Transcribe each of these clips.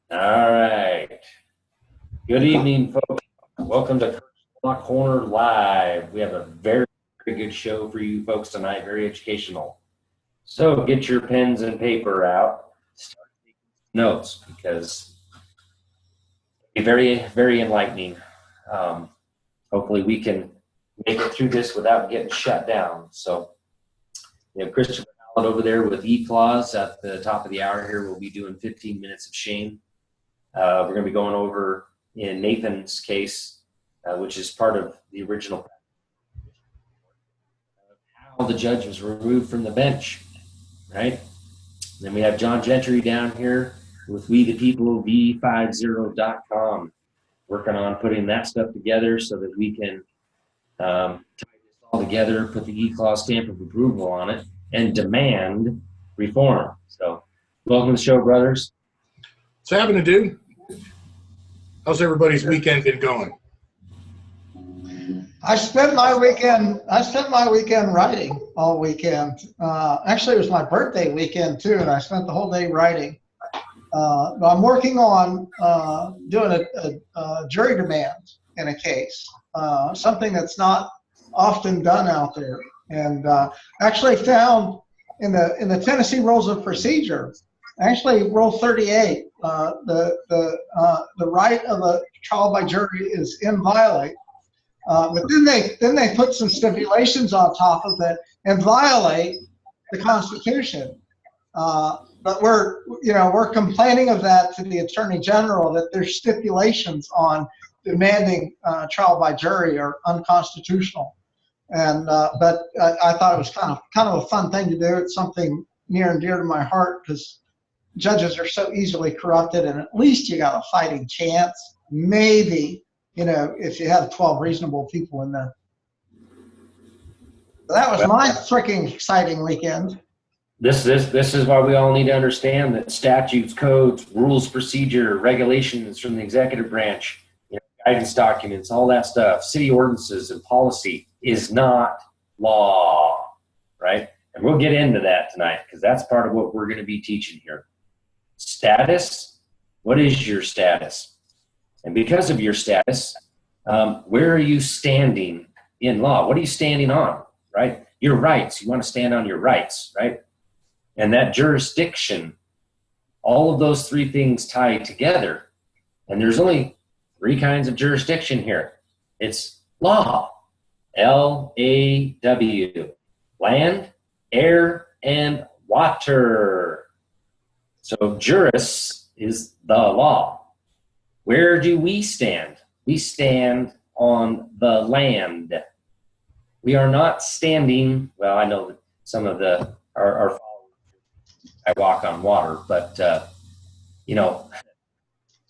All right. Good evening, folks. Welcome to Kirk's Law Corner Live. We have a very good show for you folks tonight, very educational. So get your pens and paper out, start taking notes because it'll be very enlightening. Hopefully we can make it through this without getting shut down. So we have Christopher Howlett over there with E-Clause at the top of the hour here. We'll be doing 15 minutes of shame. We're going to be going over in Nathan's case, which is part of the original, how the judge was removed from the bench, right? Then we have John Gentry down here with We the People, V50.com, working on putting that stuff together so that we can tie this all together, put the E-Clause stamp of approval on it, and demand reform. So welcome to the show, brothers. What's happening, dude? How's everybody's weekend been going? I spent my weekend writing all weekend. Actually, it was my birthday weekend too, and I spent the whole day writing. But I'm working on doing a jury demand in a case, something that's not often done out there. And actually found in the Tennessee Rules of Procedure, actually Rule 38, the right of a trial by jury is inviolate. But then they put some stipulations on top of it and violate the Constitution. But we're complaining of that to the Attorney General, that there's stipulations on demanding trial by jury are unconstitutional. And but I thought it was kind of a fun thing to do. It's something near and dear to my heart because judges are so easily corrupted, and at least you got a fighting chance. Maybe, if you have 12 reasonable people in there. So that was my freaking exciting weekend. This is why we all need to understand that statutes, codes, rules, procedure, regulations from the executive branch, guidance documents, all that stuff, city ordinances and policy is not law, right? And we'll get into that tonight because that's part of what we're going to be teaching here. Status, what is your status? And because of your status, where are you standing in law? What are you standing on, right? Your rights, you want to stand on your rights, right? And that jurisdiction, all of those three things tie together. And there's only three kinds of jurisdiction here. It's law, L-A-W, land, air, and water. So juris is the law. Where do we stand? We stand on the land. We are not standing, well, I know that some of our followers, I walk on water, but, the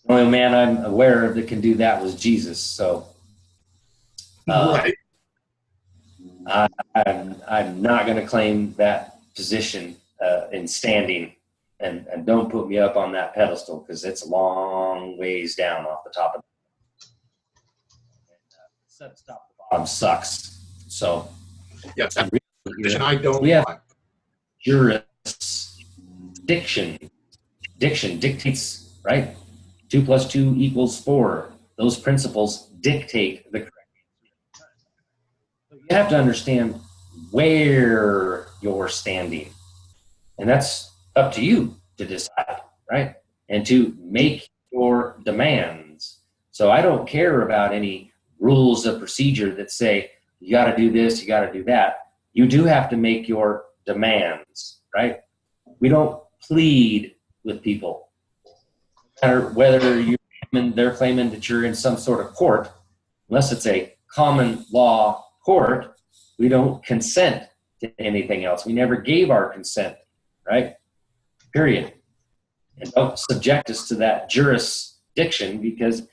only man I'm aware of that can do that was Jesus. So Right. I'm not going to claim that position in standing. And don't put me up on that pedestal because it's a long ways down off the top of it. And, top to bottom sucks. So yeah, that position I don't we have want. jurisdiction. Diction dictates, right? 2 + 2 = 4. Those principles dictate the correct answer. So you have to understand where you're standing. And that's up to you to decide, right? And to make your demands. So I don't care about any rules of procedure that say, you got to do this, you got to do that. You do have to make your demands, right? We don't plead with people. No matter whether they're claiming that you're in some sort of court, unless it's a common law court, we don't consent to anything else. We never gave our consent, right? Period. And don't subject us to that jurisdiction because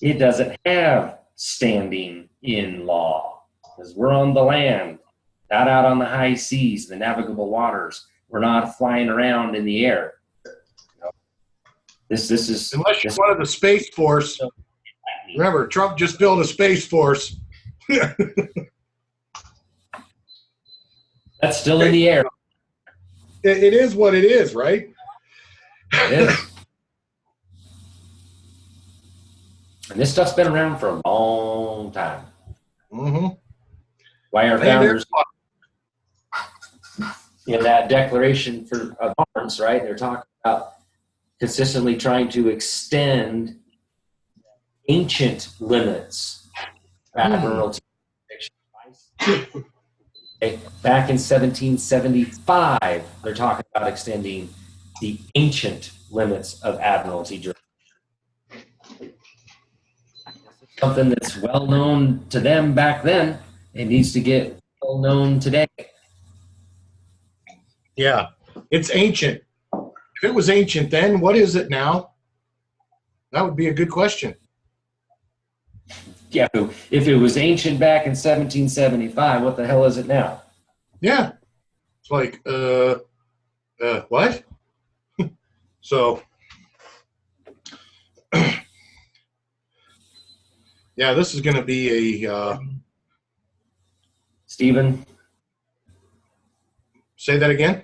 it doesn't have standing in law. Because we're on the land, not out on the high seas, the navigable waters. We're not flying around in the air. This is Unless you're one of the Space Force. Remember, Trump just built a Space Force. That's still in the air. It is what it is, right? It is. And this stuff's been around for a long time. Mm-hmm. Why our founders, in that Declaration of Arms, right, they're talking about consistently trying to extend ancient limits of admiralty. Okay. Back in 1775, they're talking about extending the ancient limits of admiralty jurisdiction. Something that's well known to them back then, it needs to get well known today. Yeah, it's ancient. If it was ancient then, what is it now? That would be a good question. Yeah, if it was ancient back in 1775, what the hell is it now? Yeah, it's like, what? So, yeah, this is going to be a. Stephen? Say that again?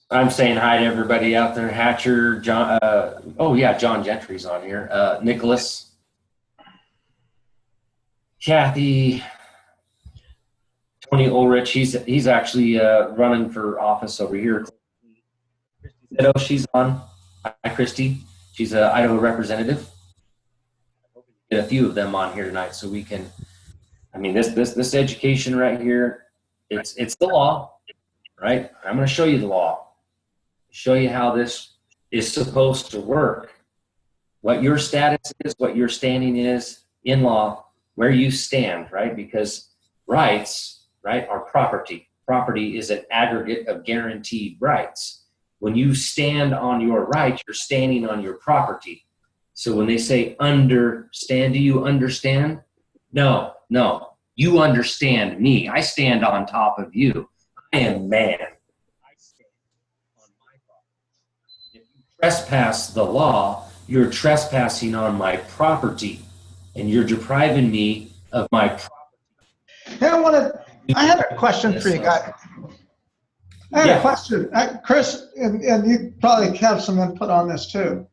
I'm saying hi to everybody out there. Hatcher, John, oh yeah, John Gentry's on here. Nicholas, Kathy, Tony Ulrich, he's actually running for office over here. Oh, she's on. Hi, Christy. She's an Idaho representative. I hope we can get a few of them on here tonight so we can. I mean, this education right here, it's the law, right? I'm going to show you the law. Show you how this is supposed to work, what your status is, what your standing is in law, where you stand, right? Because rights, right, are property. Property is an aggregate of guaranteed rights. When you stand on your right, you're standing on your property. So when they say understand, do you understand? No. You understand me. I stand on top of you. I am man. Trespass the law, you're trespassing on my property, and you're depriving me of my property. Hey, I had a question for you guys. I had a question, Chris, and you probably have some input on this too.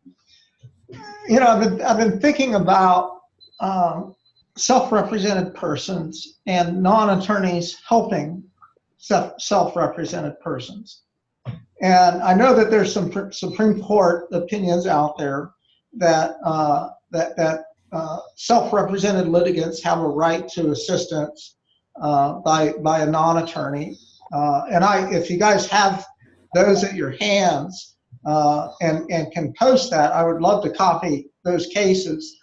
You know, I've been thinking about self-represented persons and non-attorneys helping self-represented persons. And I know that there's some Supreme Court opinions out there that self-represented litigants have a right to assistance by a non-attorney. And if you guys have those at your hands and can post that, I would love to copy those cases.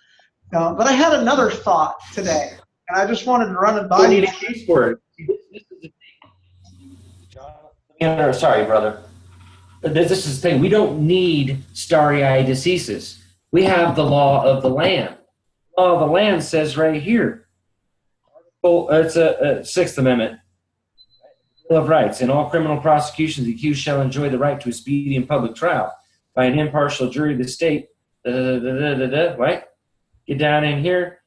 But I had another thought today, and I just wanted to run it by you. We need a case for it. Sorry, brother. This is the thing. We don't need stare decisis. We have the law of the land. The law of the land says right here. It's a Sixth Amendment. Bill of Rights. In all criminal prosecutions, the accused shall enjoy the right to a speedy and public trial by an impartial jury of the state. Right? Get down in here.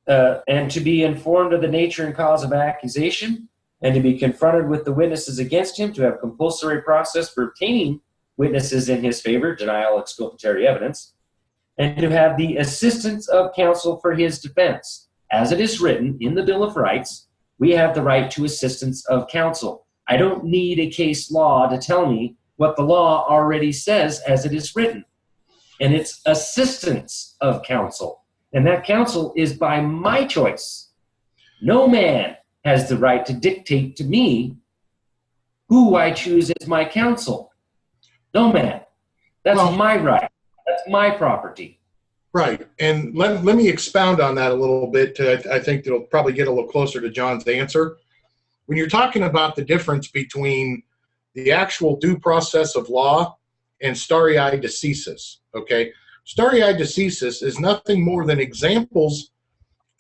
And to be informed of the nature and cause of accusation, and to be confronted with the witnesses against him, to have compulsory process for obtaining witnesses in his favor, denial exculpatory evidence, and to have the assistance of counsel for his defense. As it is written in the Bill of Rights, we have the right to assistance of counsel. I don't need a case law to tell me what the law already says as it is written. And it's assistance of counsel. And that counsel is by my choice. No man has the right to dictate to me who I choose as my counsel. No man. That's my right. That's my property. Right. And let me expound on that a little bit. I think it'll probably get a little closer to John's answer. When you're talking about the difference between the actual due process of law and stare decisis, okay? Stare decisis is nothing more than examples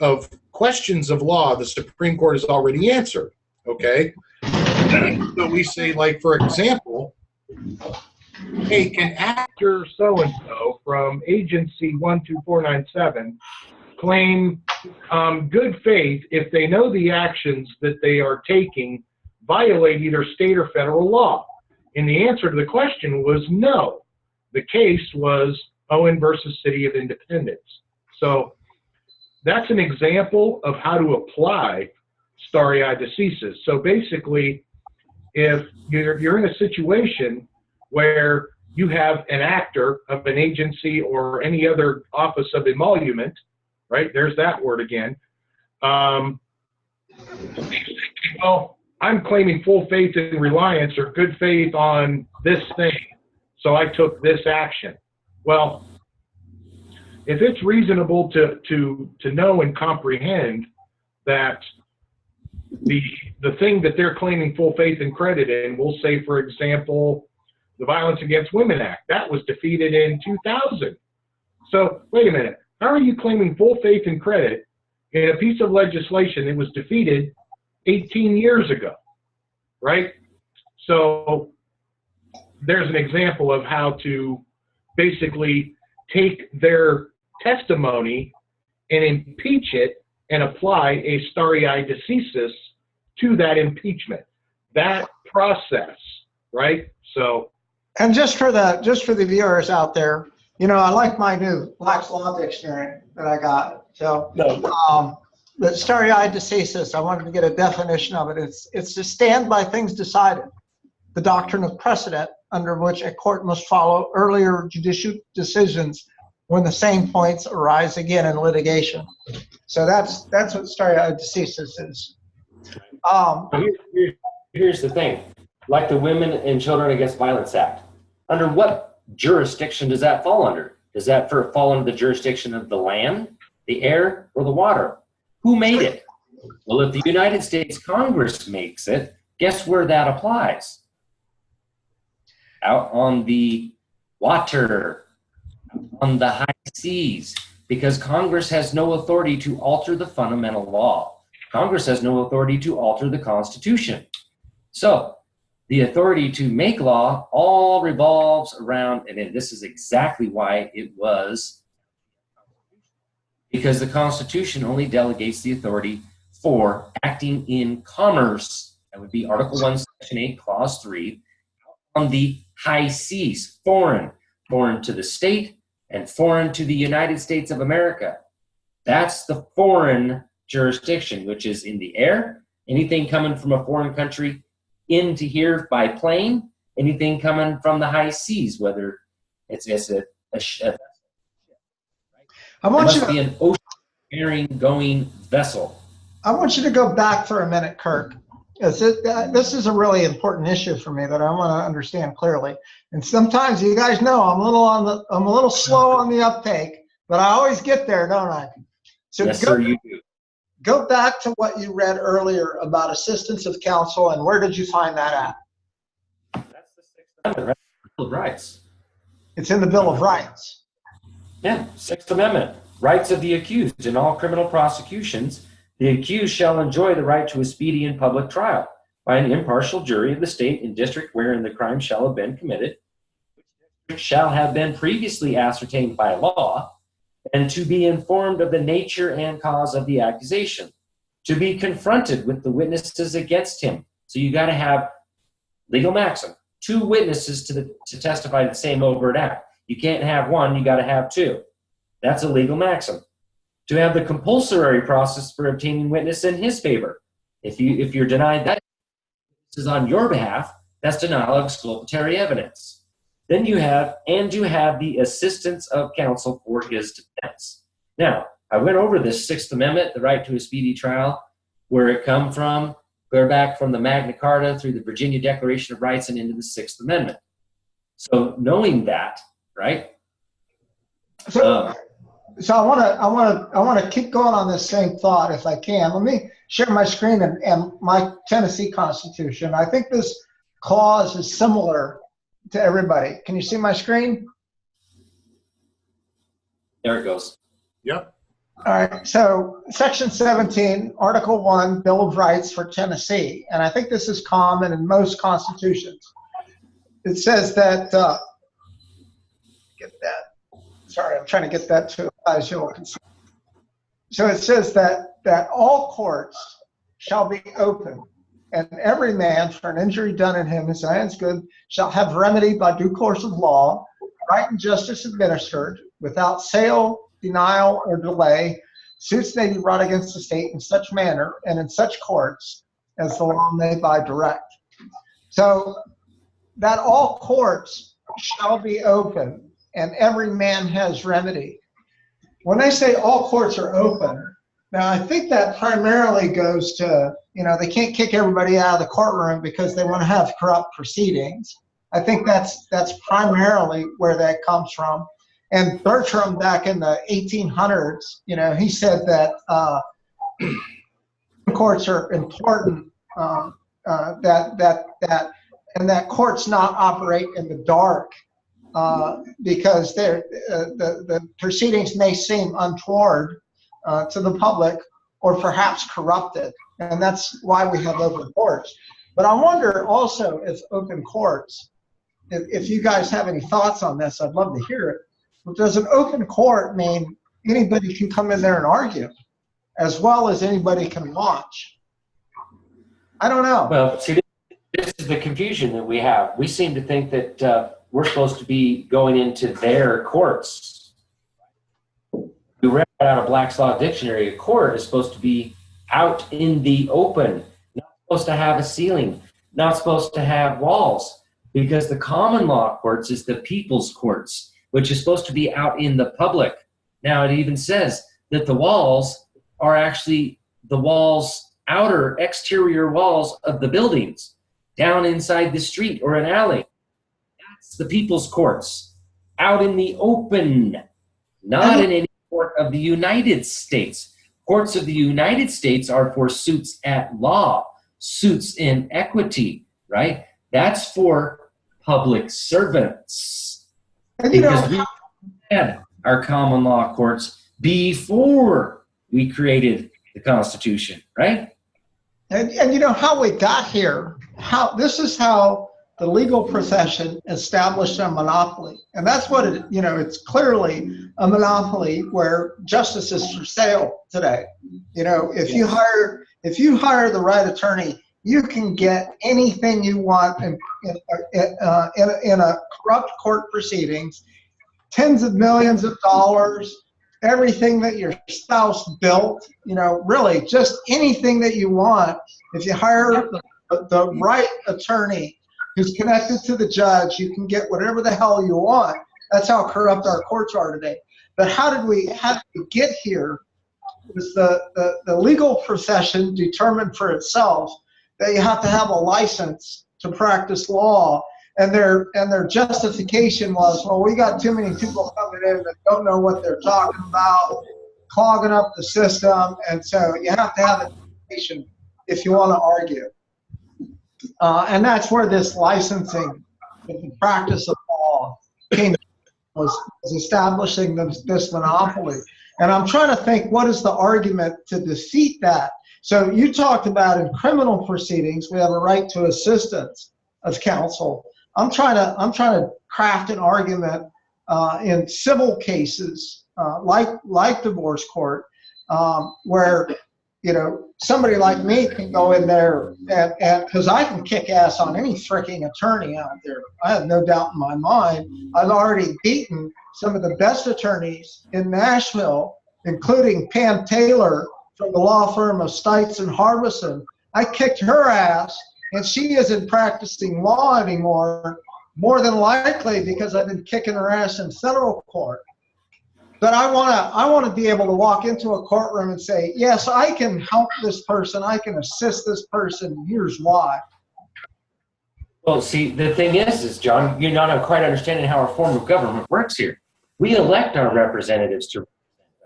of questions of law the Supreme Court has already answered, okay? So we say, like, for example, hey, can actor so-and-so from agency 12497 claim good faith if they know the actions that they are taking violate either state or federal law? And the answer to the question was no. The case was Owen versus City of Independence. So that's an example of how to apply stare decisis. So basically, if you're in a situation where you have an actor of an agency or any other office of emolument, right? There's that word again. Well, I'm claiming full faith and reliance or good faith on this thing, so I took this action. Well, if it's reasonable to know and comprehend that the thing that they're claiming full faith and credit in, we'll say, for example, the Violence Against Women Act, that was defeated in 2000. So wait a minute, how are you claiming full faith and credit in a piece of legislation that was defeated 18 years ago, right? So there's an example of how to basically take their testimony and impeach it and apply a stare decisis to that impeachment, that process, right? So, and just for the viewers out there, you know, I like my new Black's Law Dictionary that I got. So, the stare decisis, I wanted to get a definition of it. It's to stand by things decided, the doctrine of precedent under which a court must follow earlier judicial decisions when the same points arise again in litigation. So that's what stare decisis is. Here's the thing, like the Women and Children Against Violence Act, under what jurisdiction does that fall under? Does that fall under the jurisdiction of the land, the air, or the water? Who made it? Well, if the United States Congress makes it, guess where that applies? Out on the water, on the high seas, because Congress has no authority to alter the fundamental law. Congress has no authority to alter the Constitution. So the authority to make law all revolves around, and this is exactly why it was, because the Constitution only delegates the authority for acting in commerce. That would be Article 1, Section 8, Clause 3, on the high seas, foreign to the state and foreign to the United States of America. That's the foreign jurisdiction, which is in the air, anything coming from a foreign country into here by plane, anything coming from the high seas, whether it's a I want you to be an ocean-faring going vessel. I want you to go back for a minute, Kirk. This is a really important issue for me that I want to understand clearly. And sometimes you guys know I'm a little slow on the uptake, but I always get there, don't I? So yes, sir, you do. Go back to what you read earlier about assistance of counsel, and where did you find that at? That's the Sixth Amendment, right? Bill of Rights. It's in the Bill of Rights. Yeah, Sixth Amendment. Rights of the accused. In all criminal prosecutions, the accused shall enjoy the right to a speedy and public trial by an impartial jury of the state and district wherein the crime shall have been committed, which shall have been previously ascertained by law, and to be informed of the nature and cause of the accusation, to be confronted with the witnesses against him. So you got to have legal maxim, 2 witnesses to testify to the same overt act. You can't have 1, you got to have 2. That's a legal maxim. To have the compulsory process for obtaining witness in his favor. If you're denied that, this is on your behalf, that's denial of exculpatory evidence. Then you have the assistance of counsel for his defense. Now, I went over this Sixth Amendment, the right to a speedy trial, where it come from, clear back from the Magna Carta through the Virginia Declaration of Rights and into the Sixth Amendment. So knowing that, right? So I want to keep going on this same thought if I can. Let me share my screen and my Tennessee Constitution. I think this clause is similar to everybody. Can you see my screen? There it goes. Yep. All right. So Section 17, Article 1, Bill of Rights for Tennessee. And I think this is common in most constitutions. It says that, sorry, I'm trying to get that to as you can see. So it says that all courts shall be open, and every man for an injury done in him, his hands good, shall have remedy by due course of law, right and justice administered, without sale, denial, or delay, suits may be brought against the state in such manner and in such courts as the law may by direct. So that all courts shall be open and every man has remedy. When I say all courts are open, now I think that primarily goes to, they can't kick everybody out of the courtroom because they want to have corrupt proceedings. I think that's primarily where that comes from. And Bertram, back in the 1800s, he said that courts are important, and that courts not operate in the dark because the proceedings may seem untoward to the public or perhaps corrupted, and that's why we have open courts. But I wonder also, if open courts, if you guys have any thoughts on this, I'd love to hear it. But does an open court mean anybody can come in there and argue, as well as anybody can watch? I don't know. Well, see, this is the confusion that we have. We seem to think that we're supposed to be going into their courts. We read out of Black's Law Dictionary, a court is supposed to be out in the open, not supposed to have a ceiling, not supposed to have walls, because the common law courts is the people's courts, which is supposed to be out in the public. Now, it even says that the walls are actually the walls, outer exterior walls of the buildings, down inside the street or an alley. That's the people's courts, out in the open, not in any court of the United States. Courts of the United States are for suits at law, suits in equity, right? That's for public servants. And because we had our common law courts before we created the Constitution, right? And how we got here, this is how the legal profession established a monopoly. And that's what it's clearly a monopoly where justice is for sale today. If you hire the right attorney, you can get anything you want in a corrupt court proceedings, tens of millions of dollars, everything that your spouse built, really just anything that you want. If you hire the right attorney who's connected to the judge, you can get whatever the hell you want. That's how corrupt our courts are today. But how did we get here? Was the legal profession determined for itself that you have to have a license to practice law, and their justification was, well, we got too many people coming in that don't know what they're talking about, clogging up the system, and so you have to have an education if you want to argue. And that's where this licensing, the practice of law, was establishing this monopoly. And I'm trying to think, what is the argument to defeat that? So you talked about in criminal proceedings, we have a right to assistance of counsel. I'm trying to craft an argument in civil cases, like divorce court, where somebody like me can go in there and because I can kick ass on any freaking attorney out there. I have no doubt in my mind. I've already beaten some of the best attorneys in Nashville, including Pam Taylor from the law firm of Stites and Harbison. I kicked her ass, and she isn't practicing law anymore, more than likely because I've been kicking her ass in federal court. But I want to be able to walk into a courtroom and say, yes, I can help this person, I can assist this person, and here's why. Well, see, the thing is, John, you're not quite understanding how our form of government works here. We elect our representatives to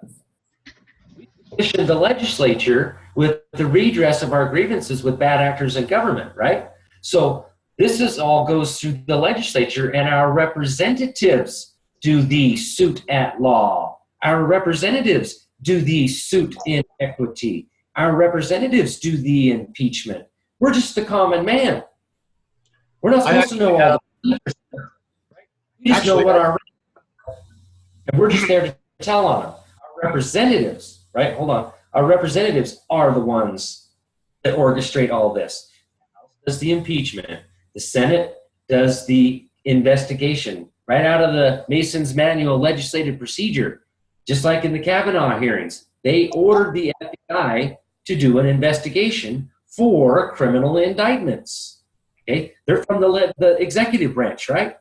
represent them. We petition the legislature with the redress of our grievances with bad actors in government, right? So this all goes through the legislature, and our representatives do the suit at law. Our representatives do the suit in equity. Our representatives do the impeachment. We're just the common man. We're not supposed to know all the right? We just know what and we're just there to tell on them. Our representatives, right? Hold on. Our representatives are the ones that orchestrate all this. The House does the impeachment. The Senate does the investigation. Right out of the Mason's Manual legislative procedure, just like in the Kavanaugh hearings. They ordered the FBI to do an investigation for criminal indictments. Okay, they're from the executive branch, right?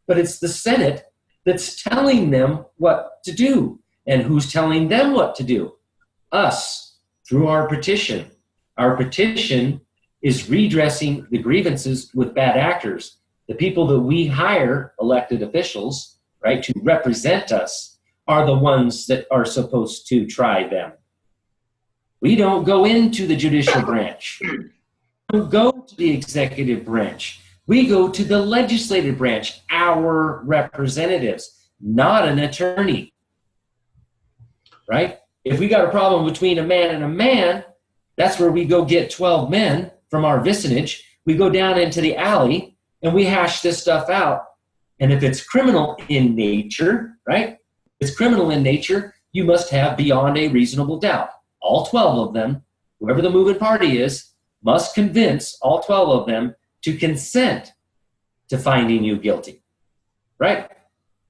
But it's the Senate that's telling them what to do. And who's telling them what to do? Us, through our petition. Our petition is redressing the grievances with bad actors. The people that we hire, elected officials, right, to represent us, are the ones that are supposed to try them. We don't go into the judicial branch. We don't go to the executive branch. We go to the legislative branch, our representatives, not an attorney, right? If we got a problem between a man and a man, that's where we go get 12 men from our vicinage. We go down into the alley and we hash this stuff out. And if it's criminal in nature, right? If it's criminal in nature, you must have beyond a reasonable doubt. All 12 of them, whoever the moving party is, must convince all 12 of them to consent to finding you guilty, right?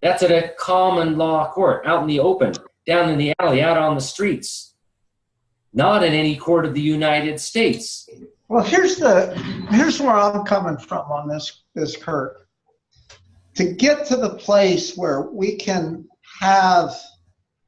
That's at a common law court, out in the open, down in the alley, out on the streets, not in any court of the United States. Well, here's where I'm coming from on this, Kirk. To get to the place where we can have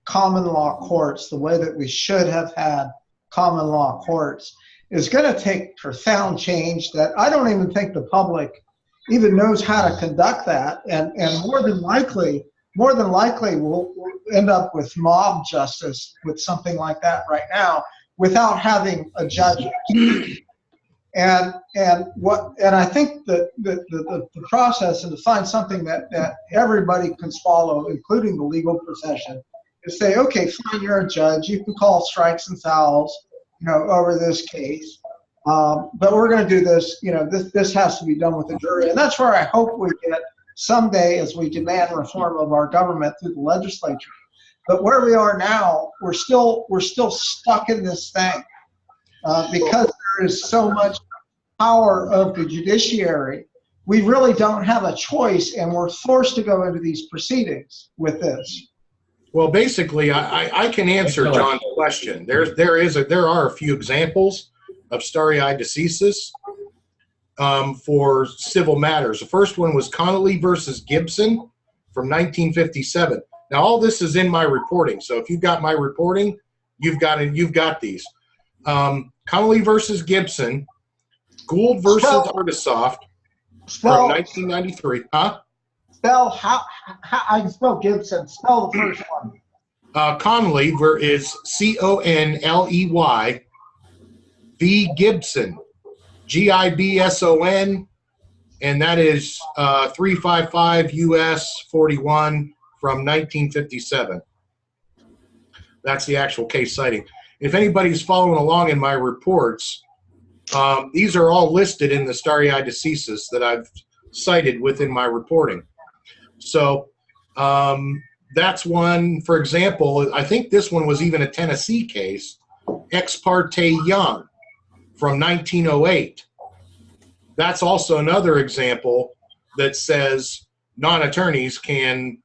common law courts the way that we should have had common law courts is going to take profound change that I don't even think the public even knows how to conduct that, and more than likely we'll end up with mob justice with something like that right now without having a judge. And I think that the process, and to find something that everybody can follow, including the legal profession, is say, okay, fine, you're a judge, you can call strikes and fouls, over this case, but we're going to do this. This has to be done with the jury, and that's where I hope we get someday as we demand reform of our government through the legislature. But where we are now, we're still stuck in this thing because there is so much power of the judiciary. We really don't have a choice, and we're forced to go into these proceedings with this. Well, basically, I can answer John's question. There are a few examples of stare decisis for civil matters. The first one was Connolly versus Gibson from 1957. Now, all this is in my reporting. So if you've got my reporting, you've got these. Connolly versus Gibson, Gould versus Artisoft from 1993. Huh? Spell how I can spell Gibson. Spell the first one. Connolly is Conley v. Gibson, Gibson, and that is 355 U.S. 41 from 1957. That's the actual case citing. If anybody's following along in my reports, these are all listed in the stare decisis that I've cited within my reporting. So that's one. For example, I think this one was even a Tennessee case, Ex parte Young from 1908. That's also another example that says non-attorneys can,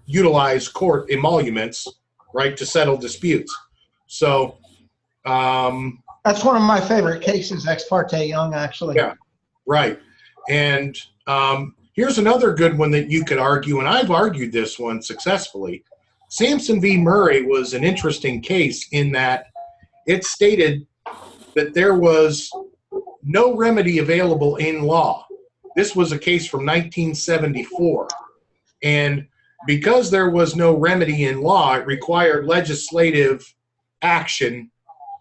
utilize court emoluments, right, to settle disputes. So that's one of my favorite cases, Ex parte Young, actually. Yeah, right. And here's another good one that you could argue, and I've argued this one successfully. Sampson v. Murray was an interesting case in that it stated that there was no remedy available in law. This was a case from 1974. And because there was no remedy in law, it required legislative action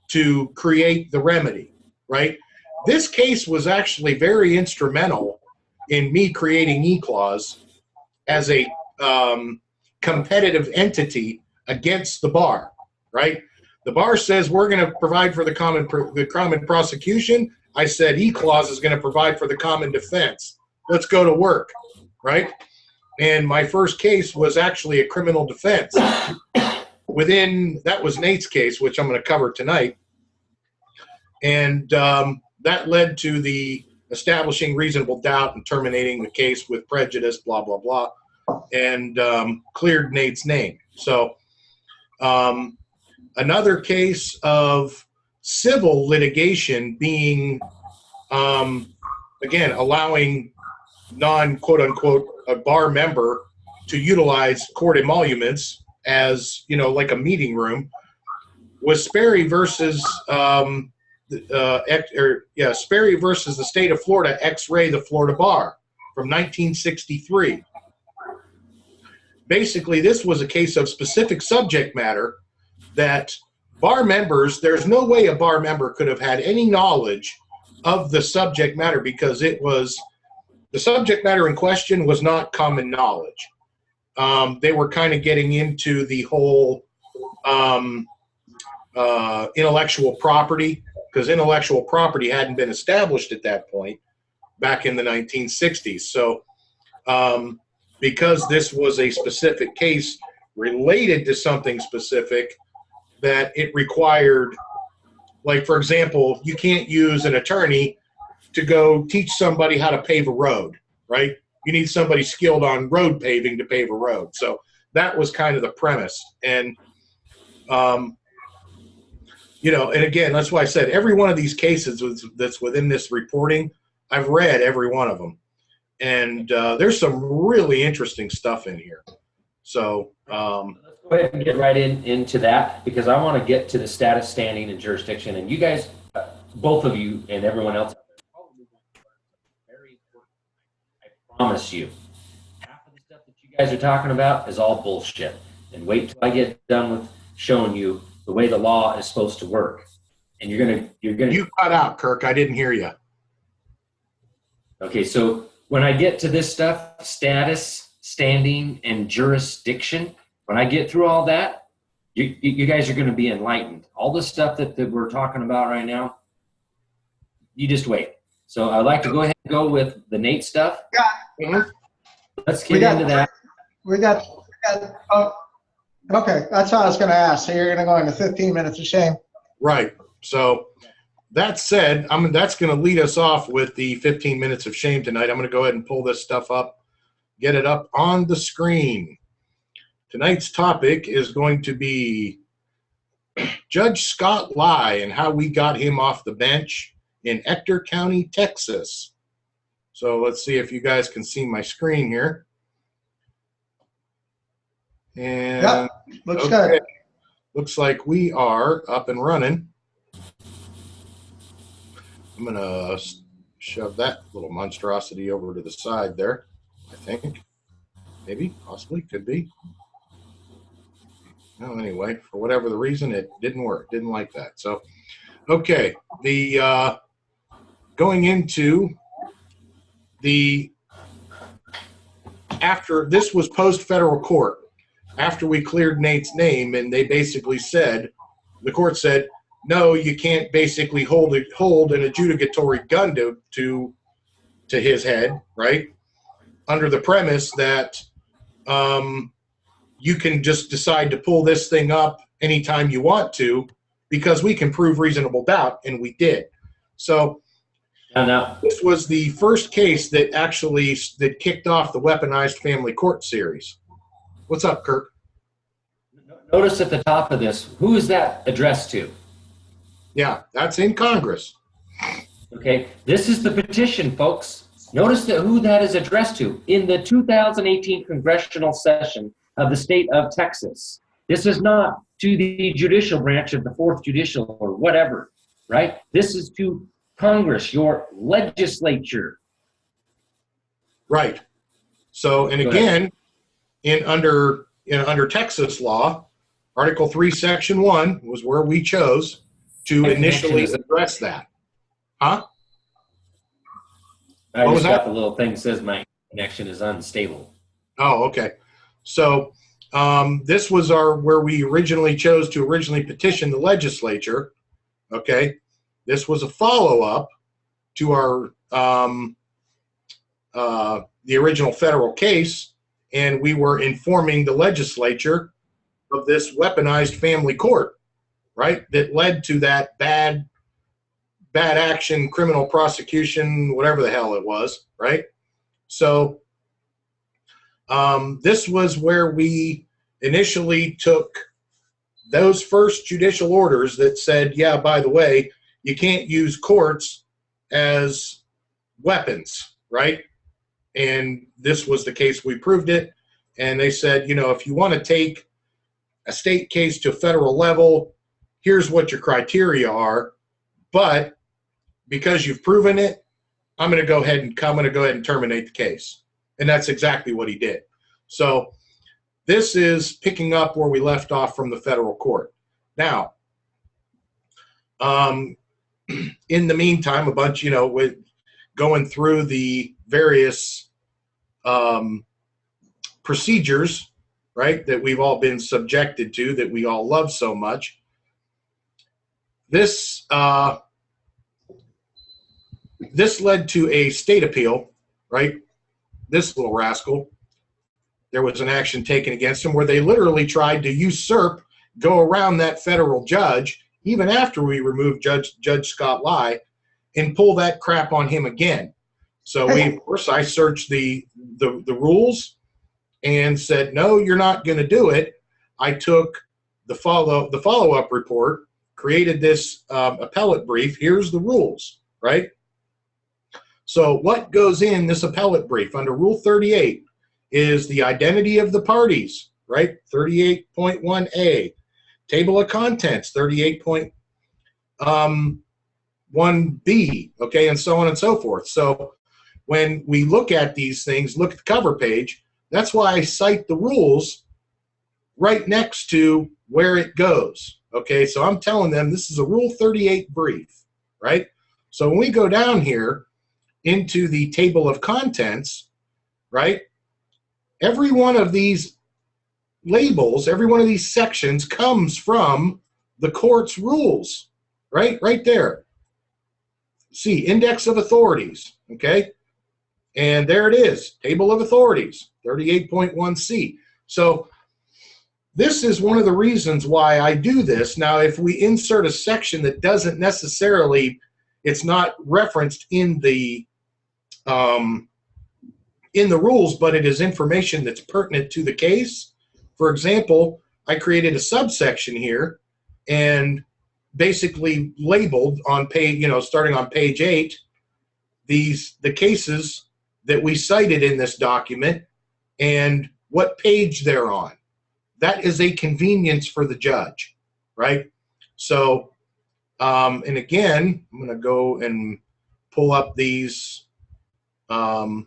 to create the remedy, right? This case was actually very instrumental in me creating E-Clause as a competitive entity against the bar, right? The bar says we're going to provide for the common prosecution. I said E-Clause is going to provide for the common defense. Let's go to work, right? And my first case was actually a criminal defense. That was Nate's case, which I'm going to cover tonight. And that led to the establishing reasonable doubt and terminating the case with prejudice, blah, blah, blah, and cleared Nate's name. So Another case of civil litigation being, again, allowing non-quote-unquote a bar member to utilize court emoluments as, like a meeting room, was Sperry versus Sperry versus the state of Florida, X-Ray the Florida Bar from 1963. Basically, this was a case of specific subject matter that bar members, there's no way a bar member could have had any knowledge of the subject matter, because it was, the subject matter in question was not common knowledge. They were kind of getting into the whole intellectual property, because intellectual property hadn't been established at that point back in the 1960s. So because this was a specific case related to something specific, that it required, like, for example, you can't use an attorney to go teach somebody how to pave a road, right? You need somebody skilled on road paving to pave a road. So that was kind of the premise. And, and again, that's why I said every one of these cases that's within this reporting, I've read every one of them. And there's some really interesting stuff in here. So let's go ahead and get right into that, because I want to get to the status, standing, and jurisdiction. And you guys, both of you and everyone else, very important. I promise you, half of the stuff that you guys are talking about is all bullshit. And wait till I get done with showing you the way the law is supposed to work. And you're gonna. You cut out, Kirk. I didn't hear you. Okay, so when I get to this stuff, status, standing, and jurisdiction, when I get through all that, you guys are going to be enlightened. All the stuff that we're talking about right now, you just wait. So I'd like to go ahead and go with the Nate stuff. Yeah. Let's get into that. Okay, that's what I was going to ask. So you're going to go into 15 minutes of shame. Right. So that said, that's going to lead us off with the 15 minutes of shame tonight. I'm going to go ahead and pull this stuff up, get it up on the screen. Tonight's topic is going to be Judge Scott Lye and how we got him off the bench in Ector County, Texas. So let's see if you guys can see my screen here. And yep, looks good. Looks like we are up and running. I'm going to shove that little monstrosity over to the side there, I think. Maybe, possibly, could be. Well, anyway, for whatever the reason, it didn't work. Didn't like that. So, okay. The going into the, after this was post-federal court, after we cleared Nate's name, and they basically said, the court said, no, you can't basically hold an adjudicatory gun to his head, right? Under the premise that you can just decide to pull this thing up anytime you want to, because we can prove reasonable doubt, and we did. So this was the first case that kicked off the Weaponized Family Court series. What's up, Kirk? Notice at the top of this, who is that addressed to? Yeah, that's in Congress. Okay, this is the petition, folks. Notice who that is addressed to in the 2018 congressional session of the state of Texas. This is not to the judicial branch of the 4th Judicial or whatever, right? This is to Congress, your legislature. Right. So, and again, under Texas law, Article 3, Section 1 was where we chose to initially address that. Huh? I just got the little thing that says my connection is unstable. Oh, okay. So this was where we originally chose to petition the legislature. Okay. This was a follow-up to our the original federal case, and we were informing the legislature of this weaponized family court, right? That led to that bad action, criminal prosecution, whatever the hell it was, right? So this was where we initially took those first judicial orders that said, yeah, by the way, you can't use courts as weapons, right? And this was the case. We proved it. And they said, you know, if you want to take a state case to a federal level, here's what your criteria are. But because you've proven it, I'm going to go ahead and terminate the case. And that's exactly what he did. So this is picking up where we left off from the federal court. Now, in the meantime, a bunch, you know, with going through the various procedures, right, that we've all been subjected to, that we all love so much. This this led to a state appeal, right? This little rascal. There was an action taken against him where they literally tried to usurp, go around that federal judge, even after we removed Judge Scott Lye, and pull that crap on him again. So of course, I searched the rules and said, no, you're not going to do it. I took the follow-up report, created this appellate brief. Here's the rules, right? So what goes in this appellate brief under Rule 38 is the identity of the parties, right? 38.1A. Table of contents, 38.1B, okay, and so on and so forth. So when we look at these things, look at the cover page, that's why I cite the rules right next to where it goes, okay? So I'm telling them this is a Rule 38 brief, right? So when we go down here into the table of contents, right, every one of these labels, every one of these sections comes from the court's rules, right? Right there. See, index of authorities, okay? And there it is, table of authorities, 38.1C. So this is one of the reasons why I do this. Now, if we insert a section that doesn't necessarily, it's not referenced in the rules, but it is information that's pertinent to the case. For example, I created a subsection here and basically labeled on page, you know, starting on page 8, the cases that we cited in this document and what page they're on. That is a convenience for the judge, right? So, and again, I'm going to go and pull up these, the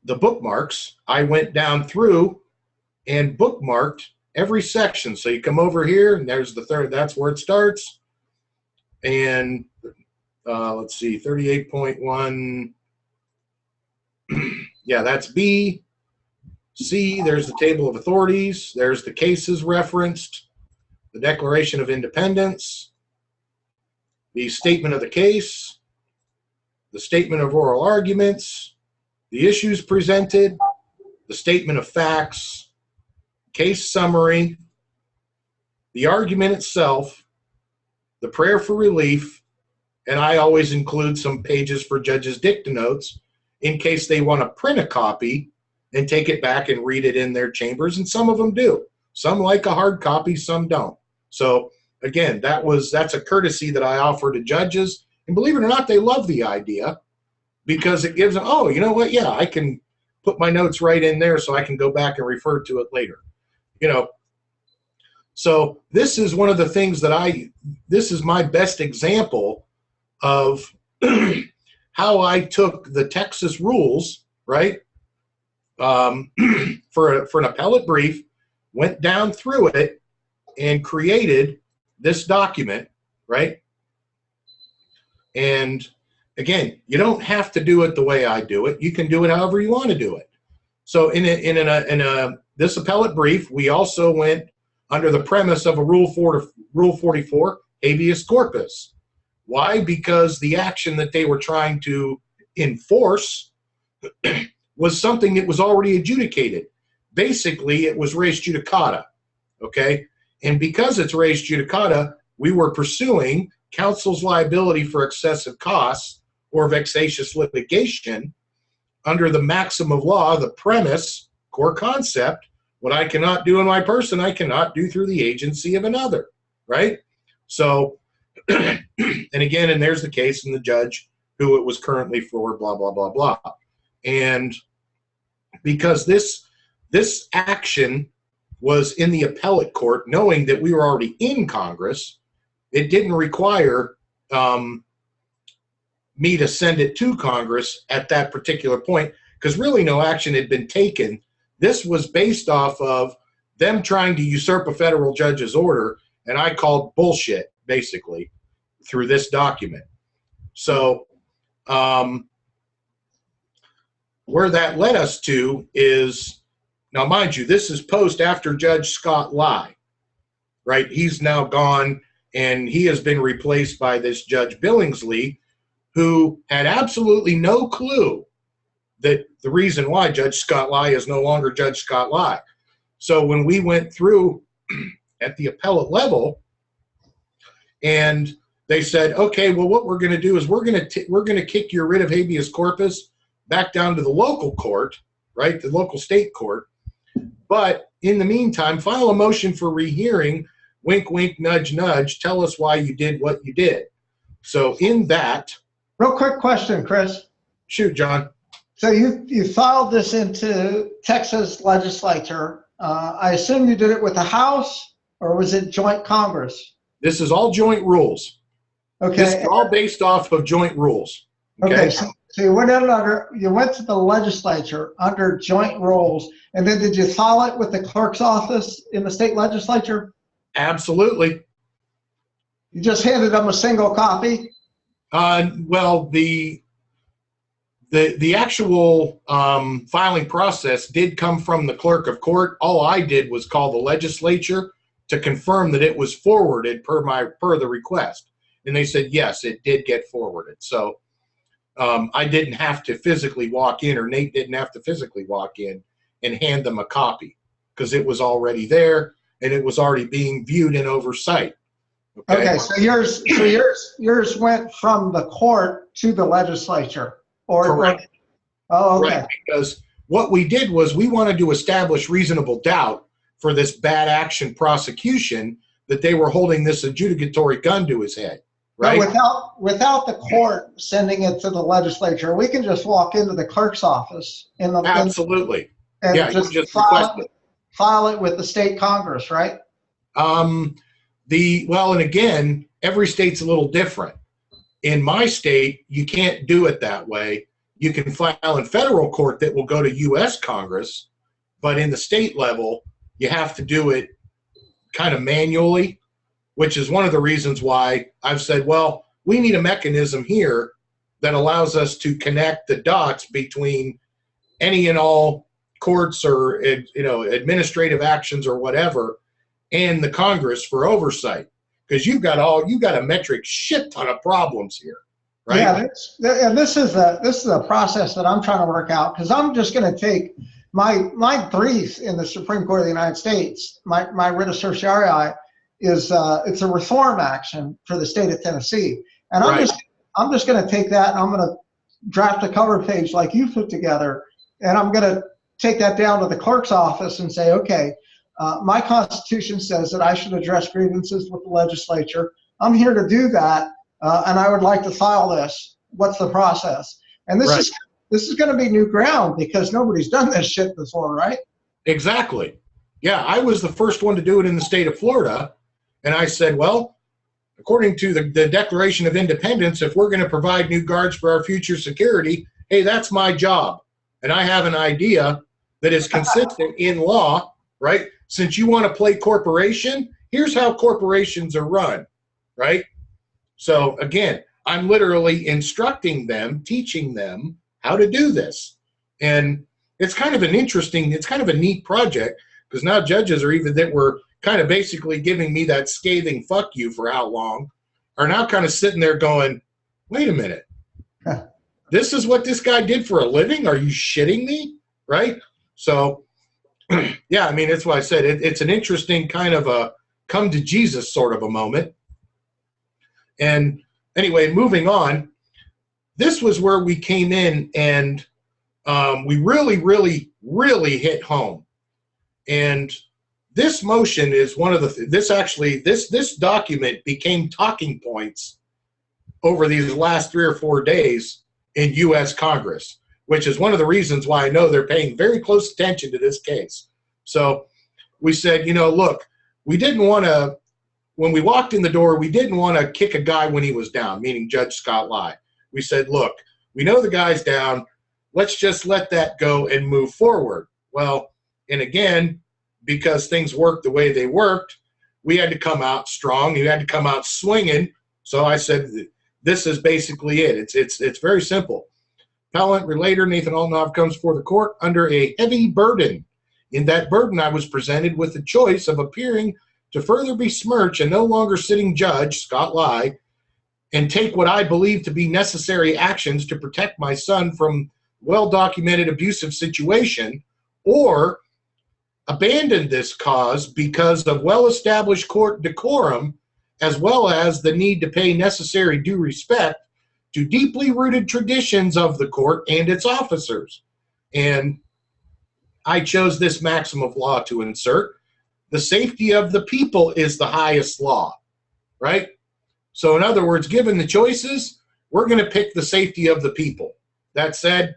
bookmarks. I went down through and bookmarked every section. So you come over here and there's the third, that's where it starts. And let's see, 38.1, yeah, that's B. C, there's the table of authorities. There's the cases referenced, the Declaration of Independence, the statement of the case, the statement of oral arguments, the issues presented, the statement of facts, case summary, the argument itself, the prayer for relief, and I always include some pages for judges' dicta notes in case they want to print a copy and take it back and read it in their chambers, and some of them do. Some like a hard copy, some don't. So again, that's a courtesy that I offer to judges, and believe it or not, they love the idea because it gives them, oh, you know what, yeah, I can put my notes right in there so I can go back and refer to it later. You know, so this is one of the things that this is my best example of how I took the Texas rules, right, for an appellate brief, went down through it and created this document, right? And again, you don't have to do it the way I do it. You can do it however you want to do it. So in this appellate brief, we also went under the premise of a Rule 44 habeas corpus. Why? Because the action that they were trying to enforce was something that was already adjudicated. Basically, it was res judicata, okay? And because it's res judicata, we were pursuing counsel's liability for excessive costs or vexatious litigation under the maxim of law. The premise, core concept, What I cannot do in my person, I cannot do through the agency of another, right? So, and again, and there's the case and the judge who it was currently for, blah, blah, blah, blah. And because this action was in the appellate court, knowing that we were already in Congress, it didn't require me to send it to Congress at that particular point, because really no action had been taken. This was based off of them trying to usurp a federal judge's order, and I called bullshit, basically, through this document. So where that led us to is, now mind you, this is post after Judge Scott Lye, right? He's now gone, and he has been replaced by this Judge Billingsley, who had absolutely no clue that the reason why Judge Scott Lye is no longer Judge Scott Lye. So when we went through at the appellate level, and they said, okay, well, what we're going to do is we're going to kick your writ of habeas corpus back down to the local court, right, the local state court. But in the meantime, file a motion for rehearing, wink, wink, nudge, nudge, tell us why you did what you did. So in that. Real quick question, Chris. Shoot, John. So you filed this into Texas legislature. I assume you did it with the House, or was it joint Congress? This is all joint rules. Okay. This is all based off of joint rules. Okay, so you went to the legislature under joint rules, and then did you file it with the clerk's office in the state legislature? Absolutely. You just handed them a single copy? Well, the actual filing process did come from the clerk of court. All I did was call the legislature to confirm that it was forwarded per the request, and they said yes, it did get forwarded. So I didn't have to physically walk in, or Nate didn't have to physically walk in and hand them a copy, because it was already there and it was already being viewed in oversight. Okay, so yours went from the court to the legislature, or correct? Oh, okay. Right, because what we did was we wanted to establish reasonable doubt for this bad action prosecution that they were holding this adjudicatory gun to his head, right? But without the court sending it to the legislature, we can just walk into the clerk's office absolutely, and yeah, just file it with the state Congress, right? Well, and again, every state's a little different. In my state, you can't do it that way. You can file in federal court that will go to U.S. Congress, but in the state level, you have to do it kind of manually, which is one of the reasons why I've said, well, we need a mechanism here that allows us to connect the dots between any and all courts or administrative actions or whatever, and the Congress for oversight, because you've got a metric shit ton of problems here, right? Yeah, and this is a process that I'm trying to work out, because I'm just going to take my brief in the Supreme Court of the United States. My writ of certiorari is it's a reform action for the state of Tennessee, and I'm just going to take that and I'm going to draft a cover page like you put together, and I'm going to take that down to the clerk's office and say, okay, my Constitution says that I should address grievances with the legislature. I'm here to do that, and I would like to file this. What's the process? And this is going to be new ground, because nobody's done this shit before, right? Exactly. Yeah, I was the first one to do it in the state of Florida, and I said, well, according to the Declaration of Independence, if we're going to provide new guards for our future security, hey, that's my job, and I have an idea that is consistent in law, right? Since you want to play corporation, here's how corporations are run, right? So again, I'm literally instructing them, teaching them how to do this. And it's kind of a neat project, because now judges that were kind of basically giving me that scathing fuck you for how long, are now kind of sitting there going, wait a minute, this is what this guy did for a living? Are you shitting me? Right? So yeah, I mean, that's why I said it's an interesting kind of a come to Jesus sort of a moment. And anyway, moving on, this was where we came in and we really, really, really hit home. And this motion is one of the, this document became talking points over these last 3 or 4 days in U.S. Congress, which is one of the reasons why I know they're paying very close attention to this case. So we said, you know, look, we didn't want to, when we walked in the door, we didn't want to kick a guy when he was down, meaning Judge Scott Lai. We said, look, we know the guy's down. Let's just let that go and move forward. Well, and again, because things worked the way they worked, we had to come out strong. You had to come out swinging. So I said, this is basically it. It's very simple. Appellant relator Nathan Altenhoff comes before the court under a heavy burden. In that burden, I was presented with the choice of appearing to further besmirch a no longer sitting judge, Scott Lai, and take what I believe to be necessary actions to protect my son from well-documented abusive situation, or abandon this cause because of well-established court decorum, as well as the need to pay necessary due respect to deeply rooted traditions of the court and its officers. And I chose this maxim of law to insert. The safety of the people is the highest law, right? So in other words, given the choices, we're going to pick the safety of the people. That said,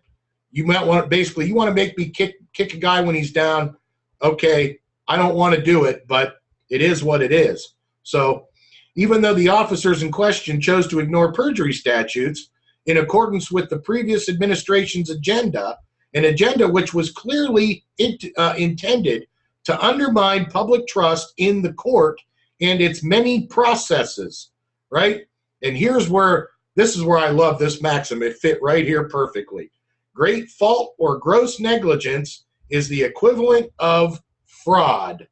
you might want to, basically, you want to make me kick a guy when he's down. Okay, I don't want to do it, but it is what it is. So even though the officers in question chose to ignore perjury statutes in accordance with the previous administration's agenda, an agenda which was clearly intended to undermine public trust in the court and its many processes, right? And here's where, this is where I love this maxim. It fit right here perfectly. Great fault or gross negligence is the equivalent of fraud,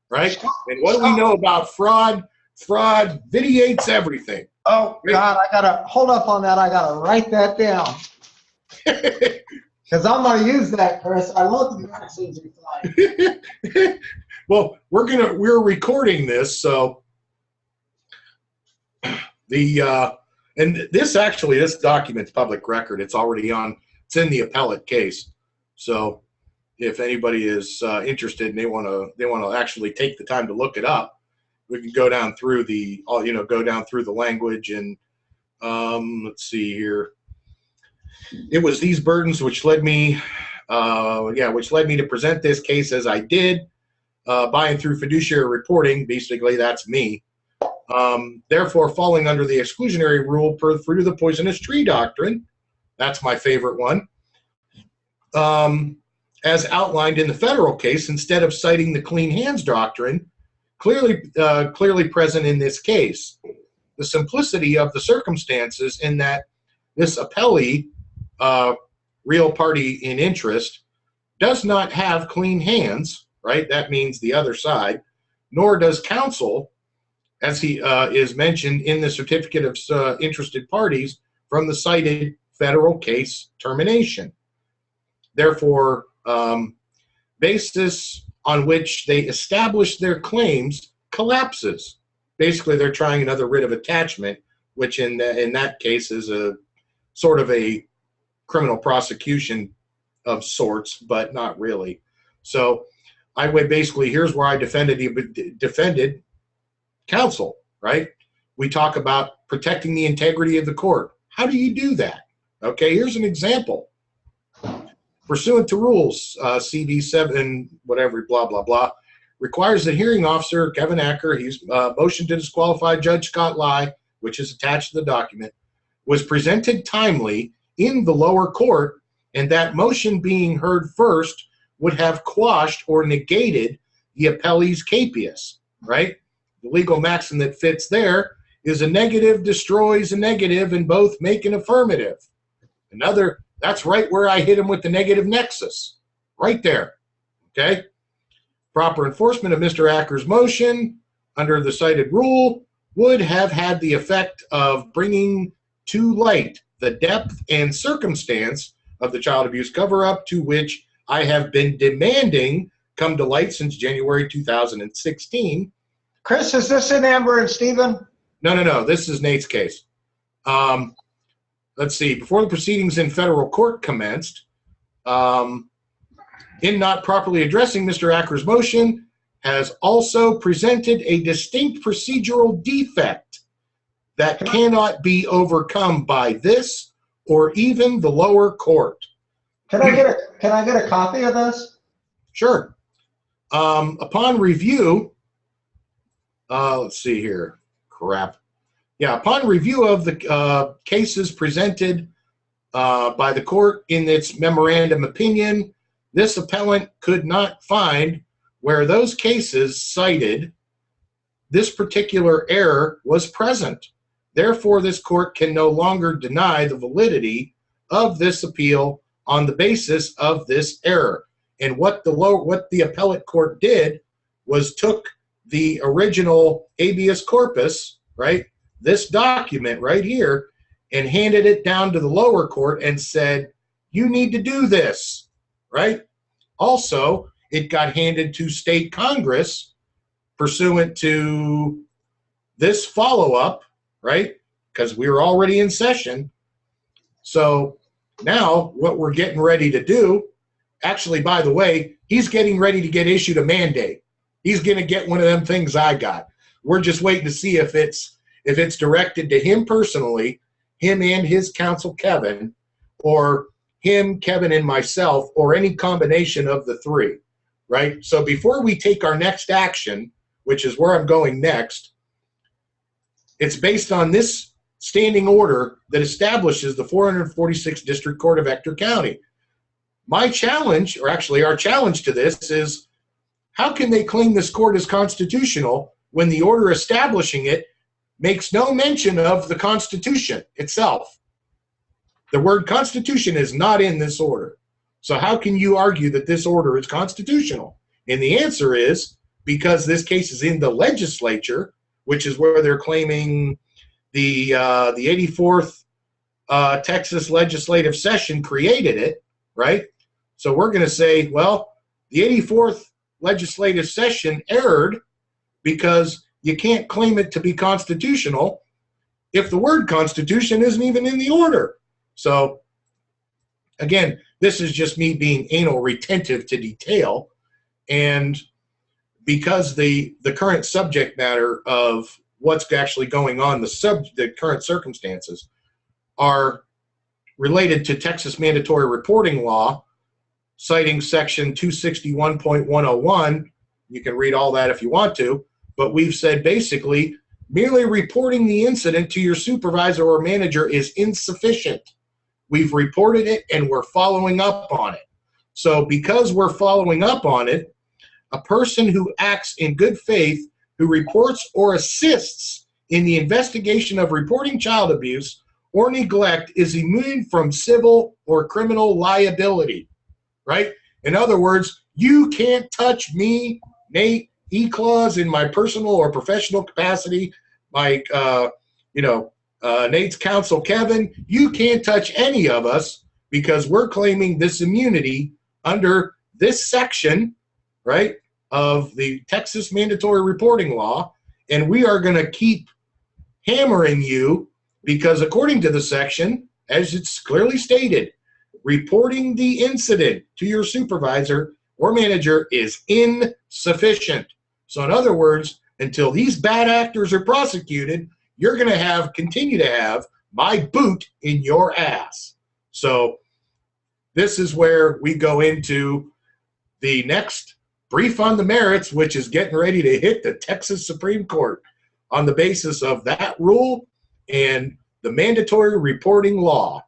right? And what do we know about fraud? Fraud vitiates everything. Oh, God, I got to hold up on that. I got to write that down. Because I'm going to use that, Chris. I love the maxims you find. Well, we're recording this, so and this document's public record. It's already on. It's in the appellate case. So if anybody is interested and they want to actually take the time to look it up, we can go down through the language and let's see here. It was these burdens which led me to present this case as I did, by and through fiduciary reporting. Basically, that's me. Therefore, falling under the exclusionary rule per fruit of the poisonous tree doctrine. That's my favorite one. As outlined in the federal case, instead of citing the clean hands doctrine, clearly present in this case. The simplicity of the circumstances in that this appellee, real party in interest, does not have clean hands, right? That means the other side, nor does counsel, as he is mentioned in the certificate of interested parties from the cited federal case termination. Therefore, basis on which they establish their claims collapses. Basically, they're trying another writ of attachment, which in that case is a sort of a criminal prosecution of sorts, but not really. So I would basically, here's where I defended counsel, right? We talk about protecting the integrity of the court. How do you do that? Okay, here's an example. Pursuant to rules, CD7, whatever, blah, blah, blah, requires the hearing officer, Kevin Acker, he's motion to disqualify Judge Scott Lai, which is attached to the document, was presented timely in the lower court, and that motion being heard first would have quashed or negated the appellee's capias, right? The legal maxim that fits there is a negative destroys a negative, and both make an affirmative. That's right where I hit him with the negative nexus, right there, okay? Proper enforcement of Mr. Acker's motion under the cited rule would have had the effect of bringing to light the depth and circumstance of the child abuse cover-up to which I have been demanding come to light since January 2016. Chris, is this in Amber and Stephen? No. This is Nate's case. Let's see. Before the proceedings in federal court commenced, the in not properly addressing Mr. Acker's motion, has also presented a distinct procedural defect that cannot be overcome by this or even the lower court. Can I get a copy of this? Sure. Upon review, let's see here. Crap. Yeah, upon review of the cases presented by the court in its memorandum opinion, this appellant could not find where those cases cited this particular error was present. Therefore, this court can no longer deny the validity of this appeal on the basis of this error. And what the appellate court did was took the original habeas corpus, right, this document right here, and handed it down to the lower court and said, you need to do this, right? Also, it got handed to state Congress pursuant to this follow-up, right? Because we were already in session. So now what we're getting ready to do, actually, by the way, he's getting ready to get issued a mandate. He's going to get one of them things I got. We're just waiting to see if it's directed to him personally, him and his counsel, Kevin, or him, Kevin, and myself, or any combination of the three, right? So before we take our next action, which is where I'm going next, it's based on this standing order that establishes the 446th District Court of Ector County. My challenge, or actually our challenge to this, is how can they claim this court is constitutional when the order establishing it makes no mention of the Constitution itself? The word Constitution is not in this order. So how can you argue that this order is constitutional? And the answer is because this case is in the legislature, which is where they're claiming the 84th Texas legislative session created it, right? So we're going to say, well, the 84th legislative session erred because you can't claim it to be constitutional if the word Constitution isn't even in the order. So, again, this is just me being anal retentive to detail. And because the current subject matter of what's actually going on, the current circumstances are related to Texas mandatory reporting law, citing section 261.101. You can read all that if you want to, but we've said basically merely reporting the incident to your supervisor or manager is insufficient. We've reported it and we're following up on it. So because we're following up on it, a person who acts in good faith, who reports or assists in the investigation of reporting child abuse or neglect, is immune from civil or criminal liability, right? In other words, you can't touch me, Nate, E-Clause, in my personal or professional capacity, like, Nate's counsel, Kevin. You can't touch any of us because we're claiming this immunity under this section, right, of the Texas mandatory reporting law, and we are going to keep hammering you because according to the section, as it's clearly stated, reporting the incident to your supervisor or manager is insufficient. So in other words, until these bad actors are prosecuted, you're going to continue to have my boot in your ass. So this is where we go into the next brief on the merits, which is getting ready to hit the Texas Supreme Court on the basis of that rule and the mandatory reporting law.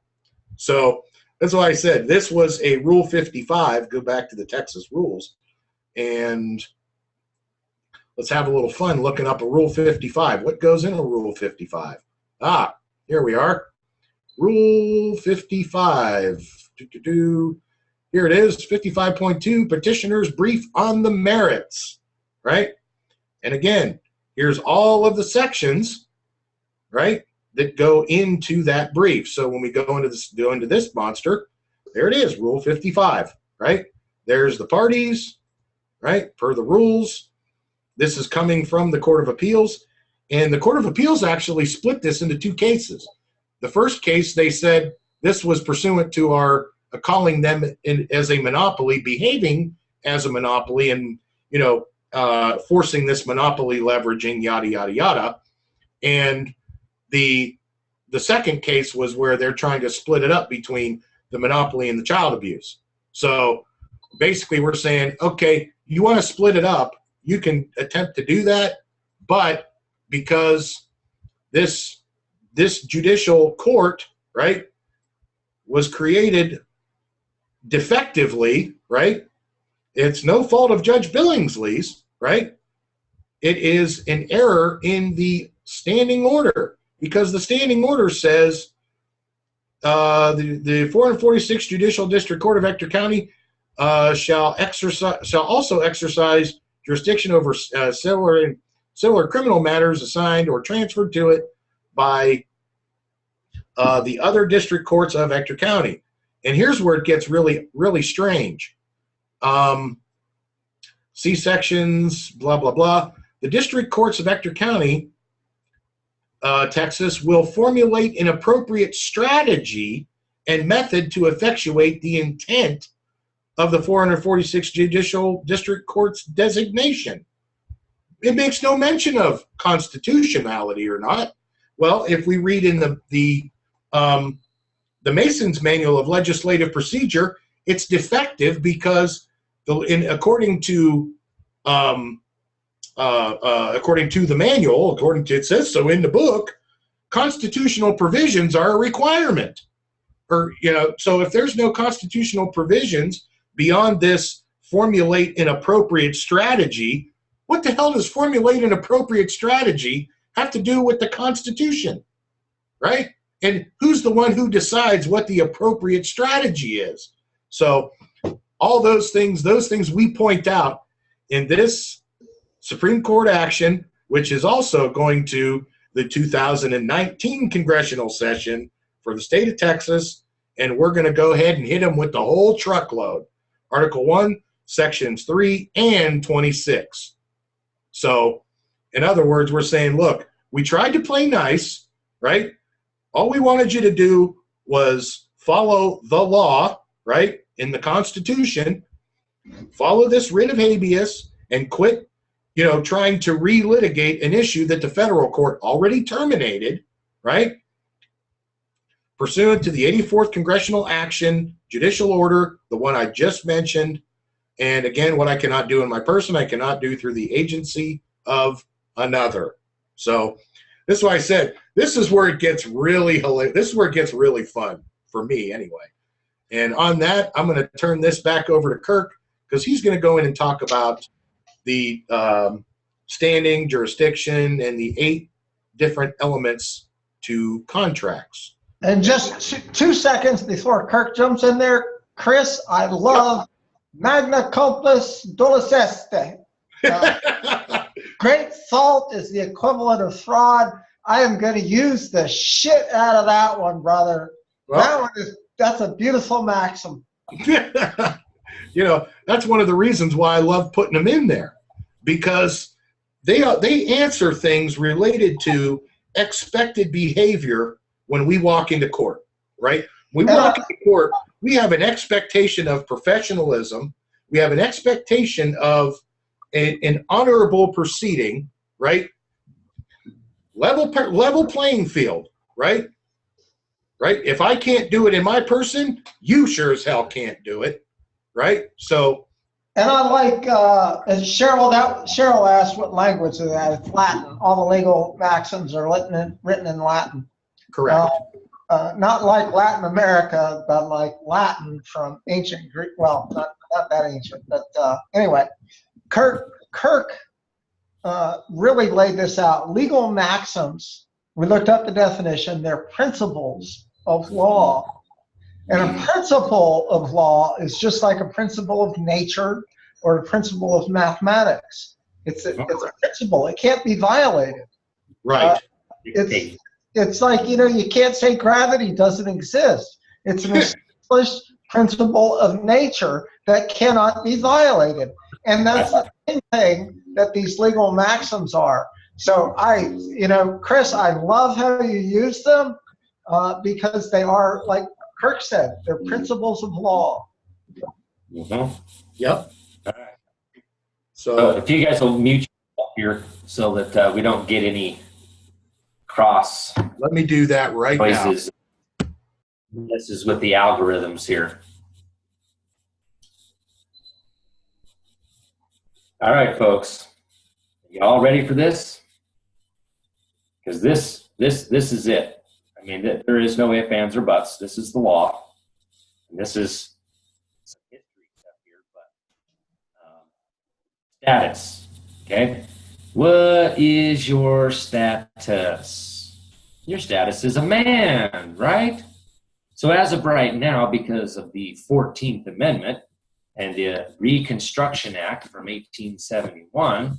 So that's why I said this was a Rule 55. Go back to the Texas rules, and let's have a little fun looking up a Rule 55. What goes in a Rule 55? Ah, here we are. Rule 55. Here it is, 55.2, petitioner's brief on the merits, right? And again, here's all of the sections, right, that go into that brief. So when we go into this monster, there it is, Rule 55, right? There's the parties, right, per the rules. This is coming from the Court of Appeals, and the Court of Appeals actually split this into two cases. The first case, they said this was pursuant to our calling them as a monopoly, behaving as a monopoly, and forcing this monopoly leveraging, yada yada yada. And the second case was where they're trying to split it up between the monopoly and the child abuse. So basically, we're saying, okay, you want to split it up, you can attempt to do that, but because this judicial court, right, was created defectively, right? It's no fault of Judge Billingsley's, right? It is an error in the standing order, because the standing order says the 446th Judicial District Court of Ector County shall also exercise jurisdiction over similar criminal matters assigned or transferred to it by the other district courts of Ector County. And here's where it gets really, really strange. See sections, blah, blah, blah. The district courts of Ector County, Texas, will formulate an appropriate strategy and method to effectuate the intent of the 446th Judicial District Court's designation. It makes no mention of constitutionality or not. Well, if we read in the Mason's Manual of Legislative Procedure, it's defective because according to the manual, it says so in the book, constitutional provisions are a requirement. So if there's no constitutional provisions beyond this formulate an appropriate strategy, what the hell does formulate an appropriate strategy have to do with the Constitution, right? And who's the one who decides what the appropriate strategy is? So all those things we point out in this Supreme Court action, which is also going to the 2019 congressional session for the state of Texas, and we're going to go ahead and hit them with the whole truckload. Article 1, Sections 3 and 26. So, in other words, we're saying, look, we tried to play nice, right? All we wanted you to do was follow the law, right, in the Constitution, follow this writ of habeas, and quit, trying to relitigate an issue that the federal court already terminated, right, pursuant to the 84th Congressional Action, Judicial Order, the one I just mentioned. And again, what I cannot do in my person, I cannot do through the agency of another. So this is why I said, this is where it gets really hilarious. This is where it gets really fun for me anyway. And on that, I'm going to turn this back over to Kirk, because he's going to go in and talk about the standing, jurisdiction, and the 8 different elements to contracts. And just 2 seconds before Kirk jumps in there, Chris, I love magna compus dulceste. Great fault is the equivalent of fraud. I am going to use the shit out of that one, brother. Well, that's a beautiful maxim. That's one of the reasons why I love putting them in there, because they answer things related to expected behavior when we walk into court, right? When we walk into court, we have an expectation of professionalism. We have an expectation of an honorable proceeding, right? Level playing field, right? Right? If I can't do it in my person, you sure as hell can't do it, right? So. And I like, as Cheryl asked what language is that? It's Latin. All the legal maxims are written in Latin. Correct. Not like Latin America, but like Latin from ancient Greek. Well, not that ancient, but anyway, Kirk really laid this out. Legal maxims, we looked up the definition, they're principles of law. And a principle of law is just like a principle of nature or a principle of mathematics. It's a principle. It can't be violated. Right. It's like, you can't say gravity doesn't exist. It's an established principle of nature that cannot be violated. And that's the same thing that these legal maxims are. So Chris, I love how you use them because they are, like Kirk said, they're principles of law. Mm-hmm. Yep. All right. So If you guys will mute yourself here so that we don't get any cross let me do that right noises. This is with the algorithms here. All right, folks. You all ready for this? Because this is it. I mean, there is no ifs, ands, or buts. This is the law. And this is some history stuff here, but status. Okay. What is your status? Your status is a man, right? So as of right now, because of the 14th Amendment and the Reconstruction Act from 1871,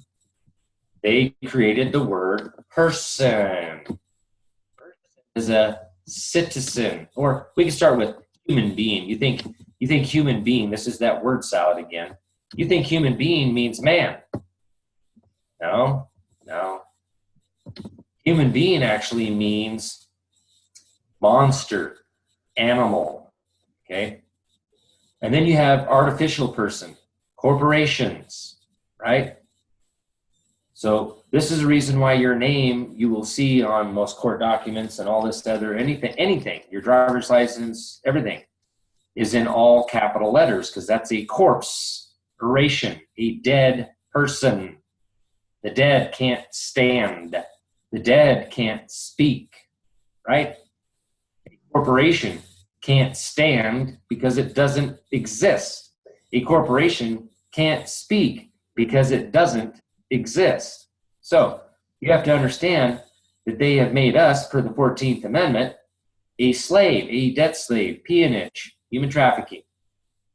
they created the word person. Person is a citizen, or we can start with human being. You think human being, this is that word salad again. You think human being means man. No. Human being actually means monster, animal, okay? And then you have artificial person, corporations, right? So this is the reason why your name, you will see on most court documents and all this other, anything, your driver's license, everything, is in all capital letters, because that's a corpse-oration, a dead person. The dead can't stand. The dead can't speak, right? A corporation can't stand because it doesn't exist. A corporation can't speak because it doesn't exist. So you have to understand that they have made us, per the 14th Amendment, a slave, a debt slave, peonage, human trafficking,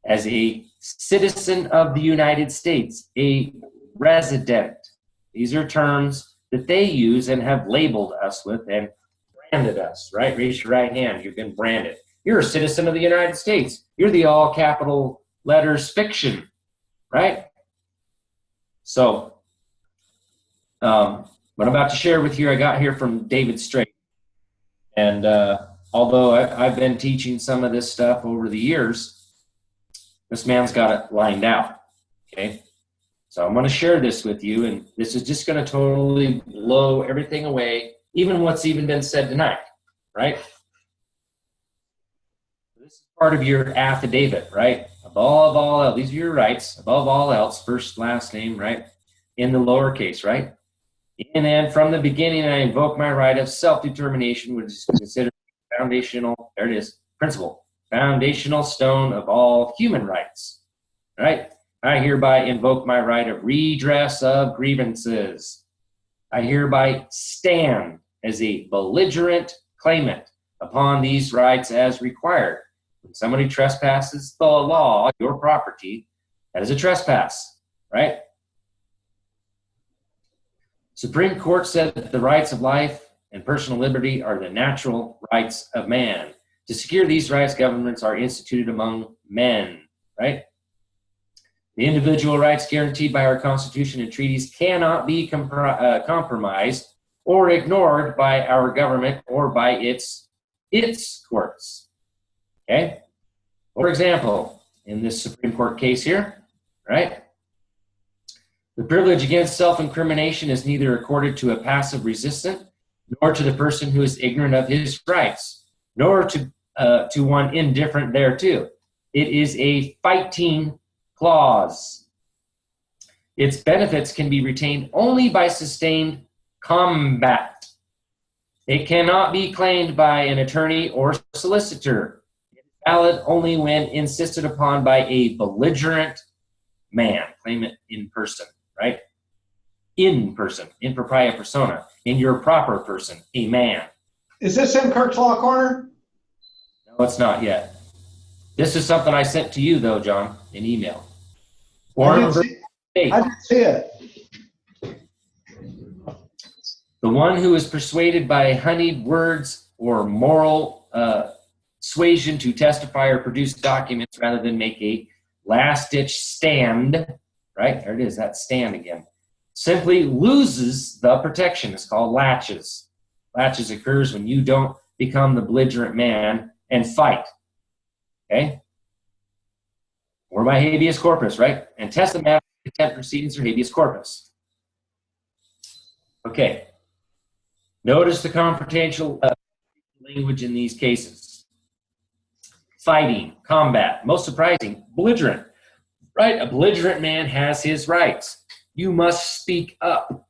as a citizen of the United States, a resident. These are terms that they use and have labeled us with and branded us, right? Raise your right hand. You've been branded. You're a citizen of the United States. You're the all capital letters fiction, right? So what I'm about to share with you, I got here from David Straight. And although I've been teaching some of this stuff over the years, this man's got it lined out, okay? So I'm going to share this with you, and this is just going to totally blow everything away, even what's even been said tonight, right? This is part of your affidavit, right? Above all else, these are your rights. Above all else, first, last name, right? In the lowercase, right? In and from the beginning, I invoke my right of self-determination, which is considered foundational, there it is, principle, foundational stone of all human rights, right? I hereby invoke my right of redress of grievances. I hereby stand as a belligerent claimant upon these rights as required. When somebody trespasses the law, your property, that is a trespass, right? Supreme Court said that the rights of life and personal liberty are the natural rights of man. To secure these rights, governments are instituted among men, right? The individual rights guaranteed by our Constitution and treaties cannot be compromised or ignored by our government or by its courts. Okay? For example, in this Supreme Court case here, right? The privilege against self-incrimination is neither accorded to a passive resistant, nor to the person who is ignorant of his rights, nor to one indifferent thereto. It is a fighting clause. Its benefits can be retained only by sustained combat. It cannot be claimed by an attorney or solicitor. It is valid only when insisted upon by a belligerent man. Claim it in person, right? In person, in propria persona, in your proper person, a man. Is this in Kirk's Law Corner? No, it's not yet. This is something I sent to you, though, John, in email. I didn't see it. The one who is persuaded by honeyed words or moral suasion to testify or produce documents rather than make a last-ditch stand, right? There it is, that stand again. Simply loses the protection. It's called laches. Laches occurs when you don't become the belligerent man and fight. okay? Or by habeas corpus, right? And test the matter of contempt proceedings or habeas corpus. Okay. Notice the confrontational language in these cases. Fighting, combat, most surprising, belligerent, right? A belligerent man has his rights. You must speak up.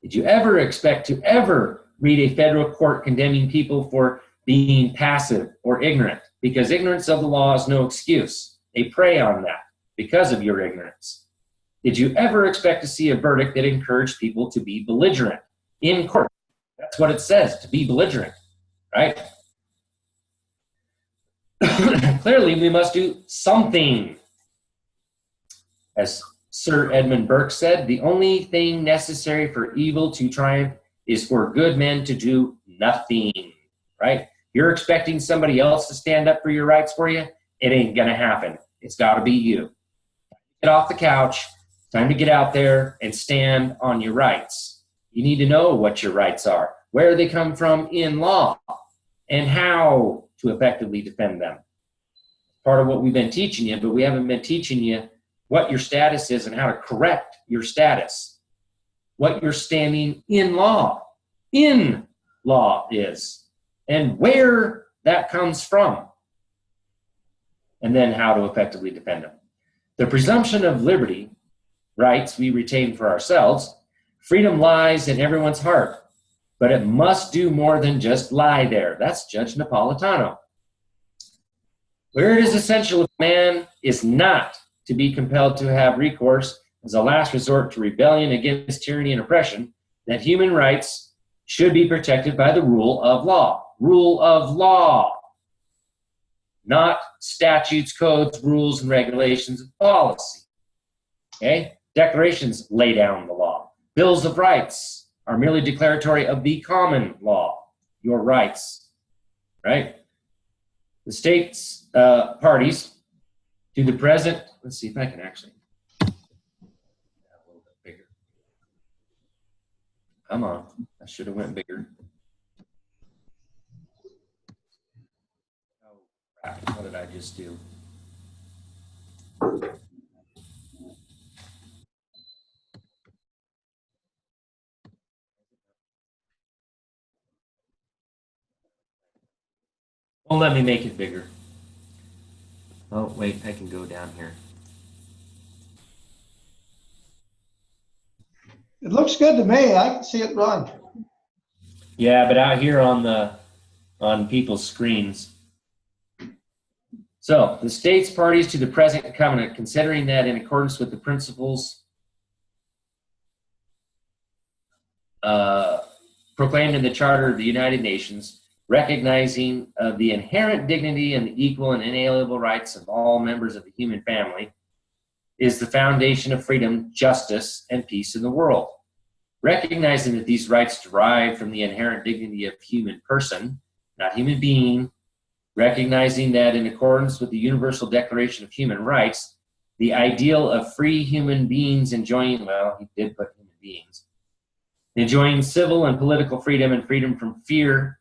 Did you ever expect to ever read a federal court condemning people for being passive or ignorant? Because ignorance of the law is no excuse. They prey on that because of your ignorance. Did you ever expect to see a verdict that encouraged people to be belligerent in court? That's what it says, to be belligerent, right? Clearly, we must do something. As Sir Edmund Burke said, the only thing necessary for evil to triumph is for good men to do nothing, right? You're expecting somebody else to stand up for your rights for you? It ain't going to happen. It's got to be you. Get off the couch. Time to get out there and stand on your rights. You need to know what your rights are, where they come from in law, and how to effectively defend them. Part of what we've been teaching you, but we haven't been teaching you what your status is and how to correct your status. What your standing in law is, and where that comes from, and then how to effectively defend them. The presumption of liberty, rights we retain for ourselves, freedom lies in everyone's heart, but it must do more than just lie there. That's Judge Napolitano. Where it is essential if man is not to be compelled to have recourse as a last resort to rebellion against tyranny and oppression, that human rights should be protected by the rule of law. Rule of law. Not statutes, codes, rules, and regulations of policy. Okay? Declarations lay down the law. Bills of rights are merely declaratory of the common law, your rights, right? The state's parties to the present, let's see if I can actually, a little bit bigger. Come on, I should have went bigger. Oh, crap, what did I just do? Well, let me make it bigger. Oh, wait, I can go down here. It looks good to me. I can see it run. Yeah, but out here on people's screens. So, the state's parties to the present covenant, considering that in accordance with the principles proclaimed in the Charter of the United Nations, recognizing the inherent dignity and the equal and inalienable rights of all members of the human family, is the foundation of freedom, justice, and peace in the world. Recognizing that these rights derive from the inherent dignity of human person, not human being, recognizing that in accordance with the Universal Declaration of Human Rights, the ideal of free human beings enjoying, well, he did put human beings, enjoying civil and political freedom and freedom from fear,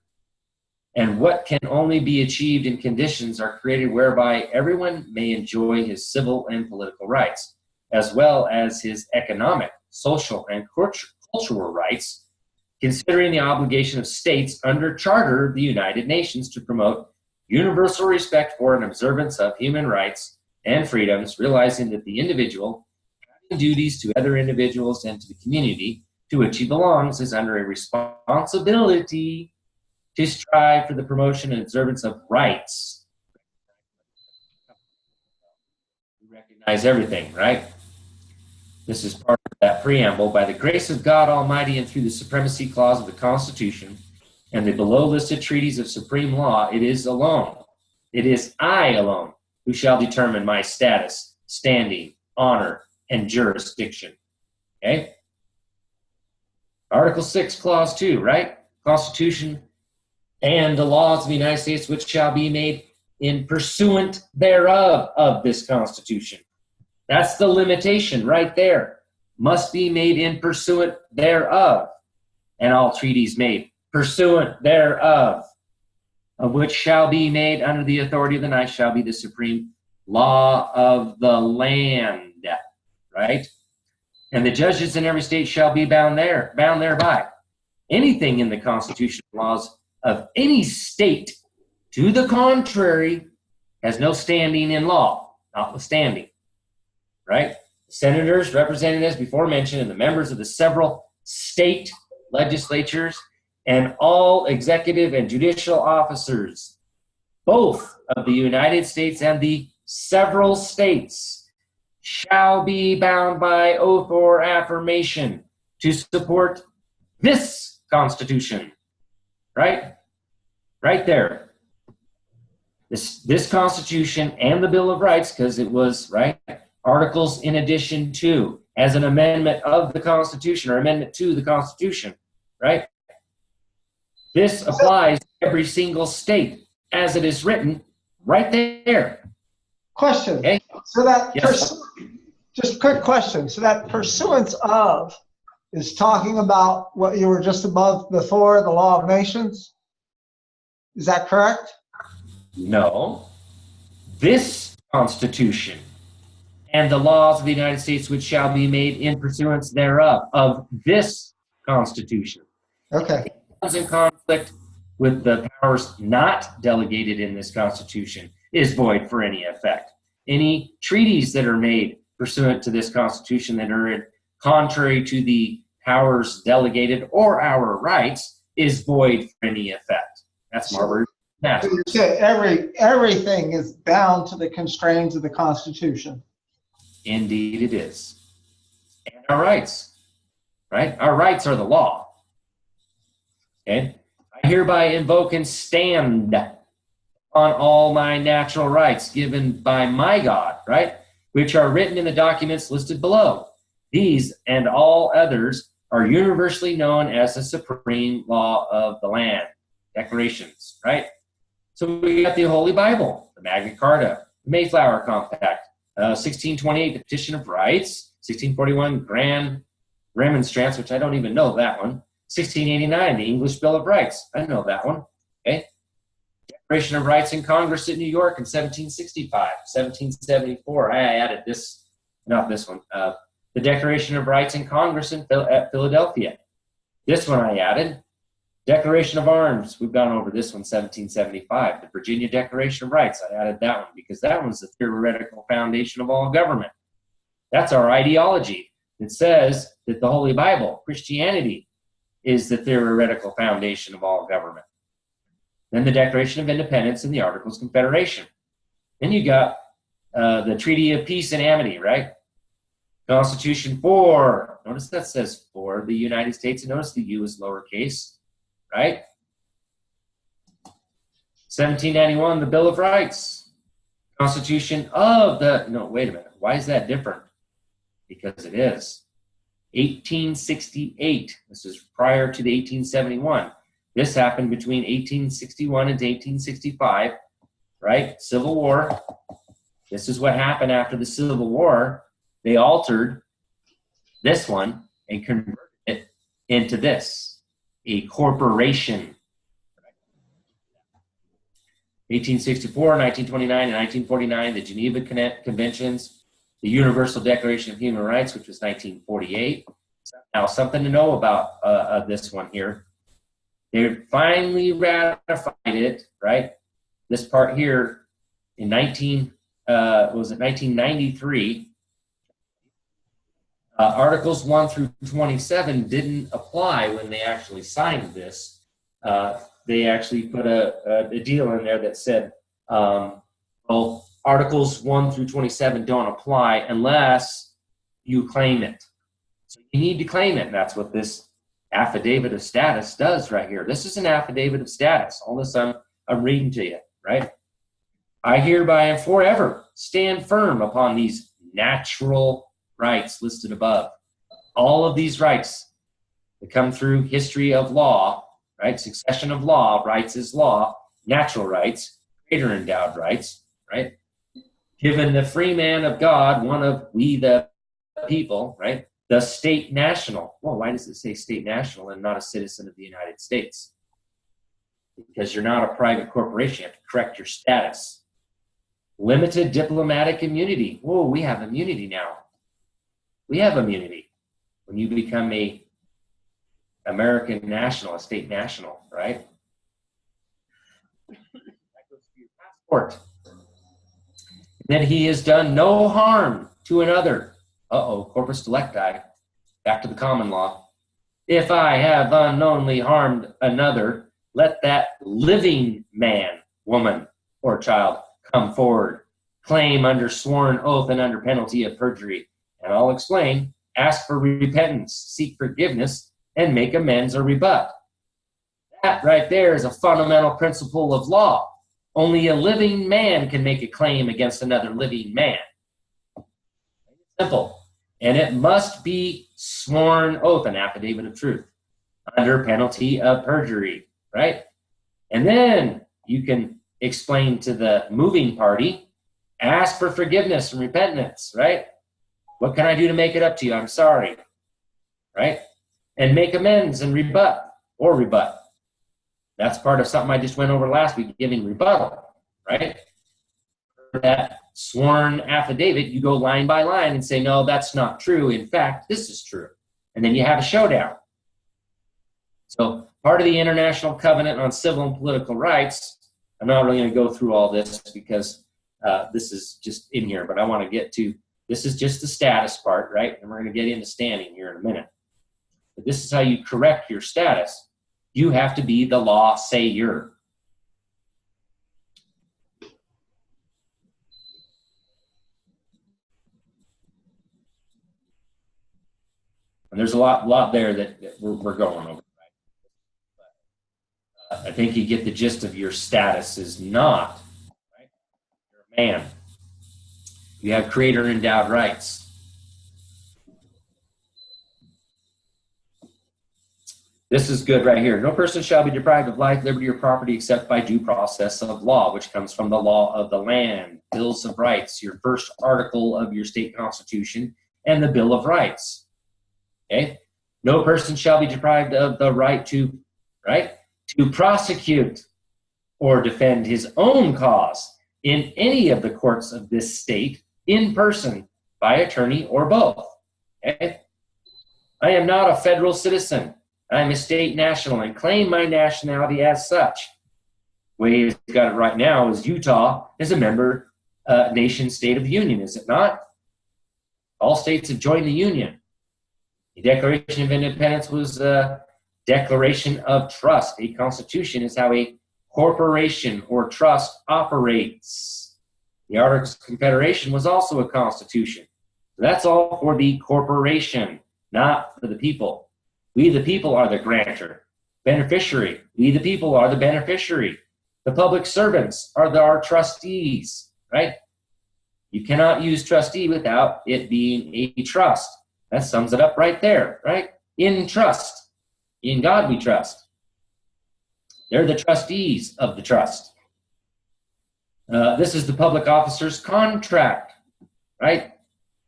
and what can only be achieved in conditions are created whereby everyone may enjoy his civil and political rights, as well as his economic, social, and cultural rights, considering the obligation of states under Charter of the United Nations to promote universal respect for and observance of human rights and freedoms, realizing that the individual, having duties to other individuals and to the community to which he belongs, is under a responsibility to strive for the promotion and observance of rights. We recognize everything, right? This is part of that preamble. By the grace of God Almighty and through the supremacy clause of the Constitution and the below listed treaties of supreme law, it is I alone who shall determine my status, standing, honor, and jurisdiction. Okay? Article 6, Clause 2, right? Constitution and the laws of the United States which shall be made in pursuant thereof of this Constitution. That's the limitation right there. Must be made in pursuant thereof. And all treaties made pursuant thereof. of which shall be made under the authority of the knight shall be the supreme law of the land, right? And the judges in every state shall be bound thereby. Anything in the constitutional laws of any state to the contrary has no standing in law, notwithstanding, right? Senators, representatives, before mentioned, and the members of the several state legislatures and all executive and judicial officers, both of the United States and the several states, shall be bound by oath or affirmation to support this Constitution. Right? Right there. This Constitution and the Bill of Rights, because it was, right, articles in addition to, as an amendment of the Constitution or amendment to the Constitution, right? This applies to every single state as it is written right there. Question. Okay? So that, Yes. just a quick question. So that pursuance of is talking about what you were just above before, the law of nations? Is that correct? No. This Constitution and the laws of the United States which shall be made in pursuance thereof, of this Constitution. Okay. Comes in conflict with the powers not delegated in this Constitution is void for any effect. Any treaties that are made pursuant to this Constitution that are contrary to the powers delegated or our rights is void for any effect. That's Marbury. So you say everything is bound to the constraints of the Constitution. Indeed it is. And our rights, right? Our rights are the law. Okay? I hereby invoke and stand on all my natural rights given by my God, right? Which are written in the documents listed below. These and all others are universally known as the supreme law of the land. Declarations, right? So we got the Holy Bible, the Magna Carta, the Mayflower Compact, 1628, the Petition of Rights, 1641, Grand Remonstrance, which I don't even know that one, 1689, the English Bill of Rights, I know that one, okay? Declaration of Rights in Congress in New York in 1765, 1774, I added this, not this one, the Declaration of Rights in Congress at Philadelphia. This one I added. Declaration of Arms, we've gone over this one, 1775. The Virginia Declaration of Rights, I added that one because that one's the theoretical foundation of all government. That's our ideology. It says that the Holy Bible, Christianity, is the theoretical foundation of all government. Then the Declaration of Independence and the Articles of Confederation. Then you got the Treaty of Peace and Amity, right? Constitution for, notice that says for the United States, and notice the U is lowercase. Right? 1791, the Bill of Rights. Constitution of the, no, wait a minute. Why is that different? Because it is. 1868, this is prior to the 1871. This happened between 1861 and 1865, right? Civil War. This is what happened after the Civil War. They altered this one and converted it into this. A corporation. 1864, 1929, and 1949, the Geneva Conventions, the Universal Declaration of Human Rights, which was 1948. Now, something to know about this one here. They finally ratified it, right? This part here in 1993. Articles 1 through 27 didn't apply when they actually signed this. They actually put a deal in there that said, well, Articles 1 through 27 don't apply unless you claim it. So you need to claim it, and that's what this affidavit of status does right here. This is an affidavit of status. All this I'm reading to you, right? I hereby and forever stand firm upon these natural rights listed above. All of these rights that come through history of law, right? Succession of law, rights is law, natural rights, greater endowed rights, right? Given the free man of God, one of we the people, right? The state national. Well, why does it say state national and not a citizen of the United States? because you're not a private corporation. You have to correct your status. Limited diplomatic immunity. Whoa, we have immunity now. We have immunity when you become a American national, a state national, right? That goes to your passport. That he has done no harm to another. Corpus delicti. Back to the common law. If I have unknowingly harmed another, let that living man, woman, or child come forward, claim under sworn oath and under penalty of perjury. And I'll explain. Ask for repentance, seek forgiveness, and make amends or rebut. That right there is a fundamental principle of law. Only a living man can make a claim against another living man. Simple. And it must be sworn oath, an affidavit of truth, under penalty of perjury, right? And then you can explain to the moving party, ask for forgiveness and repentance, right? What can I do to make it up to you? I'm sorry, right? And make amends and rebut. That's part of something I just went over last week, giving rebuttal, right? For that sworn affidavit, you go line by line and say, no, that's not true. In fact, this is true. And then you have a showdown. So part of the International Covenant on Civil and Political Rights, I'm not really going to go through all this because this is just in here, but I want to get to, this is just the status part, right? And we're going to get into standing here in a minute. But this is how you correct your status. You have to be the law sayer. And there's a lot there that we're going over. I think you get the gist of your status is not, right? You're a man. You have creator endowed rights. This is good right here. No person shall be deprived of life, liberty, or property except by due process of law, which comes from the law of the land, Bills of Rights, your first article of your state constitution, and the Bill of Rights. Okay? No person shall be deprived of the right to, right, to prosecute or defend his own cause in any of the courts of this state in person, by attorney, or both. Okay? I am not a federal citizen. I'm a state national and claim my nationality as such. The way it's got it right now is Utah is a member nation state of the Union, is it not? All states have joined the Union. The Declaration of Independence was a declaration of trust. A constitution is how a corporation or trust operates. The Articles of Confederation was also a constitution. So that's all for the corporation, not for the people. We, the people, are the grantor. Beneficiary. We, the people, are the beneficiary. The public servants are our trustees, right? You cannot use trustee without it being a trust. That sums it up right there, right? In trust. In God we trust. They're the trustees of the trust. This is the public officer's contract, right?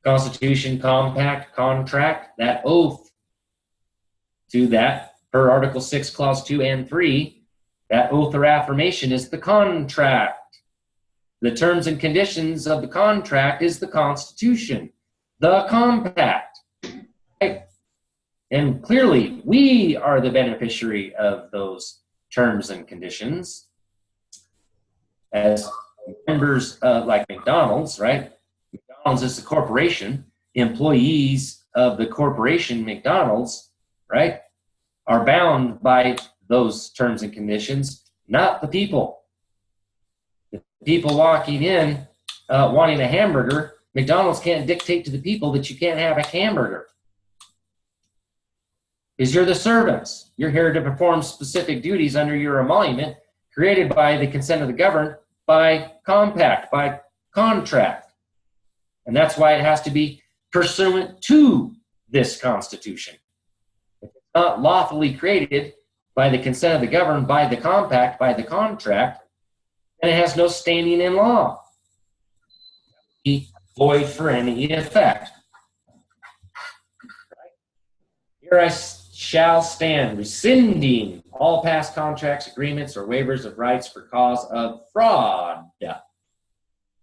Constitution, compact, contract, that oath. To that, per Article 6, Clause 2 and 3, that oath or affirmation is the contract. The terms and conditions of the contract is the Constitution, the compact. Right? And clearly, we are the beneficiary of those terms and conditions. As members like McDonald's, right? McDonald's is the corporation. Employees of the corporation McDonald's, right, are bound by those terms and conditions, not the people. The people walking in wanting a hamburger, McDonald's can't dictate to the people that you can't have a hamburger. Because you're the servants. You're here to perform specific duties under your emolument created by the consent of the governed by compact, by contract. And that's why it has to be pursuant to this Constitution. Not lawfully created by the consent of the governed, by the compact, by the contract, and it has no standing in law. Be void for any effect. Here I shall stand, rescinding all past contracts, agreements, or waivers of rights for cause of fraud.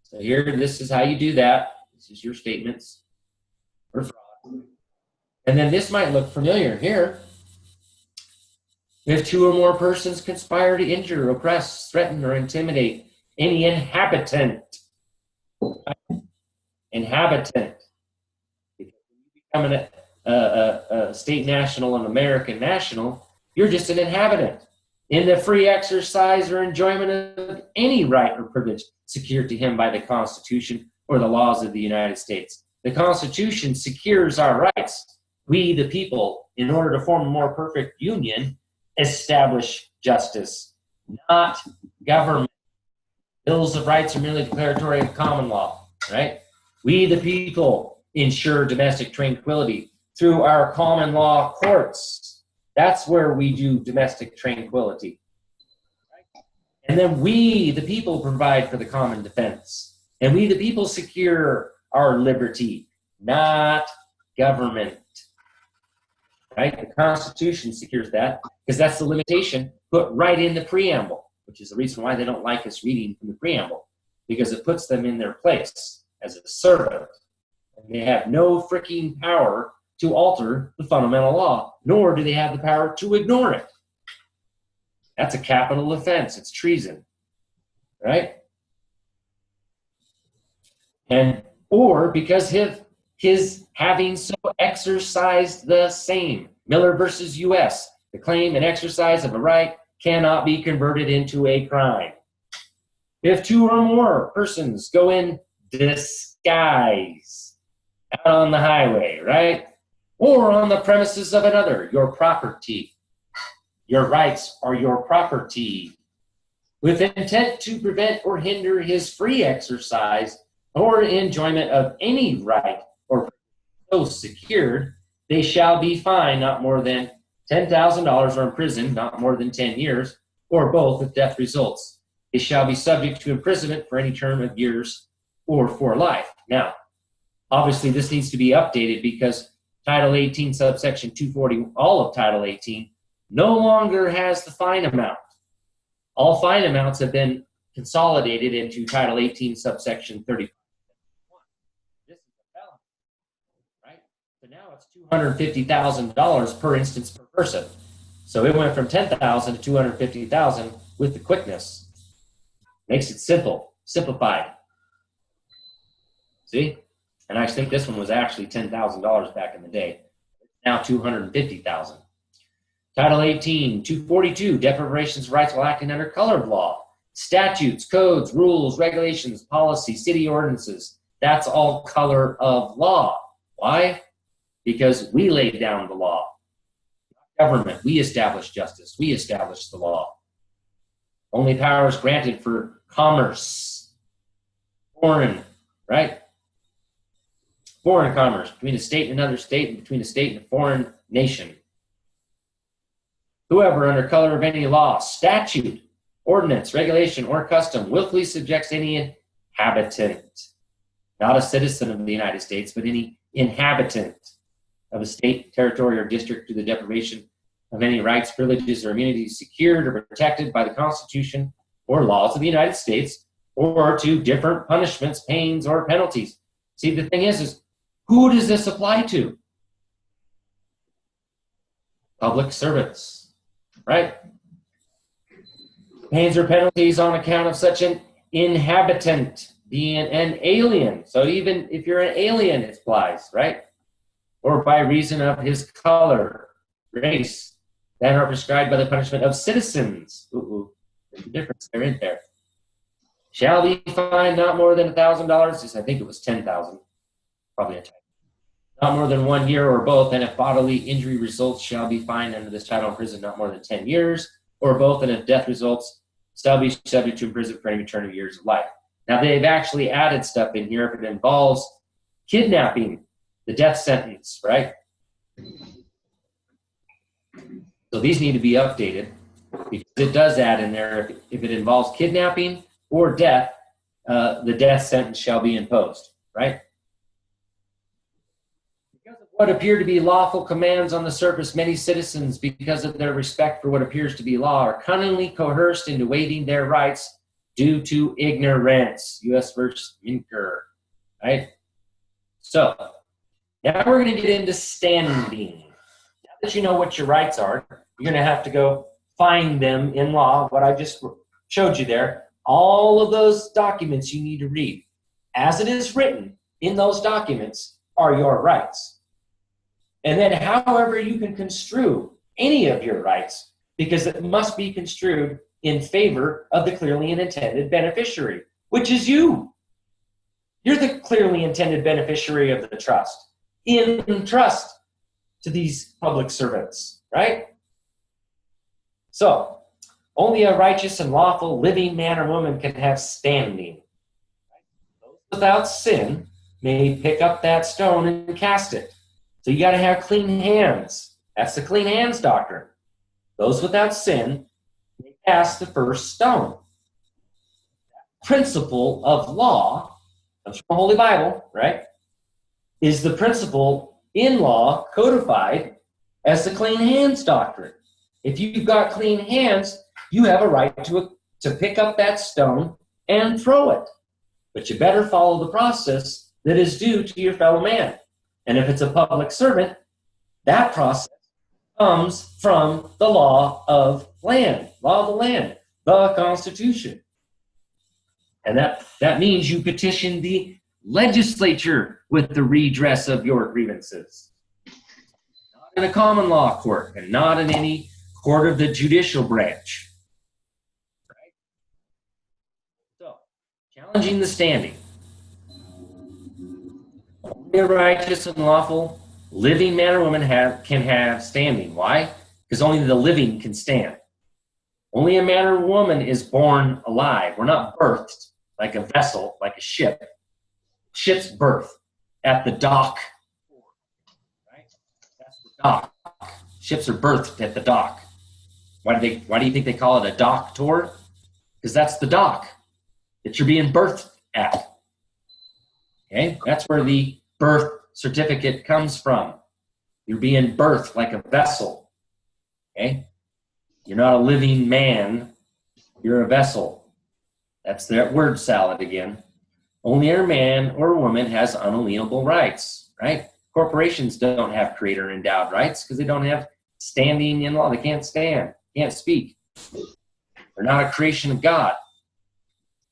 So here, this is how you do that. This is your statements for fraud. And then this might look familiar here. If two or more persons conspire to injure, oppress, threaten, or intimidate any inhabitant. Inhabitant. If you become a state national and American national, you're just an inhabitant in the free exercise or enjoyment of any right or privilege secured to him by the Constitution or the laws of the United States. The Constitution secures our rights. We, the people, in order to form a more perfect union, establish justice, not government. Bills of rights are merely declaratory of common law, right? We, the people, ensure domestic tranquility through our common law courts. That's where we do domestic tranquility. And then we, the people, provide for the common defense. And we, the people, secure our liberty, not government. Right? The Constitution secures that because that's the limitation put right in the preamble, which is the reason why they don't like us reading from the preamble, because it puts them in their place as a servant. And they have no freaking power to alter the fundamental law, nor do they have the power to ignore it. That's a capital offense. It's treason, right? And or because his having so exercised the same. Miller versus U.S. The claim and exercise of a right cannot be converted into a crime. If two or more persons go in disguise out on the highway, right? Or on the premises of another, your property. Your rights are your property. With intent to prevent or hinder his free exercise or enjoyment of any right or so secured, they shall be fined not more than $10,000 or imprisoned not more than 10 years, or both if death results. They shall be subject to imprisonment for any term of years or for life. Now, obviously this needs to be updated because Title 18, subsection 240, all of Title 18, no longer has the fine amount. All fine amounts have been consolidated into Title 18, subsection 30. This is a felony, right? So now it's $250,000 per instance per person. So it went from $10,000 to $250,000 with the quickness. Makes it simple, simplified. See? And I think this one was actually $10,000 back in the day. Now $250,000. Title 18, 242, deprivations of rights while acting under color of law. Statutes, codes, rules, regulations, policy, city ordinances. That's all color of law. Why? Because we laid down the law. Government, we establish justice. We establish the law. Only powers granted for commerce. Foreign, right? Foreign commerce, between a state and another state, and between a state and a foreign nation. Whoever, under color of any law, statute, ordinance, regulation, or custom, willfully subjects any inhabitant, not a citizen of the United States, but any inhabitant of a state, territory, or district to the deprivation of any rights, privileges, or immunities secured or protected by the Constitution or laws of the United States, or to different punishments, pains, or penalties. See, the thing is who does this apply to? Public servants, right? Pains or penalties on account of such an inhabitant being an alien. So even if you're an alien, it applies, right? Or by reason of his color, race, that are prescribed by the punishment of citizens. There's a difference there, isn't there? Shall be fined not more than $1,000. I think it was $10,000. Probably a typo. Not more than 1 year or both, and if bodily injury results, shall be fined under this title in prison not more than 10 years, or both, and if death results, shall be subject to imprisonment for any return of years of life. Now, they've actually added stuff in here if it involves kidnapping, the death sentence, right? So these need to be updated because it does add in there if it involves kidnapping or death, the death sentence shall be imposed, right? Because of what appear to be lawful commands on the surface, many citizens, because of their respect for what appears to be law, are cunningly coerced into waiving their rights due to ignorance. U.S. versus Inker, right? So, now we're going to get into standing. Now that you know what your rights are, you're going to have to go find them in law, what I just showed you there. All of those documents you need to read. As it is written in those documents are your rights. And then however you can construe any of your rights, because it must be construed in favor of the clearly intended beneficiary, which is you. You're the clearly intended beneficiary of the trust, in trust to these public servants, right? So, only a righteous and lawful living man or woman can have standing. Those without sin may pick up that stone and cast it. So you got to have clean hands. That's the clean hands doctrine. Those without sin may cast the first stone. Principle of law, comes from the Holy Bible, right, is the principle in law codified as the clean hands doctrine. If you've got clean hands, you have a right to pick up that stone and throw it. But you better follow the process that is due to your fellow man. And if it's a public servant, that process comes from the law of land, law of the land, the Constitution. And that means you petition the legislature with the redress of your grievances. Not in a common law court and not in any court of the judicial branch. Right? So, challenging the standing. Only a righteous and lawful living man or woman can have standing. Why? Because only the living can stand. Only a man or woman is born alive. We're not birthed like a vessel, like a ship. Ship's birth at the dock. Right? That's the dock. Ships are birthed at the dock. Why do you think they call it a dock tour? Because that's the dock that you're being birthed at. Okay? That's where the birth certificate comes from. You're being birthed like a vessel. Okay? You're not a living man. You're a vessel. That's that word salad again. Only a man or woman has unalienable rights, right? Corporations don't have creator endowed rights because they don't have standing in law. They can't stand, can't speak. They're not a creation of God.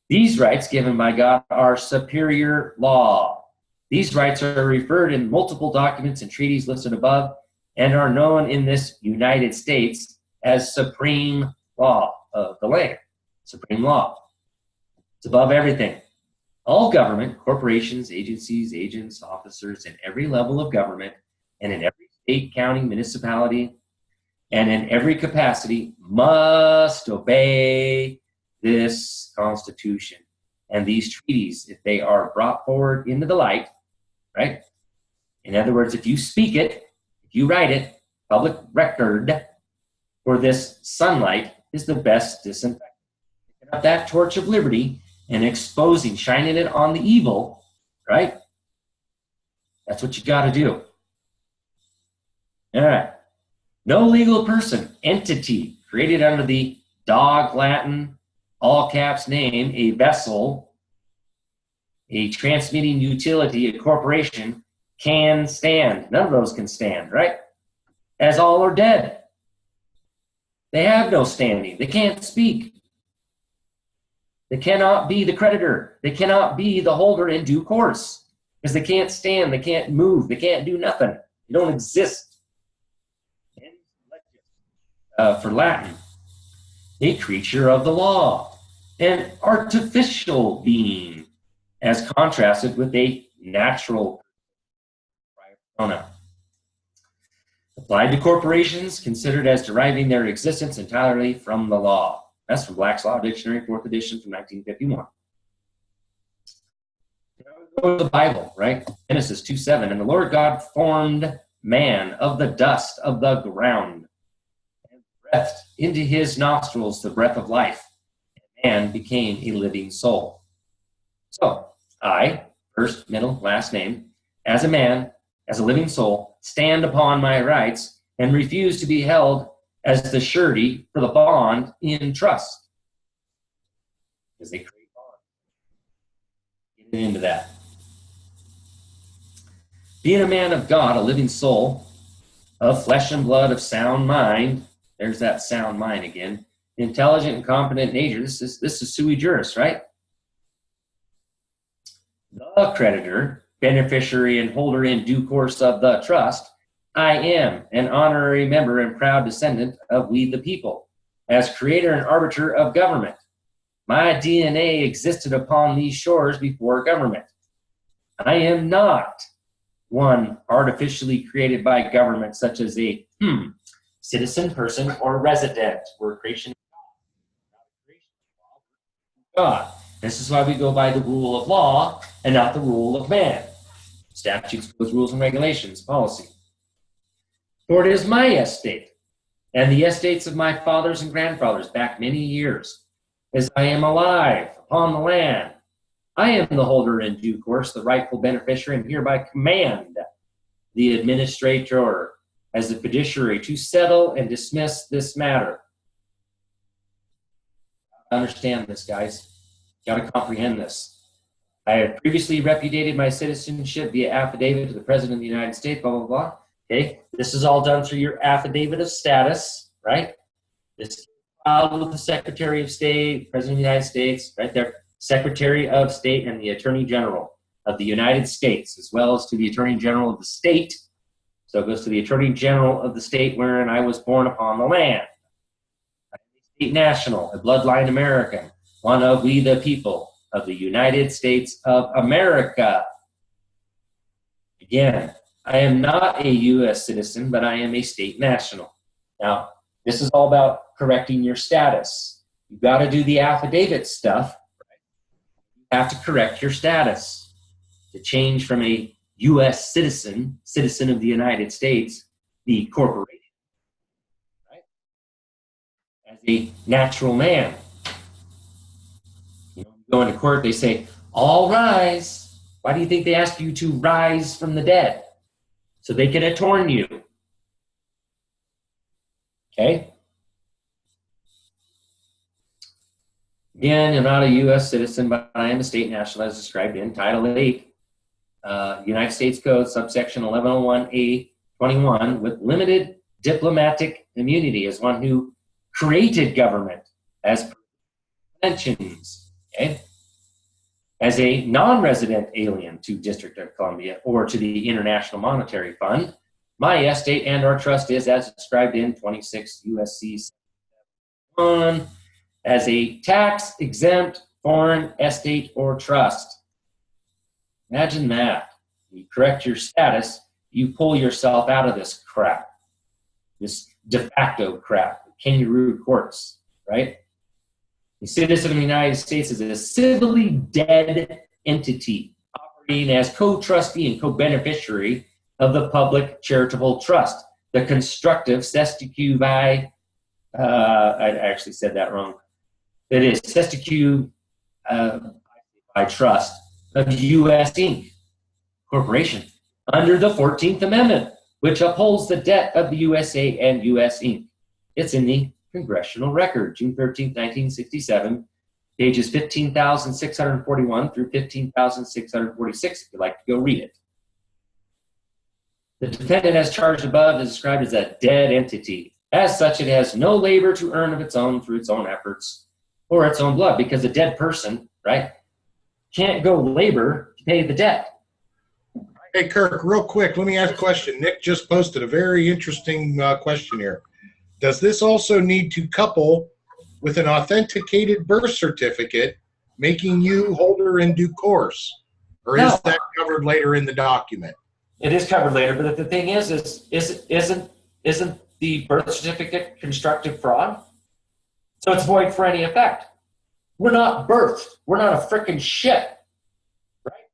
These rights given by God are superior law. These rights are referred in multiple documents and treaties listed above and are known in this United States as supreme law of the land. Supreme law. It's above everything. All government, corporations, agencies, agents, officers, in every level of government, and in every state, county, municipality, and in every capacity must obey this Constitution and these treaties if they are brought forward into the light, right? In other words, if you speak it, if you write it, public record for this sunlight is the best disinfectant. Picking up that torch of liberty and exposing, shining it on the evil, right? That's what you got to do. All right. No legal person, entity, created under the dog Latin, all caps name, a vessel, a transmitting utility, a corporation, can stand. None of those can stand, right? As all are dead. They have no standing. They can't speak. They cannot be the creditor. They cannot be the holder in due course because they can't stand. They can't move. They can't do nothing. They don't exist. For Latin, a creature of the law, an artificial being, as contrasted with a natural persona. Applied to corporations considered as deriving their existence entirely from the law. That's from Black's Law Dictionary, 4th edition from 1951. Go to the Bible, right? Genesis 2:7. And the Lord God formed man of the dust of the ground and breathed into his nostrils the breath of life, and man became a living soul. So, I, first, middle, last name, as a man, as a living soul, stand upon my rights and refuse to be held as the surety for the bond in trust. Because they create bonds. Getting into that. Being a man of God, a living soul, of flesh and blood, of sound mind, there's that sound mind again, intelligent and competent nature, this is sui juris, right? The creditor, beneficiary, and holder in due course of the trust, I am an honorary member and proud descendant of we the people, as creator and arbiter of government. My DNA existed upon these shores before government. I am not one artificially created by government, such as a citizen, person, or resident. We're creation of God. This is why we go by the rule of law and not the rule of man. Statutes, codes, rules, and regulations, policy. For it is my estate, and the estates of my fathers and grandfathers back many years, as I am alive upon the land. I am the holder in due course, the rightful beneficiary, and hereby command the administrator as the fiduciary to settle and dismiss this matter. Understand this, guys. You got to comprehend this. I have previously repudiated my citizenship via affidavit to the President of the United States, blah, blah, blah. Okay, this is all done through your affidavit of status, right? This is filed with the Secretary of State, President of the United States, right there. Secretary of State and the Attorney General of the United States, as well as to the Attorney General of the state. So it goes to the Attorney General of the state wherein I was born upon the land. I'm a state national, a bloodline American, one of we the people of the United States of America. Again, I am not a U.S. citizen, but I am a state national. Now, this is all about correcting your status. You've got to do the affidavit stuff. Have to correct your status to change from a U.S. citizen of the United States, the corporation, right, as a natural man. You know, you go into court, they say, all rise. Why do you think they ask you to rise from the dead? So they can attorn you. Okay? Again, I'm not a U.S. citizen, but I am a state national as described in Title 8, United States Code, subsection 1101A21, with limited diplomatic immunity as one who created government as conventions, okay? As a non-resident alien to District of Columbia or to the International Monetary Fund, my estate and or trust is as described in 26 U.S.C. 1, as a tax-exempt foreign estate or trust. Imagine that. You correct your status, you pull yourself out of this crap, this de facto crap, kangaroo courts, right? The citizen of the United States is a civilly dead entity operating as co-trustee and co-beneficiary of the public charitable trust, the constructive sesticu by, I actually said that wrong. It is sesticu by trust of U.S. Inc. Corporation under the 14th Amendment, which upholds the debt of the USA and U.S. Inc. It's in the Congressional Record, June 13, 1967, pages 15,641 through 15,646, if you'd like to go read it. The defendant as charged above is described as a dead entity. As such, it has no labor to earn of its own through its own efforts or its own blood, because a dead person, right, can't go labor to pay the debt. Hey, Kirk, real quick, let me ask a question. Nick just posted a very interesting question here. Does this also need to couple with an authenticated birth certificate, making you holder in due course? Or is that covered later in the document? It is covered later, but the thing is isn't the birth certificate constructive fraud? So it's void for any effect. We're not birthed. We're not a frickin' ship, right?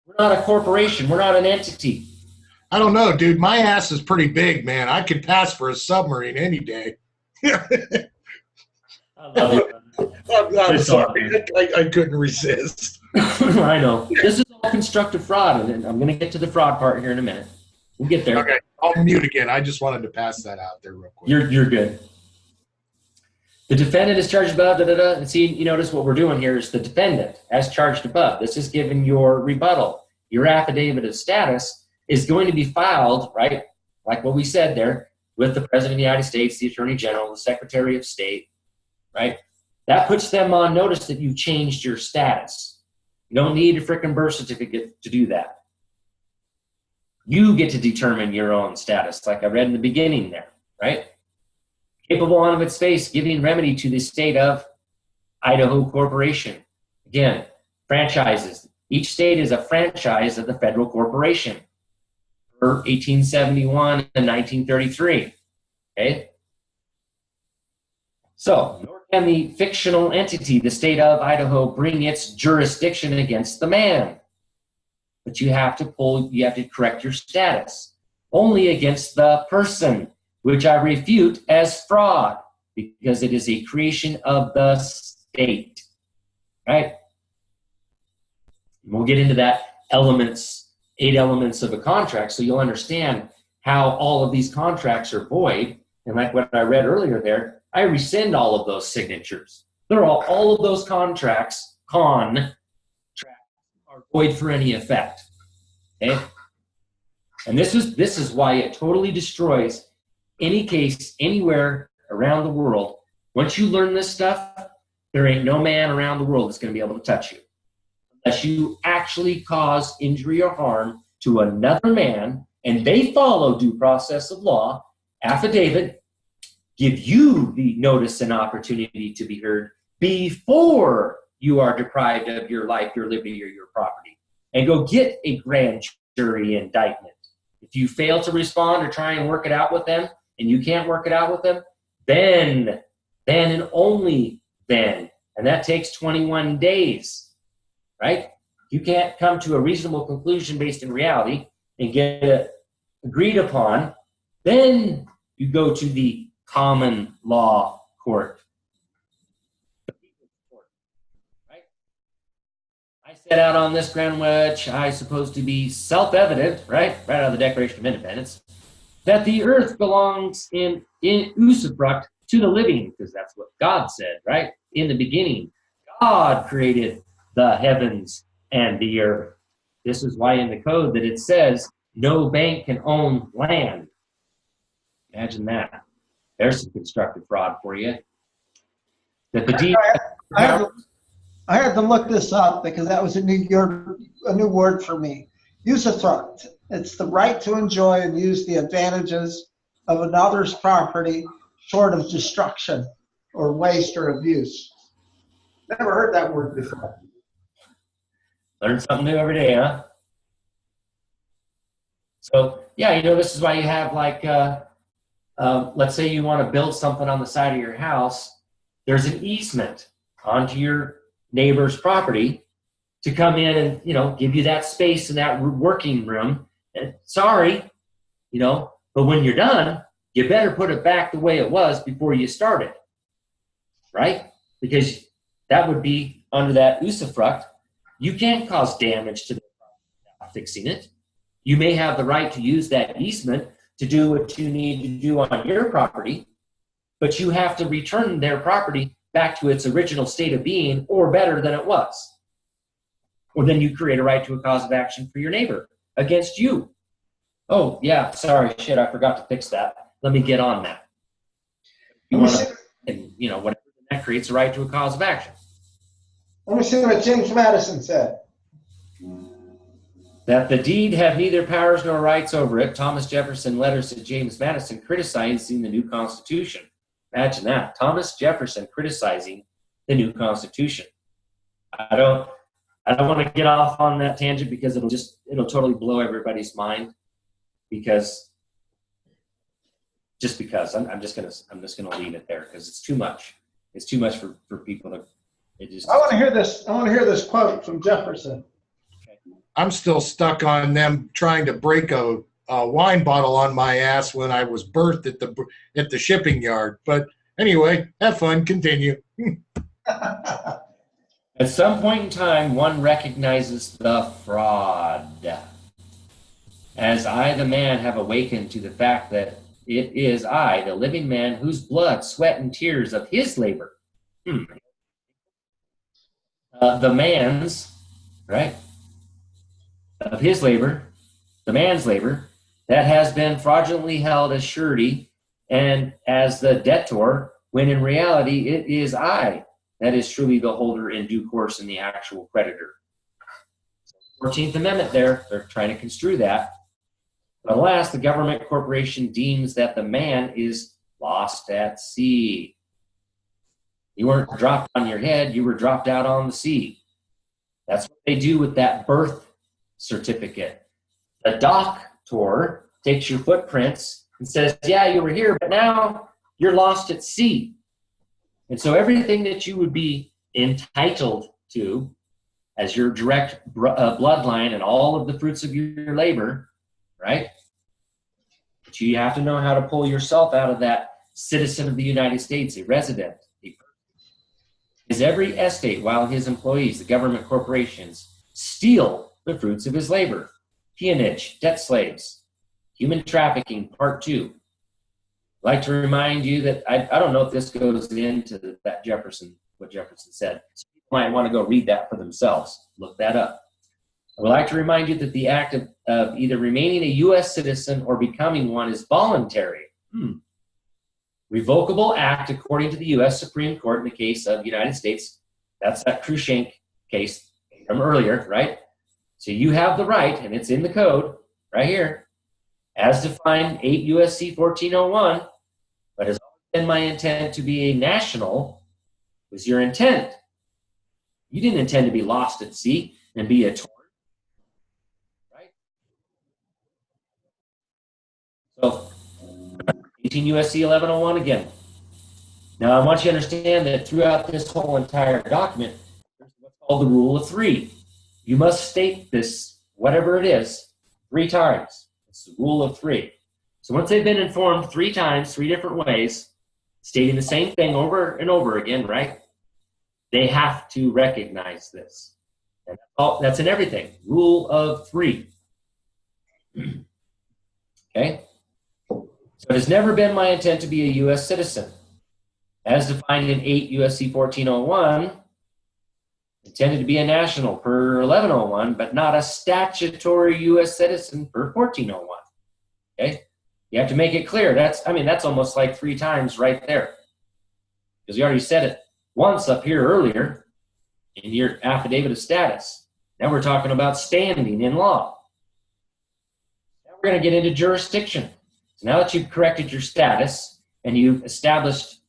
We're not a corporation. We're not an entity. I don't know, dude. My ass is pretty big, man. I could pass for a submarine any day. I love it. I'm It's all sorry. I couldn't resist. I know. This is all constructive fraud, and I'm going to get to the fraud part here in a minute. We'll get there. Okay, I'll mute again. I just wanted to pass that out there real quick. You're good. The defendant is charged above, and see, you notice what we're doing here is the defendant, as charged above. This is given your rebuttal. Your affidavit of status is going to be filed, right, like what we said there, with the President of the United States, the Attorney General, the Secretary of State, right? That puts them on notice that you've changed your status. You don't need a frickin' birth certificate to do that. You get to determine your own status, like I read in the beginning there, right? Capable on its face, giving remedy to the state of Idaho Corporation. Again, franchises. Each state is a franchise of the federal corporation for 1871 and 1933. Okay? So, nor can the fictional entity, the state of Idaho, bring its jurisdiction against the man. But you have to correct your status. Only against the person, which I refute as fraud, because it is a creation of the state. Right? We'll get into that 8 elements of a contract, so you'll understand how all of these contracts are void. And like what I read earlier there, I rescind all of those signatures. They're all of those contracts, are void for any effect. Okay? And this is why it totally destroys any case anywhere around the world. Once you learn this stuff, there ain't no man around the world that's going to be able to touch you. Unless you actually cause injury or harm to another man, and they follow due process of law, affidavit, give you the notice and opportunity to be heard before you are deprived of your life, your liberty, or your property. And go get a grand jury indictment. If you fail to respond or try and work it out with them, and you can't work it out with them, then and only then, and that takes 21 days, right? You can't come to a reasonable conclusion based in reality and get it agreed upon, then you go to the common law court. Right? I set out on this ground, which I suppose to be self-evident, right out of the Declaration of Independence, that the earth belongs in usufruct to the living, because that's what God said, right? In the beginning, God created the heavens and the earth. This is why in the code that it says no bank can own land. Imagine that. There's some constructive fraud for you. That the deed. I had to look this up because that was a new word for me. Usufruct. It's the right to enjoy and use the advantages of another's property short of destruction or waste or abuse. Never heard that word before. Learn something new every day, huh? So, yeah, this is why you have like, let's say you want to build something on the side of your house. There's an easement onto your neighbor's property to come in and, give you that space in that working room. And sorry, but when you're done, you better put it back the way it was before you started, right? Because that would be under that usufruct. You can't cause damage to the property without fixing it. You may have the right to use that easement to do what you need to do on your property, but you have to return their property back to its original state of being or better than it was. Or then you create a right to a cause of action for your neighbor against you. Oh, yeah, sorry, shit, I forgot to fix that. Let me get on that. Whatever, that creates a right to a cause of action. Let me see what James Madison said. That the deed have neither powers nor rights over it. Thomas Jefferson letters to James Madison criticizing the new Constitution. Imagine that. Thomas Jefferson criticizing the new Constitution. I don't want to get off on that tangent because it'll totally blow everybody's mind. Because I'm just gonna leave it there because it's too much. It's too much for people to. I want to hear this. I want to hear this quote from Jefferson. I'm still stuck on them trying to break a wine bottle on my ass when I was birthed at the shipping yard. But anyway, have fun. Continue. At some point in time, one recognizes the fraud. As I, the man, have awakened to the fact that it is I, the living man, whose blood, sweat, and tears of his labor, the man's, right, of his labor, the man's labor, that has been fraudulently held as surety and as the debtor, when in reality it is I that is truly the holder in due course and the actual creditor. 14th Amendment there, they're trying to construe that. But alas, the government corporation deems that the man is lost at sea. You weren't dropped on your head, you were dropped out on the sea. That's what they do with that birth certificate. The doctor takes your footprints and says, yeah, you were here, but now you're lost at sea. And so everything that you would be entitled to as your direct bloodline and all of the fruits of your labor, right? But you have to know how to pull yourself out of that citizen of the United States, a resident. Is every estate, while his employees, the government corporations, steal the fruits of his labor. Peonage, debt slaves, human trafficking, part 2. I'd like to remind you that I don't know if this goes into that what Jefferson said. So people might want to go read that for themselves. Look that up. I would like to remind you that the act of either remaining a U.S. citizen or becoming one is voluntary. Revocable act according to the U.S. Supreme Court in the case of the United States. That's that Cruikshank case from earlier, right? So you have the right, and it's in the code right here, as defined 8 U.S.C. 1401, but has always been my intent to be a national was your intent. You didn't intend to be lost at sea and be a tourist, right? So 18 U.S.C. 1101 again. Now I want you to understand that throughout this whole entire document, there's what's called the rule of 3. You must state this, whatever it is, 3 times. It's the rule of 3. So once they've been informed 3 times, 3 different ways, stating the same thing over and over again, right? They have to recognize this. And that's in everything. Rule of 3. Okay? So it has never been my intent to be a U.S. citizen. As defined in 8 U.S.C. 1401, intended to be a national per 1101, but not a statutory U.S. citizen per 1401. Okay? You have to make it clear. That's almost like 3 times right there. Because you already said it once up here earlier in your affidavit of status. Now we're talking about standing in law. Now we're going to get into jurisdiction. So now that you've corrected your status and you've established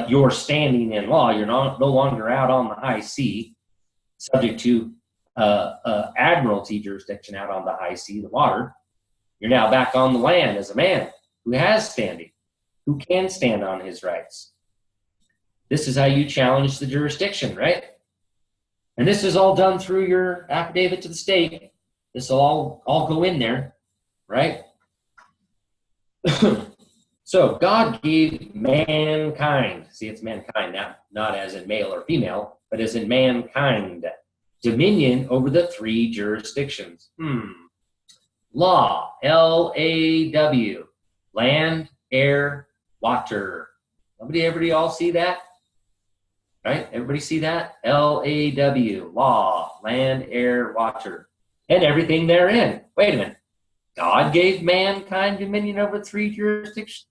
your standing in law, you're no longer out on the high sea, subject to admiralty jurisdiction out on the high sea, the water. You're now back on the land as a man who has standing, who can stand on his rights. This is how you challenge the jurisdiction, right? And this is all done through your affidavit to the state. This will all go in there, right? So God gave mankind, see, it's mankind, not as in male or female, but as in mankind, dominion over the 3 jurisdictions. Law, L-A-W, land, air, water. Everybody all see that? Right? Everybody see that? L-A-W, law, land, air, water, and everything therein. Wait a minute. God gave mankind dominion over 3 jurisdictions?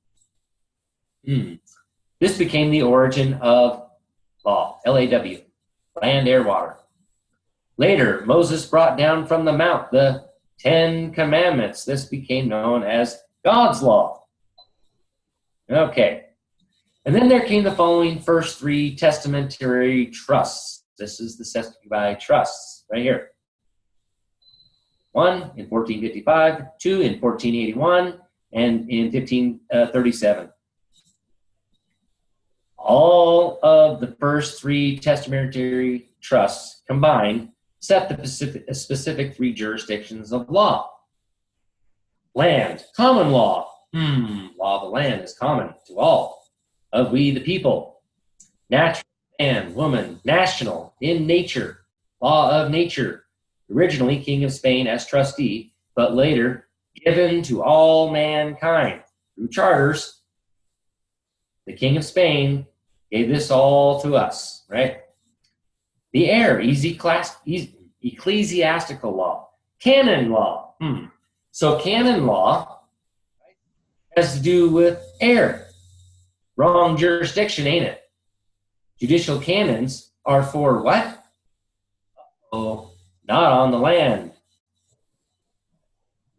This became the origin of law, L-A-W, land, air, water. Later, Moses brought down from the mount the 10 commandments. This became known as God's law. Okay. And then there came the following first 3 testamentary trusts. This is the testament by trusts right here. 1 in 1455, 2 in 1481, and in 1537. All of the first 3 testamentary trusts combined set the specific 3 jurisdictions of law. Land, common law. Law of the land is common to all of we the people. Natural, man, woman, national, in nature, law of nature, originally King of Spain as trustee, but later given to all mankind through charters. The King of Spain gave this all to us, right? The heir, ecclesiastical law, canon law. So canon law has to do with heir. Wrong jurisdiction, ain't it? Judicial canons are for what? Oh, not on the land.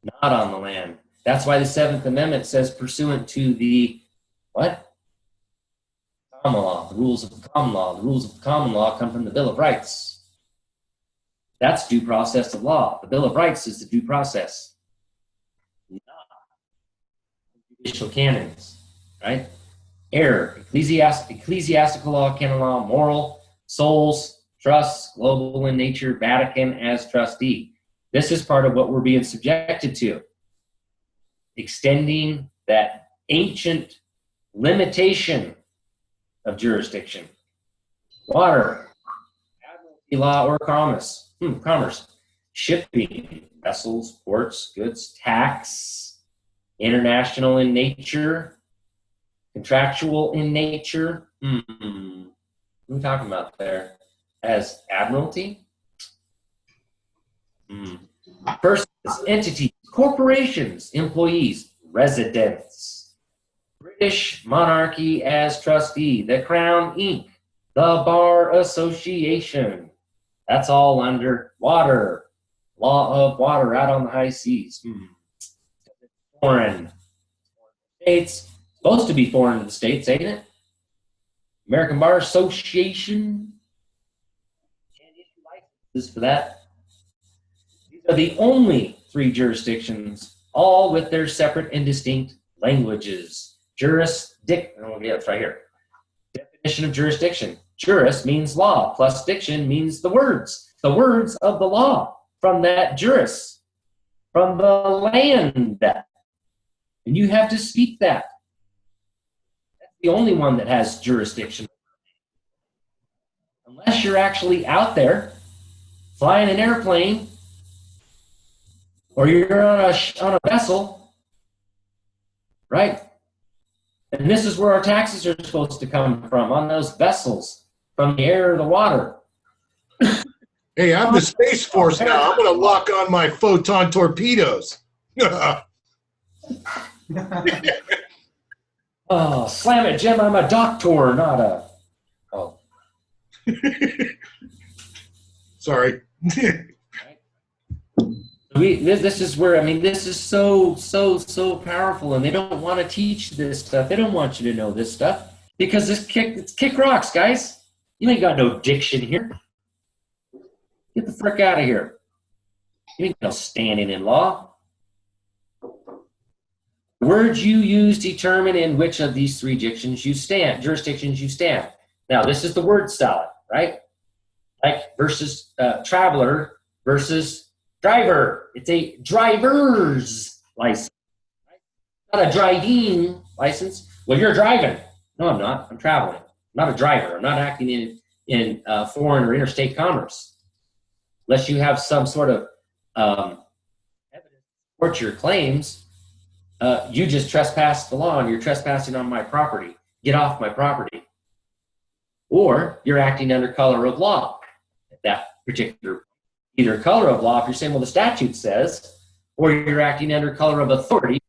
Not on the land. That's why the 7th Amendment says pursuant to the what? Common law, the rules of the common law. The rules of the common law come from the Bill of Rights. That's due process of law. The Bill of Rights is the due process. Not judicial canons, right? Heir, ecclesiastical law, canon law, moral, souls, trusts, global in nature, Vatican as trustee. This is part of what we're being subjected to. Extending that ancient limitation of jurisdiction. Water, admiralty law or commerce. Shipping, vessels, ports, goods, tax, international in nature, contractual in nature. What are we talking about there? As admiralty? Persons, entities, corporations, employees, residents. British monarchy as trustee, the Crown Inc., the Bar Association. That's all under water, law of water out on the high seas. Foreign states, supposed to be foreign to the states, ain't it? American Bar Association. Can't issue licenses for that. These are the only 3 jurisdictions, all with their separate and distinct languages. It's right here. Definition of jurisdiction. Juris means law, plus diction means the words of the law from that juris, from the land. And you have to speak that. That's the only one that has jurisdiction. Unless you're actually out there flying an airplane or you're on a vessel, right? And this is where our taxes are supposed to come from, on those vessels, from the air or the water. Hey, I'm the Space Force now. I'm going to lock on my photon torpedoes. Oh, slam it, Jim. I'm a doctor, not a... Oh. Sorry. This is where, this is so powerful, and they don't want to teach this stuff. They don't want you to know this stuff because it's kick rocks, guys. You ain't got no diction here. Get the frick out of here. You ain't got no standing in law. Words you use determine in which of these 3 jurisdictions you stand. Now, this is the word salad, right? Like versus traveler versus driver. It's a driver's license, right? Not a driving license. Well, you're driving. No, I'm not. I'm traveling. I'm not a driver. I'm not acting in foreign or interstate commerce. Unless you have some sort of evidence to support your claims, you just trespassed the law and you're trespassing on my property. Get off my property. Or you're acting under color of law at that particular either color of law, if you're saying, well, the statute says, or you're acting under color of authority.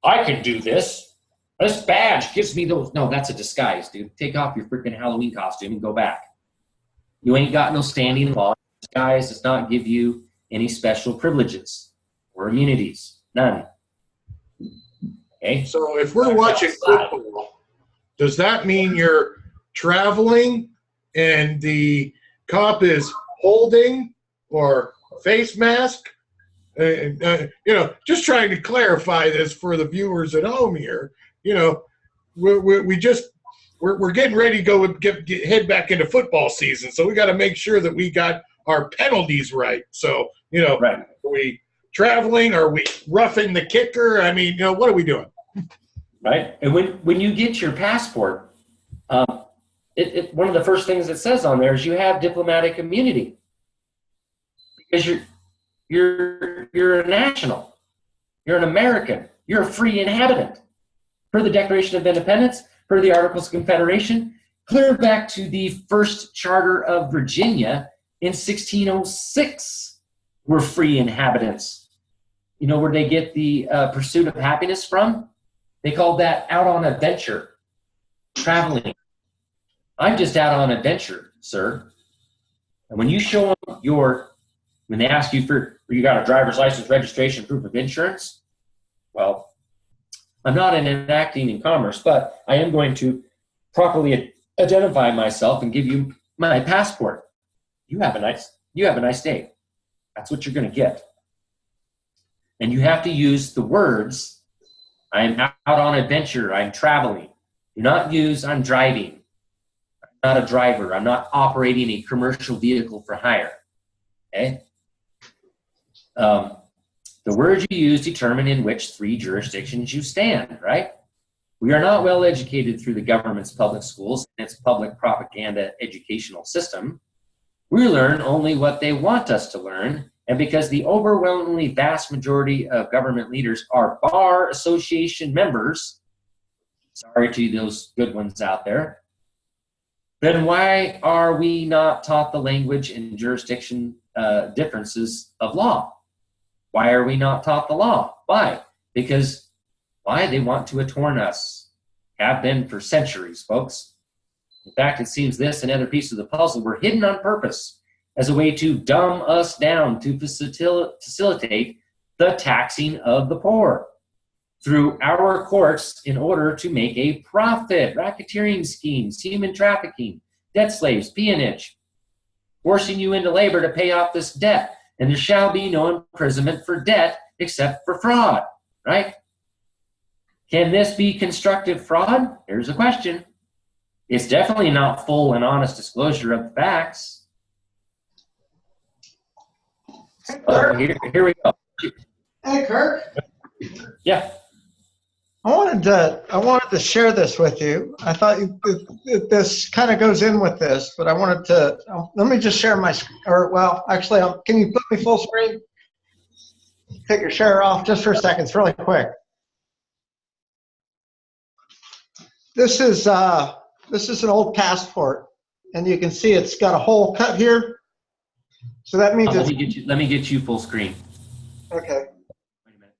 I can do this. This badge gives me those. No, that's a disguise, dude. Take off your freaking Halloween costume and go back. You ain't got no standing law. Disguise does not give you any special privileges or immunities. None. Okay? So if we're watching football, does that mean you're traveling and the cop is holding or face mask? Just trying to clarify this for the viewers at home here. We're getting ready to go head back into football season, so we got to make sure that we got our penalties right. So, right. Are we traveling? Are we roughing the kicker? What are we doing? Right. And when you get your passport, one of the first things it says on there is you have diplomatic immunity because you're a national, you're an American, you're a free inhabitant. Per the Declaration of Independence, per the Articles of Confederation, clear back to the first Charter of Virginia in 1606, we're free inhabitants. You know where they get the pursuit of happiness from? They called that out on a venture, traveling. I'm just out on a venture, sir. And when you show them when they ask you you got a driver's license, registration, proof of insurance, well, I'm not enacting in commerce, but I am going to properly identify myself and give you my passport. You have a nice day. That's what you're going to get. And you have to use the words, I'm out on adventure, I'm traveling. Do not use I'm driving. I'm not a driver. I'm not operating a commercial vehicle for hire. Okay? The words you use determine in which 3 jurisdictions you stand, right? We are not well educated through the government's public schools and its public propaganda educational system. We learn only what they want us to learn, and because the overwhelmingly vast majority of government leaders are Bar Association members, sorry to those good ones out there, then why are we not taught the language and jurisdiction differences of law? Why are we not taught the law? Why? Because they want to attorn us. Have been for centuries, folks. In fact, it seems this and other pieces of the puzzle were hidden on purpose as a way to dumb us down to facilitate the taxing of the poor through our courts in order to make a profit. Racketeering schemes, human trafficking, debt slaves, peonage, forcing you into labor to pay off this debt. And there shall be no imprisonment for debt except for fraud, right? Can this be constructive fraud? Here's a question. It's definitely not full and honest disclosure of the facts. Here we go. Hey, Kirk. Yeah. I wanted to share this with you. I thought this kind of goes in with this, but I wanted to, let me just share actually, can you put me full screen? Take your share off just for a second. It's really quick. This is an old passport, and you can see it's got a hole cut here. So that means let me get you full screen. Okay. Wait a minute.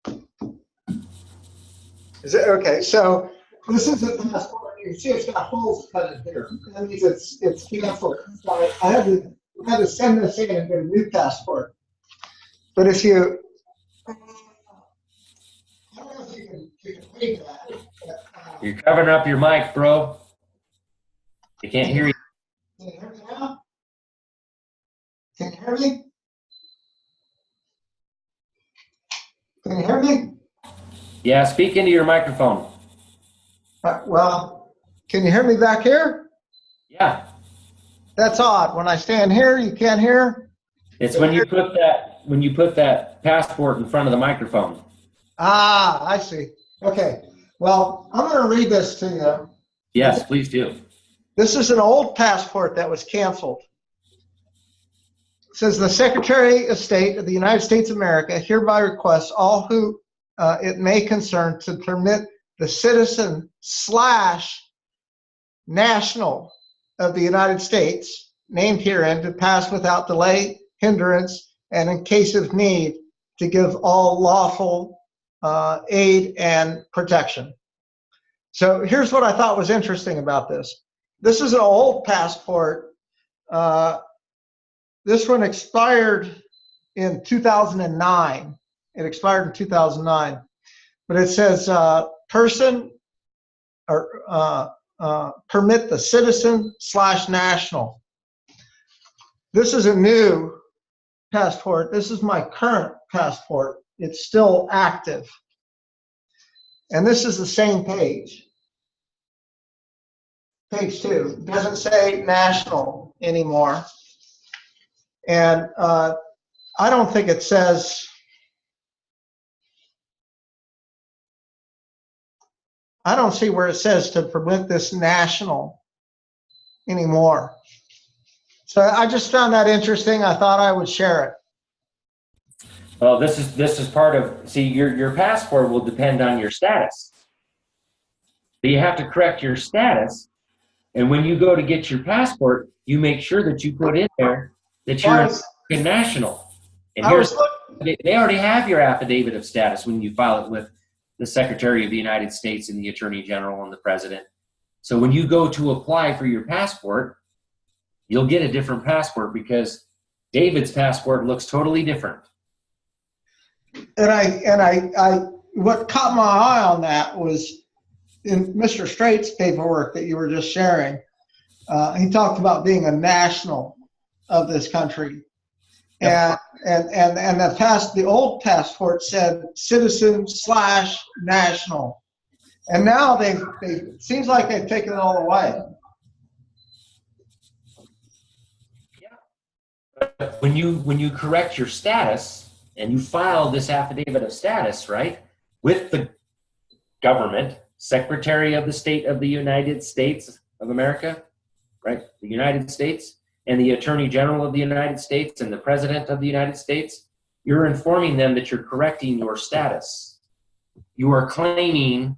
Dang it. Is it okay? So this is a passport. You can see it's got holes cut in here. That means it's canceled. So I had to send this in and get a new passport. But if you, I don't know if you can read that. You're covering up your mic, bro. I can't hear you. Can you hear me now? Can you hear me? Can you hear me? Yeah, speak into your microphone. Well, can you hear me back here? Yeah. That's odd. When I stand here, you can't hear? It's when you put that passport in front of the microphone. Ah, I see. Okay. Well, I'm going to read this to you. Yes, please do. This is an old passport that was canceled. It says the Secretary of State of the United States of America hereby requests all who it may concern to permit the citizen / national of the United States named herein to pass without delay, hindrance, and in case of need to give all lawful aid and protection. So here's what I thought was interesting about this. This is an old passport. This one expired in 2009. It expired in 2009. But it says person or permit the citizen / national. This is a new passport. This is my current passport. It's still active. And this is the same page. Page 2. It doesn't say national anymore. And I don't think it says I don't see where it says to permit this national anymore. So I just found that interesting. I thought I would share it. Well, this is part of, see, your passport will depend on your status. So you have to correct your status, and when you go to get your passport, you make sure that you put in there that you're a national. And they already have your affidavit of status when you file it with the Secretary of the United States and the Attorney General and the President. So when you go to apply for your passport, you'll get a different passport because David's passport looks totally different. And I what caught my eye on that was in Mr. Straight's paperwork that you were just sharing. He talked about being a national of this country. Yep. And the old passport said citizen/national. And now it seems like they've taken it all away. Yeah. When you correct your status and you file this affidavit of status, right, with the government, Secretary of the State of the United States of America, right, the United States, and the Attorney General of the United States and the President of the United States, you're informing them that you're correcting your status. You are claiming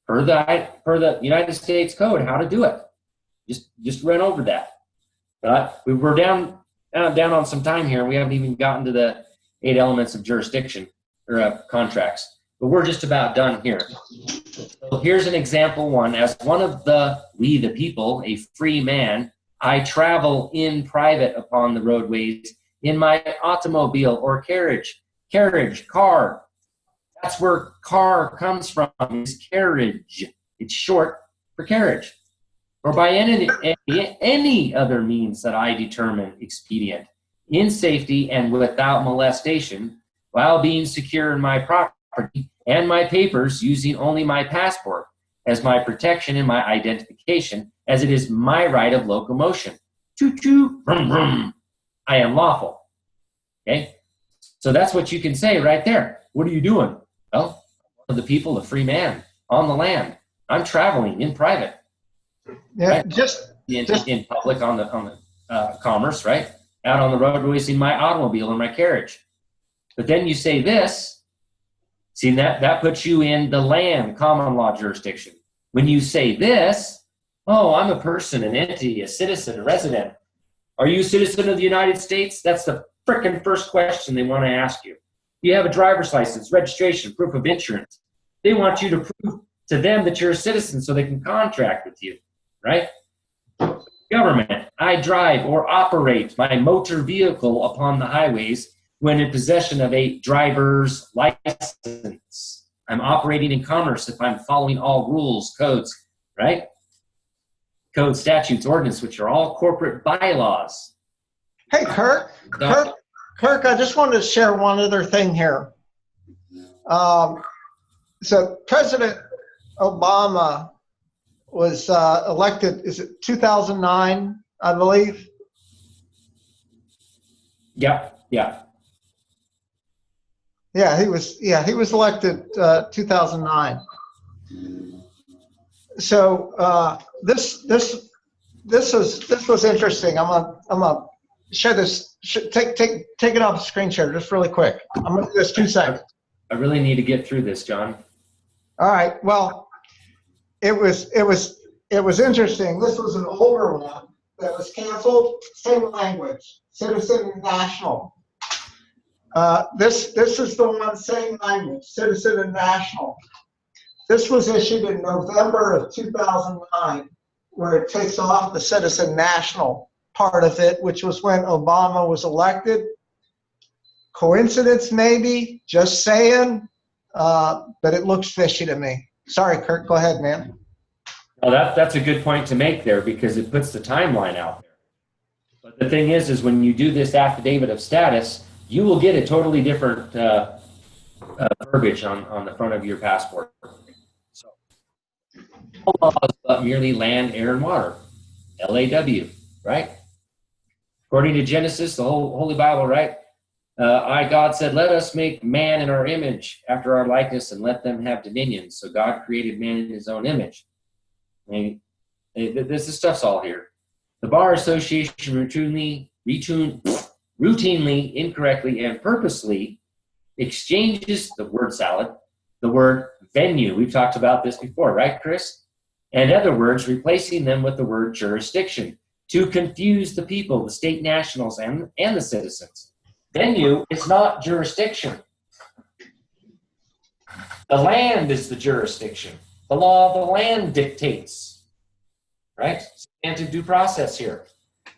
per the United States Code how to do it. Just run over that. We're down on some time here. We haven't even gotten to the 8 elements of jurisdiction or contracts, but we're just about done here. So here's an example one. As one of we the people, a free man, I travel in private upon the roadways in my automobile or carriage, car. That's where car comes from, is carriage. It's short for carriage. Or by any other means that I determine expedient, in safety and without molestation, while being secure in my property and my papers, using only my passport as my protection and my identification, as it is my right of locomotion. Choo-choo, vroom, vroom. I am lawful. Okay? So that's what you can say right there. What are you doing? Well, the people, a free man, on the land. I'm traveling in private. Yeah, right? just in public on the commerce, right? Out on the roadways in my automobile or my carriage. But then you say this, see, that puts you in the land common law jurisdiction. When you say this, oh, I'm a person, an entity, a citizen, a resident. Are you a citizen of the United States? That's the frickin' first question they want to ask you. You have a driver's license, registration, proof of insurance. They want you to prove to them that you're a citizen so they can contract with you, right? Government, I drive or operate my motor vehicle upon the highways when in possession of a driver's license. I'm operating in commerce if I'm following all rules, codes, right? Code, statutes, ordinance, which are all corporate bylaws. Hey, Kirk, I just wanted to share one other thing here. So President Obama was elected, is it 2009, I believe? Yeah. Yeah, he was elected 2009. So this was interesting. I'm gonna share this. Take it off the screen share just really quick. I'm gonna do this 2 seconds. I really need to get through this, John. All right. Well, it was interesting. This was an older one that was canceled. Same language, citizen and national. This is the one, same language, citizen and national. This was issued in November of 2009, where it takes off the citizen national part of it, which was when Obama was elected. Coincidence, maybe, just saying, but it looks fishy to me. Sorry, Kirk, go ahead, man. Well, that's a good point to make there because it puts the timeline out there. But the thing is when you do this affidavit of status, you will get a totally different verbiage on the front of your passport. So, all laws but merely land, air, and water, LAW, right? According to Genesis, the whole Holy Bible, right? God said, let us make man in our image after our likeness and let them have dominion. So God created man in his own image. I mean, this stuff's all here. The Bar Association routinely, incorrectly, and purposely exchanges the word salad, the word venue. We've talked about this before, right, Chris? And other words, replacing them with the word jurisdiction to confuse the people, the state nationals, and the citizens. Venue is not jurisdiction. The land is the jurisdiction. The law of the land dictates, right? Substantive due process here.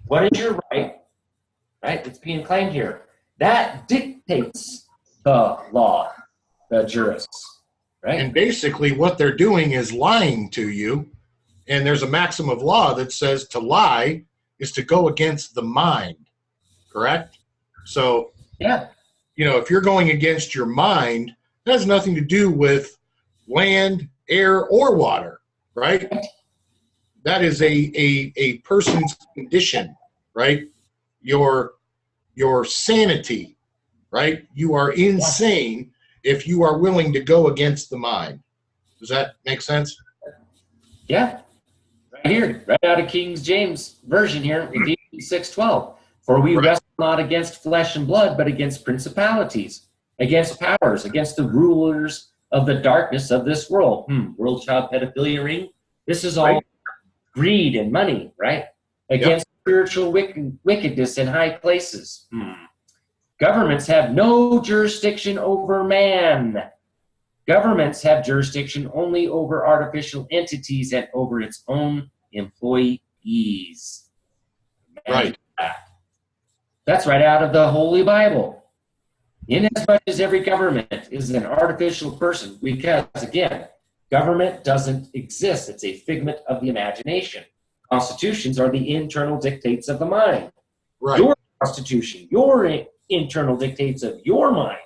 What is your right? Right? It's being claimed here. That dictates the law, the juris, right? And basically what they're doing is lying to you. And there's a maxim of law that says to lie is to go against the mind, correct? So, yeah, you know, if you're going against your mind, that has nothing to do with land, air, or water, right? That is a person's condition, right? Your sanity, right? You are insane if you are willing to go against the mind. Does that make sense? Yeah. Right here, right out of King James Version here, Ephesians 6:12. For we wrestle not against flesh and blood, but against principalities, against powers, against the rulers of the darkness of this world. World child pedophilia ring. This is all greed and money, right? Against spiritual wickedness in high places. Governments have no jurisdiction over man. Governments have jurisdiction only over artificial entities and over its own employees. Right. That's right out of the Holy Bible. Inasmuch as every government is an artificial person, because, again, government doesn't exist. It's a figment of the imagination. Constitutions are the internal dictates of the mind. Right. Your constitution, your internal dictates of your mind.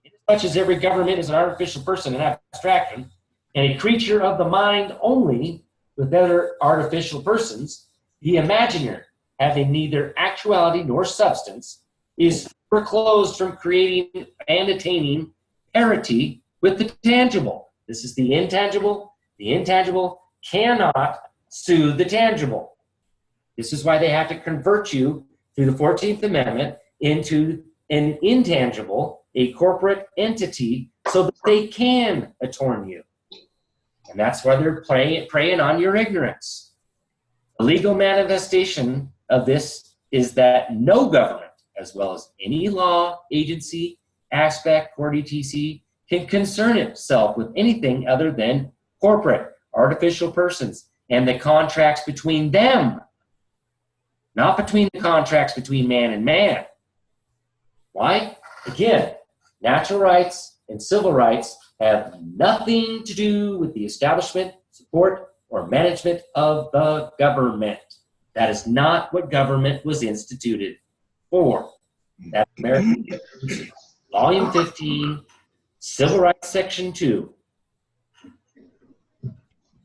Inasmuch as every government is an artificial person, an abstraction, and a creature of the mind only with other artificial persons, the imaginer, having neither actuality nor substance, is foreclosed from creating and attaining parity with the tangible. This is the intangible. The intangible cannot sue the tangible. This is why they have to convert you through the 14th Amendment into an intangible, a corporate entity, so that they can attorn you. And that's why they're preying on your ignorance. The legal manifestation of this is that no government, as well as any law, agency, aspect, court, etc., can concern itself with anything other than corporate, artificial persons, and the contracts between them, not between the contracts between man and man. Why? Again, natural rights and civil rights have nothing to do with the establishment, support, or management of the government. That is not what government was instituted for. That's American Volume 15, Civil Rights Section 2.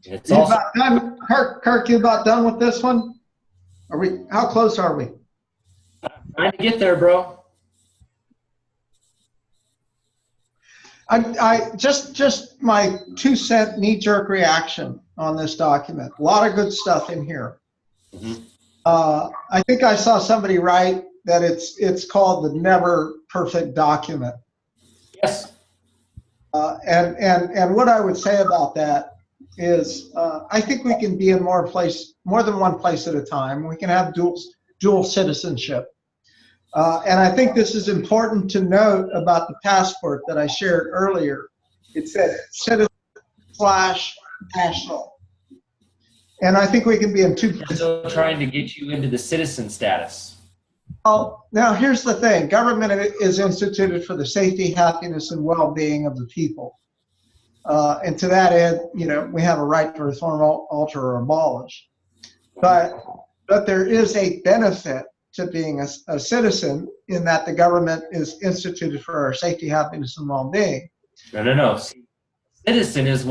It's You also about done? Kirk, you about done with this one? Are we? How close are we? trying to get there, bro. I just my 2-cent knee-jerk reaction on this document. A lot of good stuff in here. Mm-hmm. I think I saw somebody write that it's called the never perfect document. Yes. And what I would say about that is I think we can be in more than one place at a time. We can have dual citizenship. And I think this is important to note about the passport that I shared earlier. It said citizen/national. And I think we can be in two places. Still trying to get you into the citizen status. Well, now here's the thing. Government is instituted for the safety, happiness, and well-being of the people. And to that end, we have a right to reform, alter, or abolish. But there is a benefit to being a citizen in that the government is instituted for our safety, happiness, and well-being. No. Citizen is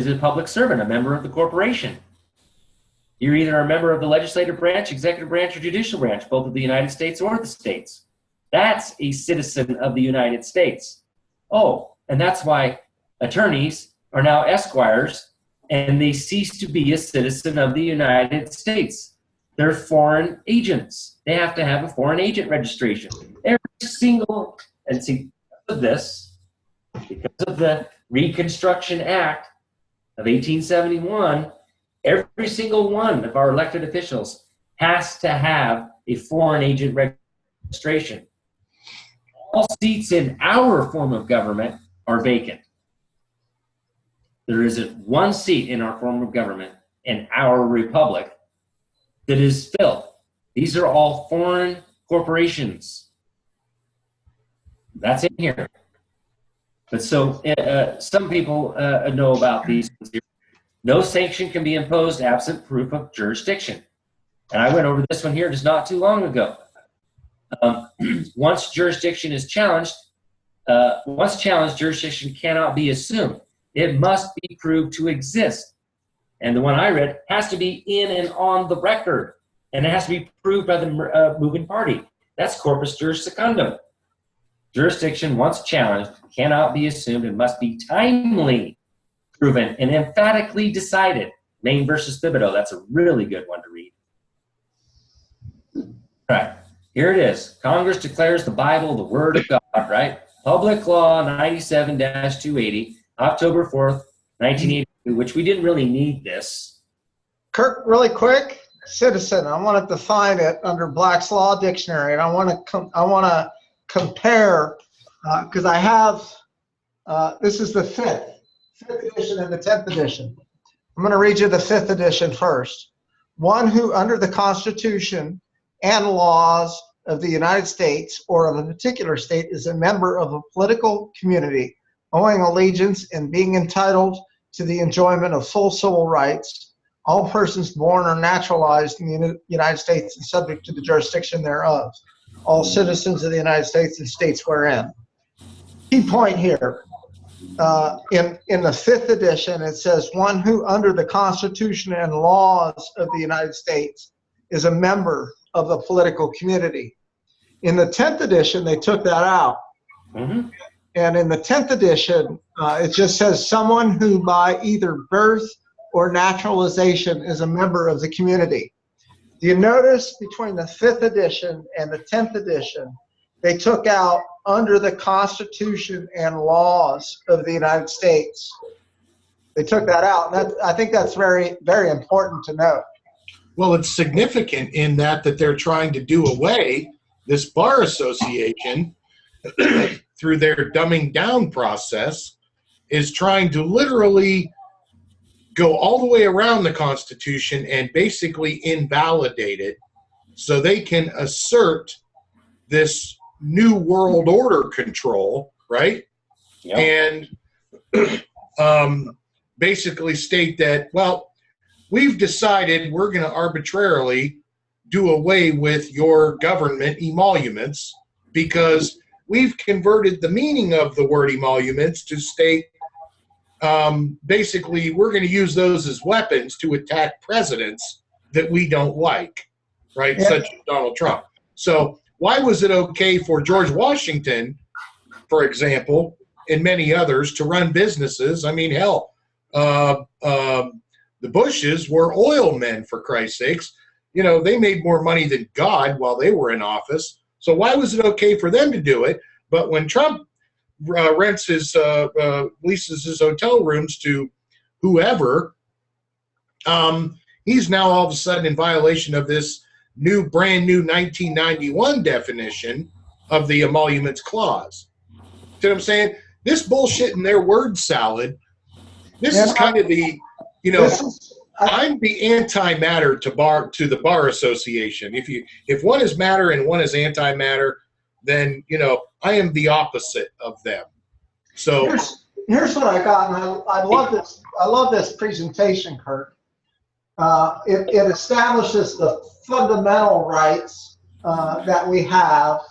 a public servant, a member of the corporation. You're either a member of the legislative branch, executive branch, or judicial branch, both of the United States or the states. That's a citizen of the United States. Oh, and that's why attorneys are now esquires, and they cease to be a citizen of the United States. They're foreign agents. They have to have a foreign agent registration. Every single, and see, because of this, because of the Reconstruction Act of 1871, every single one of our elected officials has to have a foreign agent registration. All seats in our form of government are vacant. There isn't one seat in our form of government in our republic that is filled. These are all foreign corporations. That's in here. But so some people know about these. No sanction can be imposed absent proof of jurisdiction. And I went over this one here just not too long ago. Once jurisdiction is challenged, jurisdiction cannot be assumed. It must be proved to exist. And the one I read has to be in and on the record. And it has to be proved by the moving party. That's corpus juris secundum. Jurisdiction, once challenged, cannot be assumed and must be timely proven and emphatically decided. Maine versus Thibodeau, that's a really good one to read. All right, here it is. Congress declares the Bible the Word of God, right? Public Law 97-280, October 4th, 1982, which we didn't really need this. Kirk, really quick, citizen. I want to define it under Black's Law Dictionary, and I want to compare because I have this is the fifth edition and the 10th edition. I'm going to read you the 5th edition first. One who, under the Constitution and laws of the United States or of a particular state, is a member of a political community, owing allegiance and being entitled to the enjoyment of full civil rights, all persons born or naturalized in the United States and subject to the jurisdiction thereof, all citizens of the United States and states wherein. Key point here, in the 5th edition, it says, one who under the Constitution and laws of the United States is a member of the political community. In the 10th edition, they took that out. Mm-hmm. And in the 10th edition, it just says someone who by either birth or naturalization is a member of the community. Do you notice between the 5th edition and the 10th edition, they took out under the Constitution and laws of the United States? They took that out. And I think that's very, very important to note. Well, it's significant in that they're trying to do away this bar association through their dumbing down process is trying to literally go all the way around the Constitution and basically invalidate it so they can assert this new world order control, right? Yep. And basically state that, well, we've decided we're going to arbitrarily do away with your government emoluments because we've converted the meaning of the word emoluments to state basically we're going to use those as weapons to attack presidents that we don't like, right? Yeah. Such as Donald Trump. So why was it okay for George Washington, for example, and many others to run businesses? I mean, hell, the Bushes were oil men, for Christ's sakes. You know, they made more money than God while they were in office. So why was it okay for them to do it? But when Trump rents his, leases his hotel rooms to whoever, he's now all of a sudden in violation of this brand new 1991 definition of the emoluments clause. See what I'm saying? This bullshit in their word salad, this is kind of the, you know, I'm the anti-matter to the Bar Association. If one is matter and one is anti-matter, then, you know, I am the opposite of them. So here's what I got, and I love this. I love this presentation, Kirk. It establishes the fundamental rights that we have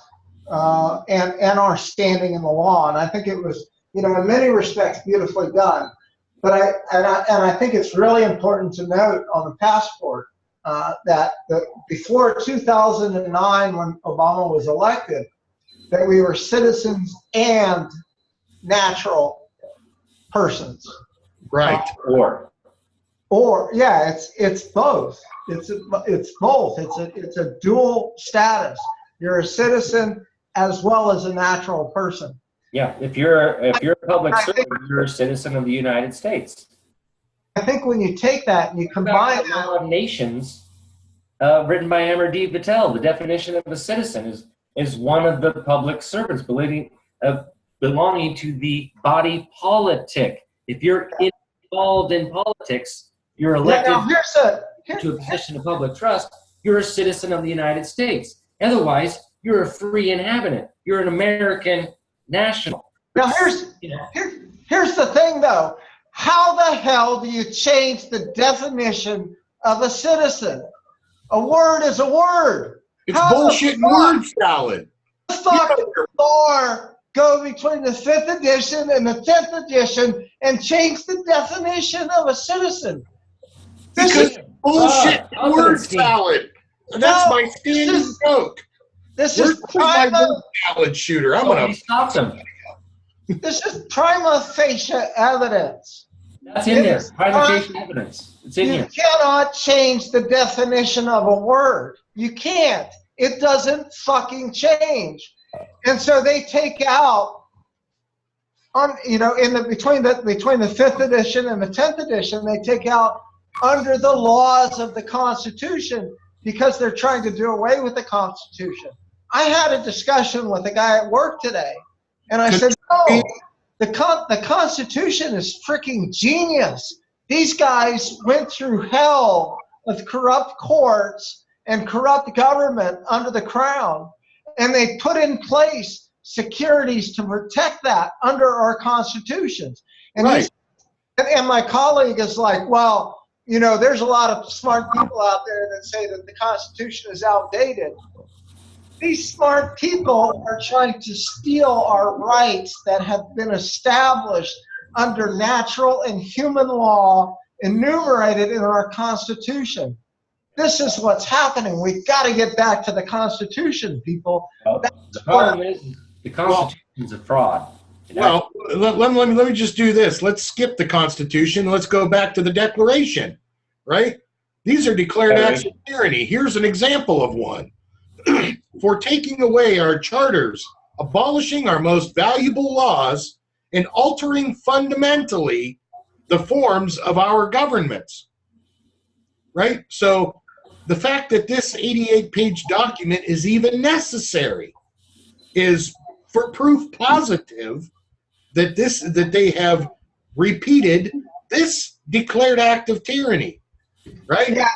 and our standing in the law. And I think it was, you know, in many respects, beautifully done. But I think it's really important to note on the passport that before 2009, when Obama was elected, that we were citizens and natural persons. Right. Or yeah, it's both. It's both. It's a dual status. You're a citizen as well as a natural person. Yeah, if you're a public servant, you're a citizen of the United States. I think when you take that and you combine the Law of Nations, written by Amr D. Patel, the definition of a citizen is one of the public servants belonging to the body politic. If you're involved in politics, you're elected to a position of public trust, you're a citizen of the United States. Otherwise, you're a free inhabitant. You're an American national. Now here's the thing though. How the hell do you change the definition of a citizen? A word is a word. It's bullshit word salad. Fucking bar go between the 5th edition and the 10th edition and change the definition of a citizen. Because bullshit word salad. That's my standing joke. This is prima salad shooter. I'm gonna stop them. This is prima facie evidence. That's in there. Prima facie evidence. It's in here. You cannot change the definition of a word. You can't. It doesn't fucking change. And so they take out between the 5th edition and the 10th edition, they take out under the laws of the Constitution because they're trying to do away with the Constitution. I had a discussion with a guy at work today, and I said, no, the Constitution is freaking genius. These guys went through hell with corrupt courts and corrupt government under the crown, and they put in place securities to protect that under our constitutions. And, right. And my colleague is like, well, there's a lot of smart people out there that say that the Constitution is outdated. These smart people are trying to steal our rights that have been established under natural and human law enumerated in our Constitution. This is what's happening. We've got to get back to the Constitution, people. The problem is the Constitution is a fraud. Well, let me just do this. Let's skip the Constitution. Let's go back to the Declaration, right? These are declared acts of tyranny. Here's an example of one. For taking away our charters, abolishing our most valuable laws, and altering fundamentally the forms of our governments, right? So the fact that this 88-page document is even necessary is for proof positive that they have repeated this declared act of tyranny, right? Yeah,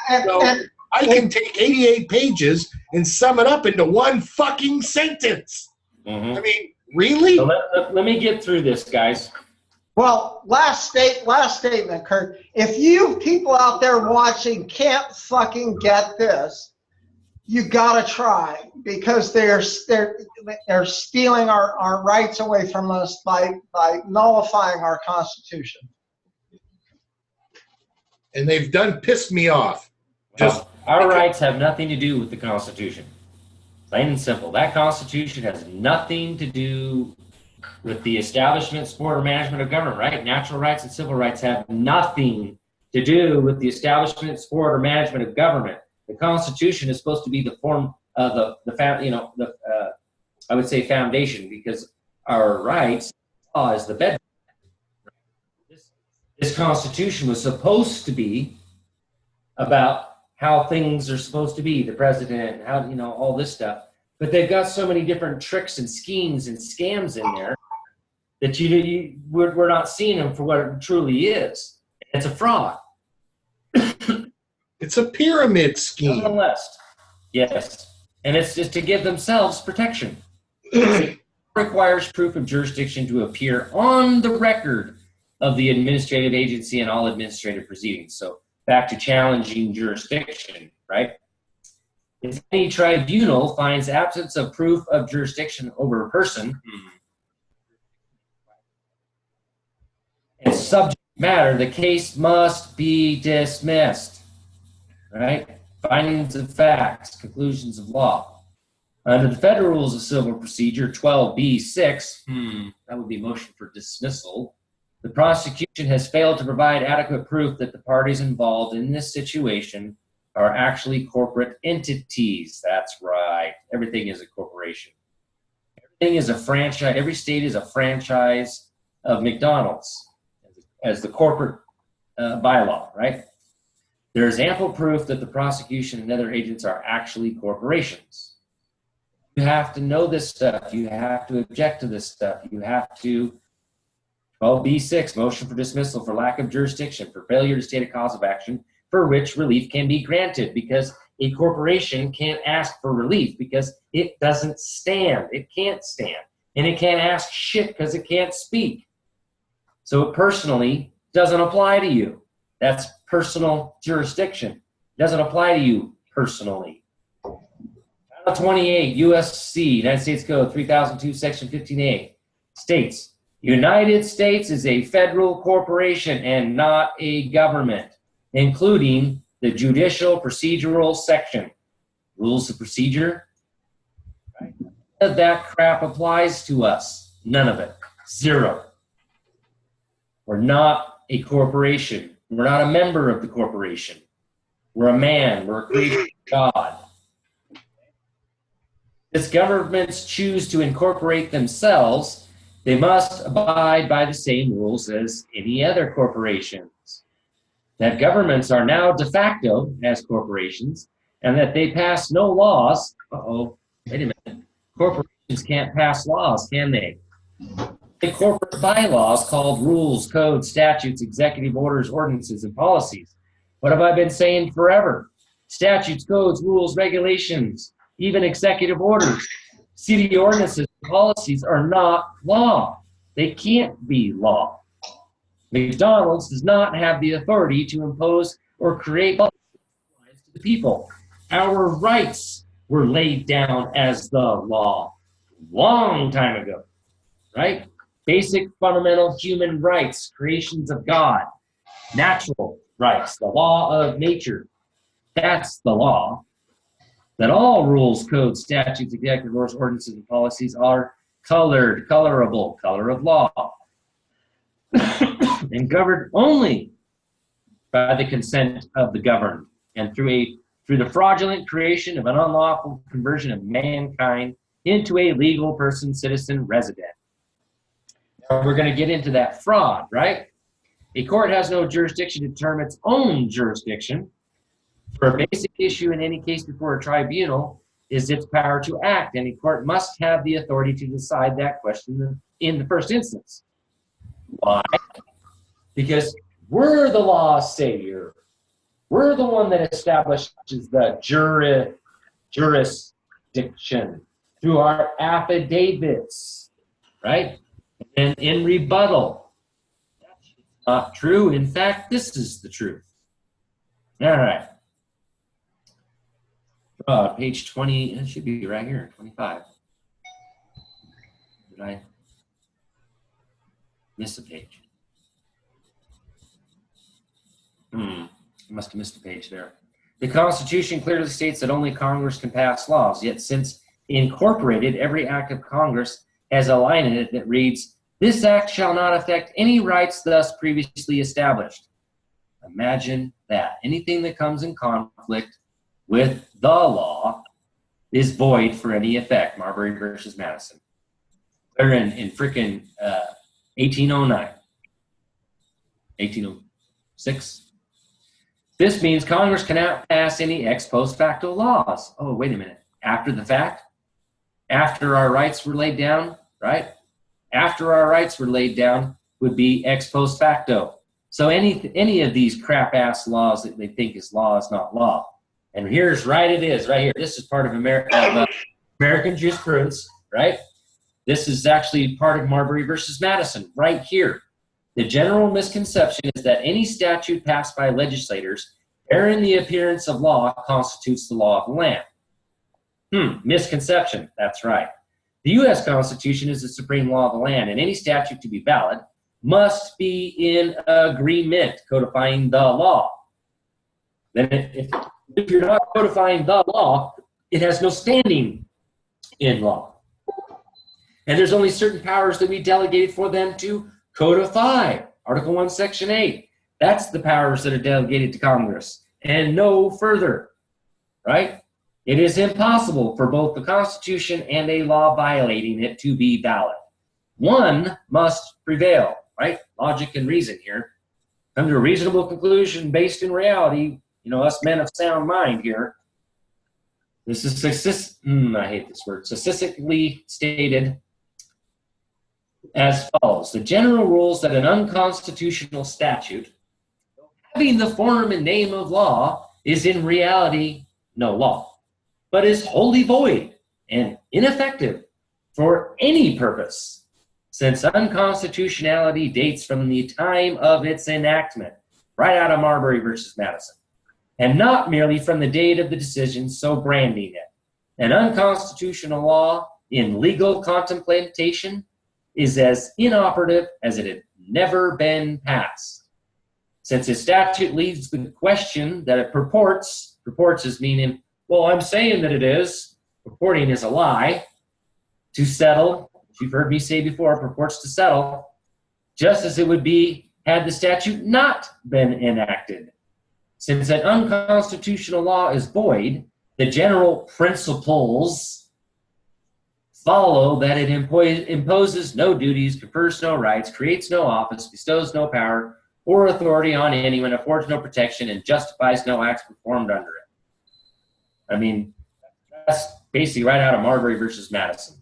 I can take 88 pages and sum it up into one fucking sentence. Mm-hmm. I mean, really? So let me get through this, guys. Well, last statement, Kirk. If you people out there watching can't fucking get this, you gotta try, because they're stealing our rights away from us by nullifying our Constitution. And they've done pissed me off. Our rights have nothing to do with the Constitution. Plain and simple. That Constitution has nothing to do with the establishment, support, or management of government, right? Natural rights and civil rights have nothing to do with the establishment, support, or management of government. The Constitution is supposed to be the form of I would say foundation, because our rights, law is the bedrock. This Constitution was supposed to be about how things are supposed to be, the president, how, all this stuff. But they've got so many different tricks and schemes and scams in there that we're not seeing them for what it truly is. It's a fraud. It's a pyramid scheme. Nonetheless, yes. And it's just to give themselves protection. It requires proof of jurisdiction to appear on the record of the administrative agency and all administrative proceedings. So back to challenging jurisdiction, right? If any tribunal finds absence of proof of jurisdiction over a person and subject matter, the case must be dismissed, right? Findings of facts, conclusions of law. Under the Federal Rules of Civil Procedure 12b-6, that would be motion for dismissal. The prosecution has failed to provide adequate proof that the parties involved in this situation are actually corporate entities. That's right. Everything is a corporation. Everything is a franchise. Every state is a franchise of McDonald's as the corporate bylaw, right? There is ample proof that the prosecution and other agents are actually corporations. You have to know this stuff. You have to object to this stuff. You have to 12b-6, motion for dismissal for lack of jurisdiction, for failure to state a cause of action for which relief can be granted, because a corporation can't ask for relief because it doesn't stand. It can't stand. And it can't ask shit because it can't speak. So it personally doesn't apply to you. That's personal jurisdiction. It doesn't apply to you personally. Title 28 U.S.C. United States Code 3002 Section 15A states, United States is a federal corporation and not a government, including the judicial procedural section. Rules of procedure. Right? None of that crap applies to us. None of it. Zero. We're not a corporation. We're not a member of the corporation. We're a man. We're a creature of God. As governments choose to incorporate themselves, they must abide by the same rules as any other corporations. That governments are now de facto as corporations, and that they pass no laws. Wait a minute. Corporations can't pass laws, can they? The corporate bylaws called rules, codes, statutes, executive orders, ordinances, and policies. What have I been saying forever? Statutes, codes, rules, regulations, even executive orders, city ordinances, policies are not law. They can't be law. McDonald's does not have the authority to impose or create laws to the people. Our rights were laid down as the law long time ago, right? Basic fundamental human rights, creations of God, natural rights, the law of nature. That's the law. That all rules, codes, statutes, executive orders, ordinances, and policies are colorable, color of law, and governed only by the consent of the governed, and through the fraudulent creation of an unlawful conversion of mankind into a legal person, citizen, resident. Now we're going to get into that fraud, right? A court has no jurisdiction to determine its own jurisdiction. For a basic issue in any case before a tribunal is its power to act, and a court must have the authority to decide that question in the first instance. Why? Because we're the law savior. We're the one that establishes the jurisdiction through our affidavits, right? And in rebuttal, that's not true. In fact, this is the truth. All right. Page 20, it should be right here, 25. Did I miss a page? I must have missed a page there. The Constitution clearly states that only Congress can pass laws, yet since incorporated, every act of Congress has a line in it that reads, "This act shall not affect any rights thus previously established." Imagine that. Anything that comes in conflict with the law is void for any effect. Marbury versus Madison. They're in frickin' 1809. 1806. This means Congress cannot pass any ex post facto laws. Oh, wait a minute. After the fact? After our rights were laid down, right? After our rights were laid down would be ex post facto. So any of these crap ass laws that they think is law is not law. And here's it is right here. This is part of American jurisprudence, right? This is actually part of Marbury versus Madison, right here. The general misconception is that any statute passed by legislators bearing the appearance of law constitutes the law of the land. Misconception, that's right. The U.S. Constitution is the supreme law of the land, and any statute to be valid must be in agreement, codifying the law. Then if you're not codifying the law, it has no standing in law. And there's only certain powers that we delegated for them to codify. Article 1, Section 8. That's the powers that are delegated to Congress, and no further, right? It is impossible for both the Constitution and a law violating it to be valid. One must prevail, right? Logic and reason here. Come to a reasonable conclusion based in reality, you know, us men of sound mind here. This is I hate this word, specifically stated as follows. The general rules that an unconstitutional statute, having the form and name of law, is in reality no law, but is wholly void and ineffective for any purpose, since unconstitutionality dates from the time of its enactment, right out of Marbury versus Madison, and not merely from the date of the decision so branding it. An unconstitutional law in legal contemplation is as inoperative as it had never been passed. Since a statute leaves the question that it purports is meaning, well, I'm saying that it is, purporting is a lie, to settle, as you've heard me say before, purports to settle, just as it would be had the statute not been enacted. Since an unconstitutional law is void, the general principles follow that it imposes no duties, confers no rights, creates no office, bestows no power or authority on anyone, affords no protection, and justifies no acts performed under it. I mean, that's basically right out of Marbury versus Madison.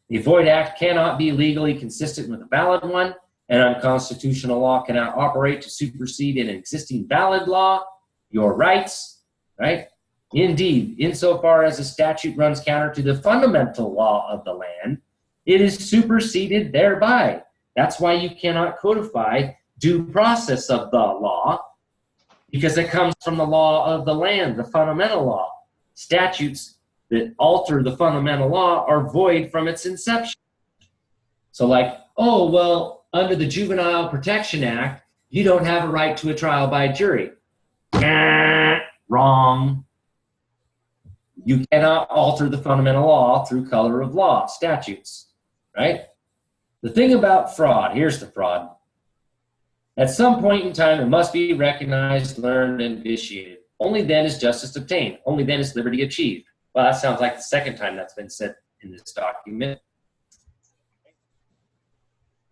The void act cannot be legally consistent with a valid one. An unconstitutional law cannot operate to supersede an existing valid law. Your rights, right? Indeed, insofar as a statute runs counter to the fundamental law of the land, it is superseded thereby. That's why you cannot codify due process of the law, because it comes from the law of the land, the fundamental law. Statutes that alter the fundamental law are void from its inception. So like, oh, well, under the Juvenile Protection Act, you don't have a right to a trial by jury. Wrong. You cannot alter the fundamental law through color of law, statutes, right? The thing about fraud, here's the fraud. At some point in time, it must be recognized, learned, and vitiated. Only then is justice obtained. Only then is liberty achieved. Well, that sounds like the second time that's been said in this document.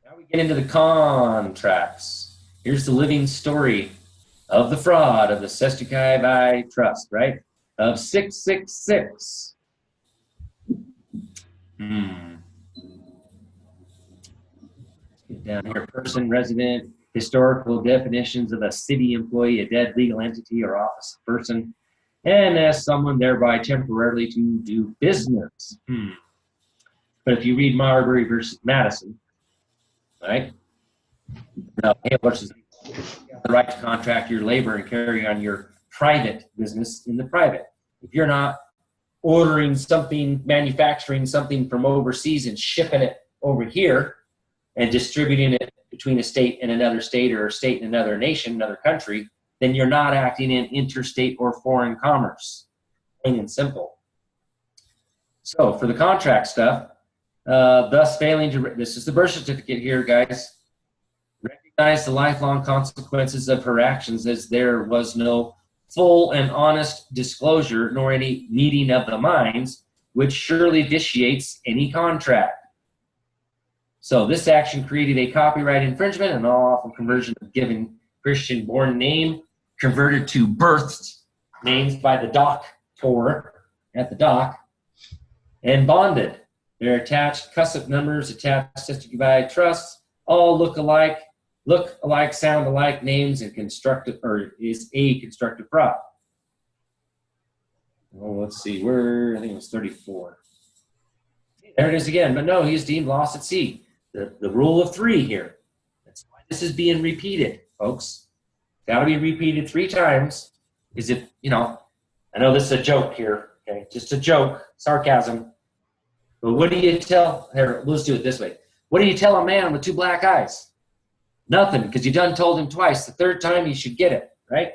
Now we get into the contracts. Here's the living story of the fraud of the Sestukai Trust, right? Of 666. Get down here. Person, resident, historical definitions of a city employee, a dead legal entity or office person, and as someone thereby temporarily to do business. But if you read Marbury versus Madison, right? Now, versus the right to contract your labor and carry on your private business in the private. If you're not ordering something, manufacturing something from overseas and shipping it over here and distributing it between a state and another state or a state and another nation, another country, then you're not acting in interstate or foreign commerce. Plain and simple. So for the contract stuff, thus failing to, this is the birth certificate here, guys, recognize the lifelong consequences of her actions, as there was no full and honest disclosure nor any meeting of the minds, which surely vitiates any contract. So this action created a copyright infringement and unlawful conversion of given Christian born name converted to birthed names by the doctor at the dock and bonded. Their attached custom numbers, attached testify trusts, all look alike, sound alike names, and constructive, or is a constructive fraud. Well, let's see, I think it was 34. There it is again, but no, he's deemed lost at sea. The rule of 3 here. That's why this is being repeated, folks. It's got to be repeated 3 times. Is it, you know, I know this is a joke here, okay? Just a joke, sarcasm. But what do you tell, here, let's do it this way. What do you tell a man with 2 black eyes? Nothing, because you done told him twice. The 3rd time, he should get it, right?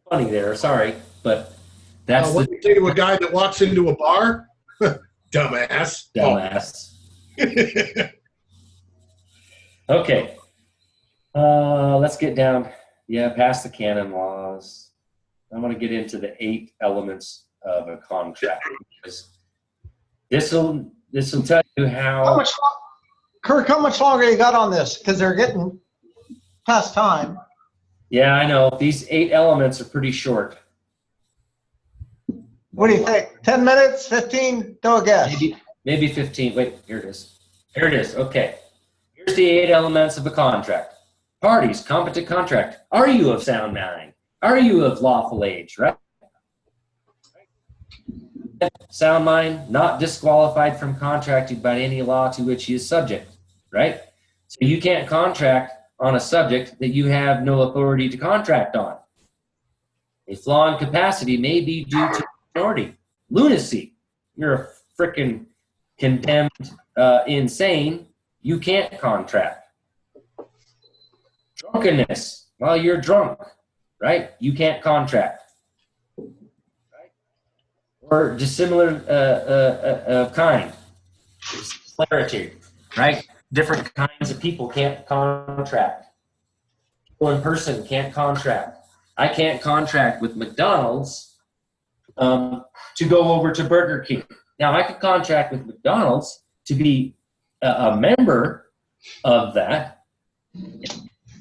funny there, sorry, but that's what do you say to a guy that walks into a bar? Dumbass. dumbass. Okay. Let's get down. Yeah, past the canon laws. I'm going to get into the 8 elements of a contract, because this will tell you How much, Kirk, how much longer you got on this? Because they're getting past time. Yeah, I know. These 8 elements are pretty short. What do you think? 10 minutes? 15? Throw a guess. Maybe 15. Wait, here it is. Here it is. Okay. Here's the 8 elements of a contract. Parties, competent contract. Are you of sound mind? Are you of lawful age, right? Sound mind, not disqualified from contracting by any law to which he is subject, right? So you can't contract on a subject that you have no authority to contract on. A flaw in capacity may be due to minority. Lunacy. You're a frickin' condemned insane. You can't contract. Drunkenness. Well, you're drunk, right? You can't contract. Right? Or dissimilar kind. Similarity, right? Different kinds of people can't contract. People in person can't contract. I can't contract with McDonald's to go over to Burger King. Now, I could contract with McDonald's to be a member of that,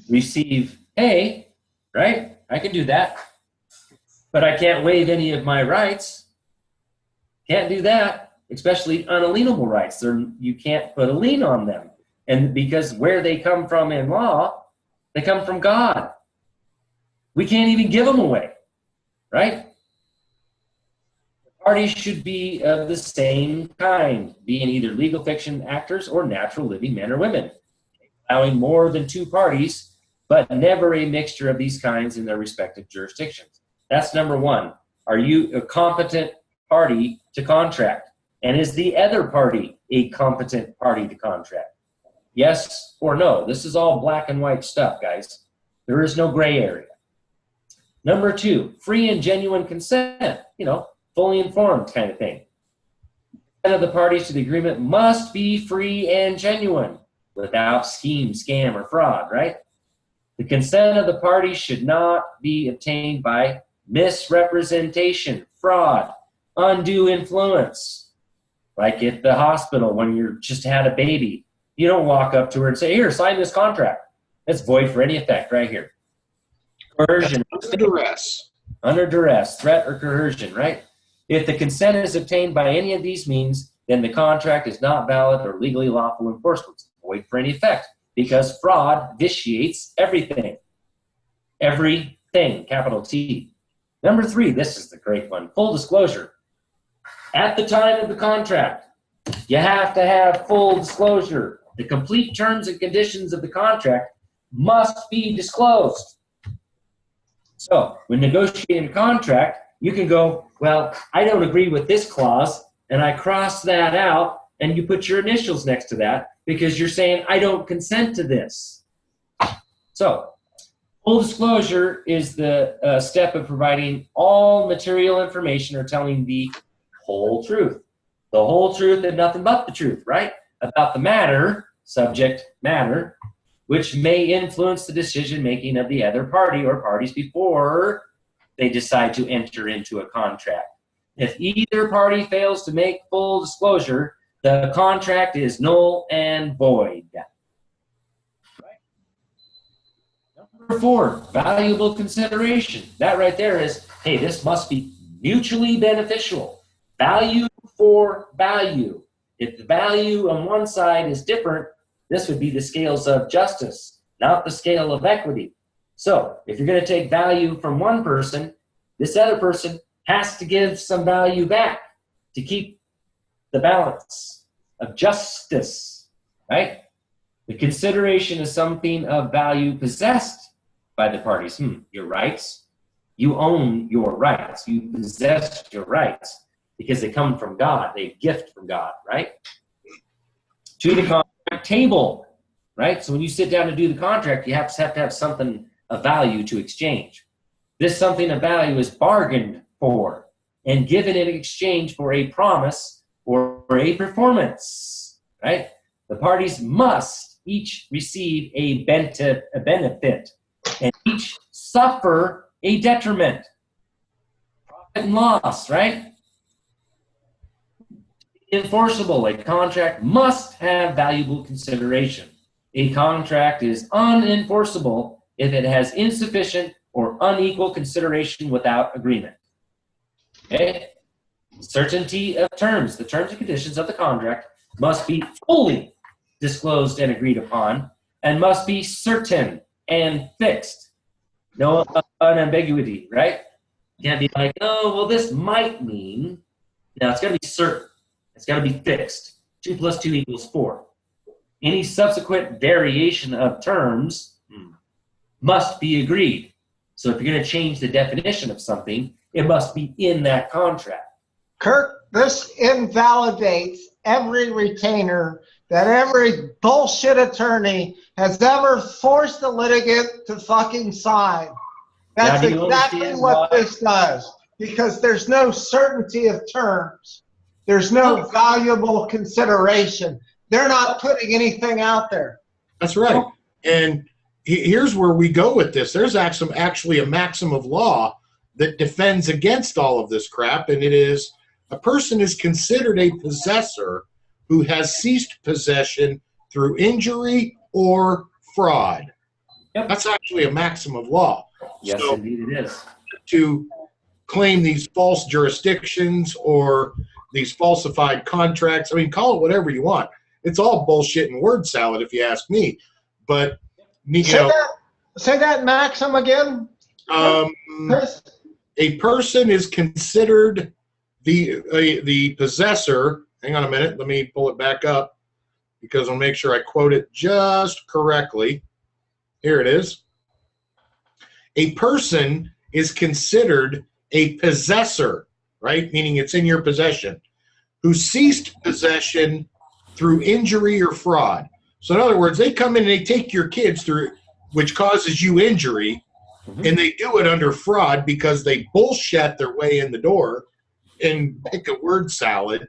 receive pay, right? I can do that. But I can't waive any of my rights. Can't do that, especially unalienable rights. You can't put a lien on them. And because where they come from in law, they come from God. We can't even give them away, right? Parties should be of the same kind, being either legal fiction actors or natural living men or women, allowing more than 2 parties, but never a mixture of these kinds in their respective jurisdictions. That's number 1. Are you a competent party to contract? And is the other party a competent party to contract? Yes or no? This is all black and white stuff, guys. There is no gray area. Number 2, free and genuine consent, fully informed kind of thing. Consent of the parties to the agreement must be free and genuine without scheme, scam, or fraud, right? The consent of the parties should not be obtained by misrepresentation, fraud, undue influence. Like at the hospital when you just had a baby. You don't walk up to her and say, here, sign this contract. It's void for any effect right here. Coercion. Under duress. Under duress, threat, or coercion, right? If the consent is obtained by any of these means, then the contract is not valid or legally lawful enforcement. It's void for any effect because fraud vitiates everything. Everything, capital T. Number 3, this is the great one, full disclosure. At the time of the contract, you have to have full disclosure. The complete terms and conditions of the contract must be disclosed. So when negotiating a contract, you can go, well, I don't agree with this clause, and I cross that out, and you put your initials next to that because you're saying, I don't consent to this. So full disclosure is the step of providing all material information or telling the whole truth. The whole truth and nothing but the truth, right? About the matter, subject matter, which may influence the decision-making of the other party or parties before they decide to enter into a contract. If either party fails to make full disclosure, the contract is null and void. Right? Number 4, valuable consideration. That right there is, hey, this must be mutually beneficial. Value for value. If the value on one side is different, this would be the scales of justice, not the scale of equity. So if you're going to take value from one person, this other person has to give some value back to keep the balance of justice, right? The consideration is something of value possessed by the parties. Your rights. You own your rights. You possess your rights because they come from God. They gift from God, right? To the contract table, right? So when you sit down to do the contract, you have to have something of value to exchange. This something of value is bargained for and given in exchange for a promise or a performance, right? The parties must each receive a benefit and each suffer a detriment. Profit and loss, right? Enforceable, a contract must have valuable consideration. A contract is unenforceable if it has insufficient or unequal consideration without agreement. Okay? Certainty of terms. The terms and conditions of the contract must be fully disclosed and agreed upon and must be certain and fixed. No unambiguity, right? You can't be like, oh, well, this might mean. Now, it's got to be certain. It's got to be fixed. 2 + 2 = 4. Any subsequent variation of terms must be agreed. So if you're going to change the definition of something, it must be in that contract. Kirk, this invalidates every retainer that every bullshit attorney has ever forced a litigant to fucking sign. That's exactly what this does, because there's no certainty of terms. There's no valuable consideration. They're not putting anything out there. That's right. And here's where we go with this. There's actually a maxim of law that defends against all of this crap, and it is a person is considered a possessor who has ceased possession through injury or fraud. Yep. That's actually a maxim of law. Yes, so, indeed it is. To claim these false jurisdictions or these falsified contracts, I mean, call it whatever you want. It's all bullshit and word salad, if you ask me. But say that maxim again. A person is considered the possessor. Hang on a minute. Let me pull it back up because I'll make sure I quote it just correctly. Here it is. A person is considered a possessor, right? Meaning it's in your possession, who ceased possession through injury or fraud. So in other words, they come in and they take your kids through, which causes you injury, and they do it under fraud because they bullshit their way in the door and pick a word salad.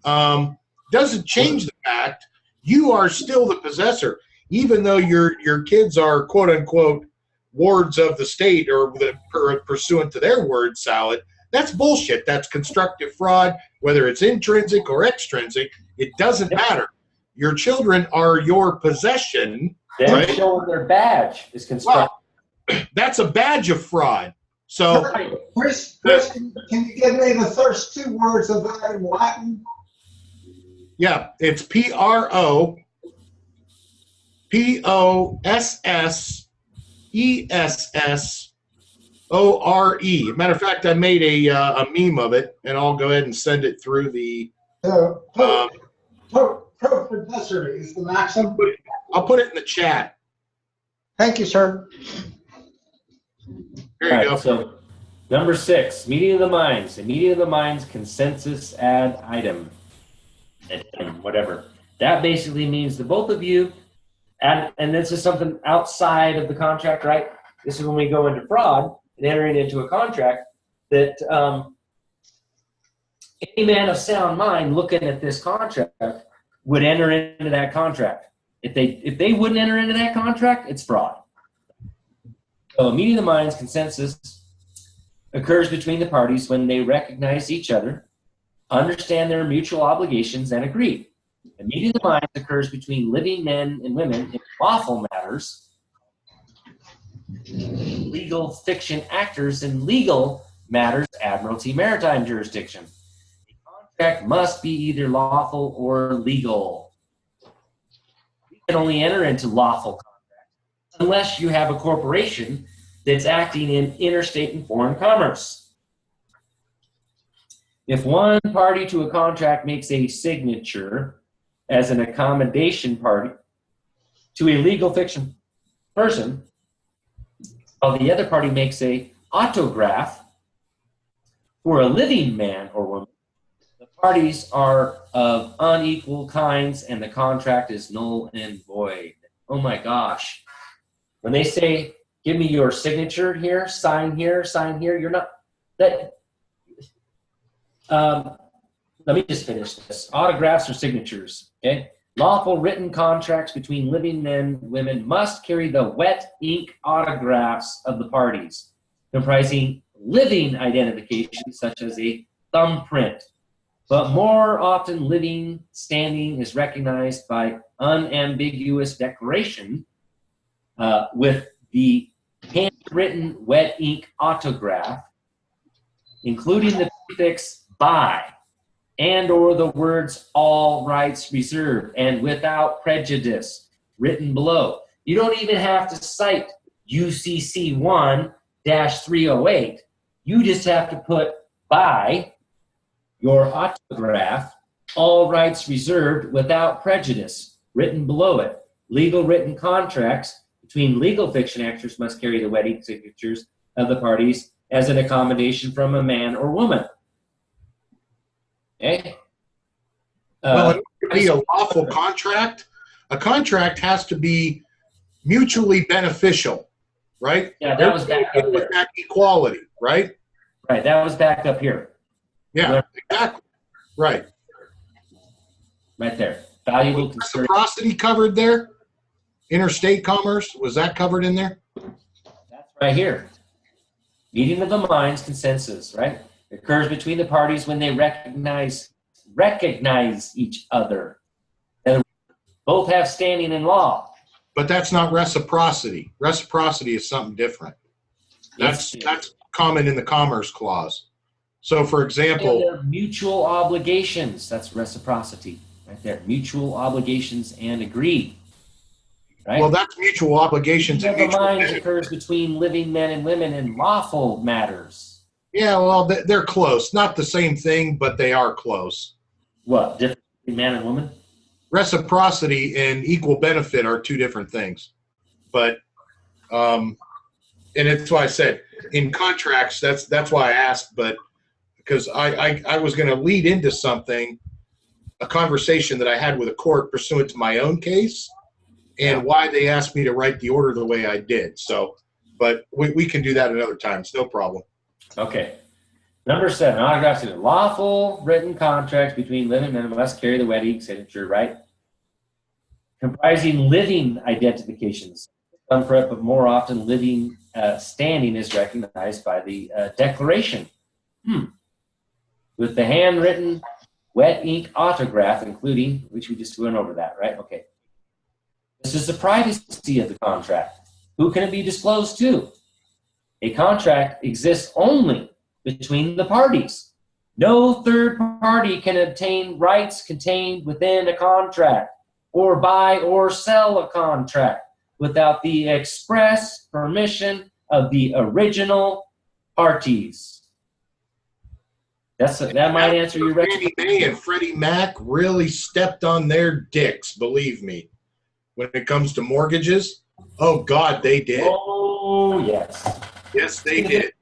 Doesn't change the fact you are still the possessor, even though your kids are quote unquote wards of the state or pursuant to their word salad. That's bullshit. That's constructive fraud, whether it's intrinsic or extrinsic. It doesn't matter. Your children are your possession. They're right? showing their badge is constructive. Well, that's a badge of fraud. So, Chris, can you give me the first 2 words of that in Latin? Yeah, it's PROSSESSORE. Matter of fact, I made a meme of it, and I'll go ahead and send it through the. Professory is the maxim. I'll put it in the chat. Thank you, sir. There you go. So, number 6, meeting of the minds. A meeting of the minds consensus ad item. Whatever. That basically means the both of you, and this is something outside of the contract, right? This is when we go into fraud and entering into a contract that any man of sound mind looking at this contract would enter into that contract. If they wouldn't enter into that contract, it's fraud. So a meeting of the minds consensus occurs between the parties when they recognize each other, understand their mutual obligations, and agree. A meeting of the minds occurs between living men and women in lawful matters, legal fiction actors in legal matters, admiralty maritime jurisdiction. The contract must be either lawful or legal. You can only enter into lawful contracts unless you have a corporation that's acting in interstate and foreign commerce. If one party to a contract makes a signature as an accommodation party to a legal fiction person, while the other party makes a autograph for a living man or woman, the parties are of unequal kinds and the contract is null and void. Oh my gosh. When they say give me your signature here, sign here, sign here. You're not that. Let me just finish this. Autographs or signatures. Okay. Lawful written contracts between living men and women must carry the wet ink autographs of the parties, comprising living identification such as a thumbprint. But more often, living standing is recognized by unambiguous declaration with the handwritten wet ink autograph, including the prefix by and or the words all rights reserved and without prejudice written below. You don't even have to cite UCC 1-308. You just have to put by your autograph, all rights reserved without prejudice written below it. Legal written contracts between legal fiction actors must carry the wet ink signatures of the parties as an accommodation from a man or woman. Okay. Well, in order to be a lawful contract, a contract has to be mutually beneficial, right? Yeah, that was back up there. That equality, right? Right, that was back up here. Yeah, exactly. Right. Right there. Valuable concern. Reciprocity covered there? Interstate commerce, was that covered in there? That's right here. Meeting of the minds, consensus, right? Occurs between the parties when they recognize each other. And both have standing in law. But that's not reciprocity. Reciprocity is something different. That's common in the Commerce Clause. So, for example, mutual obligations. That's reciprocity, right there. Mutual obligations and agree. Right? Well, that's mutual obligations and mutual minds occurs between living men and women in lawful matters. Yeah, well, they're close. Not the same thing, but they are close. What? Different between man and woman? Reciprocity and equal benefit are two different things. But, and it's why I said in contracts, that's why I asked, but because I was going to lead into something, a conversation that I had with a court pursuant to my own case and why they asked me to write the order the way I did. So, but we can do that another time. It's no problem. Okay. Number 7, autographs are lawful written contracts between living men must carry the wet ink signature, right? Comprising living identifications. Thumbprint, but more often living standing is recognized by the declaration. With the handwritten wet ink autograph, including, which we just went over that, right? Okay. This is the privacy of the contract. Who can it be disclosed to? A contract exists only between the parties. No third party can obtain rights contained within a contract or buy or sell a contract without the express permission of the original parties. That might answer your Fannie Mae and Freddie Mac really stepped on their dicks, believe me. When it comes to mortgages, oh God, they did. Oh, yes. Yes, they did.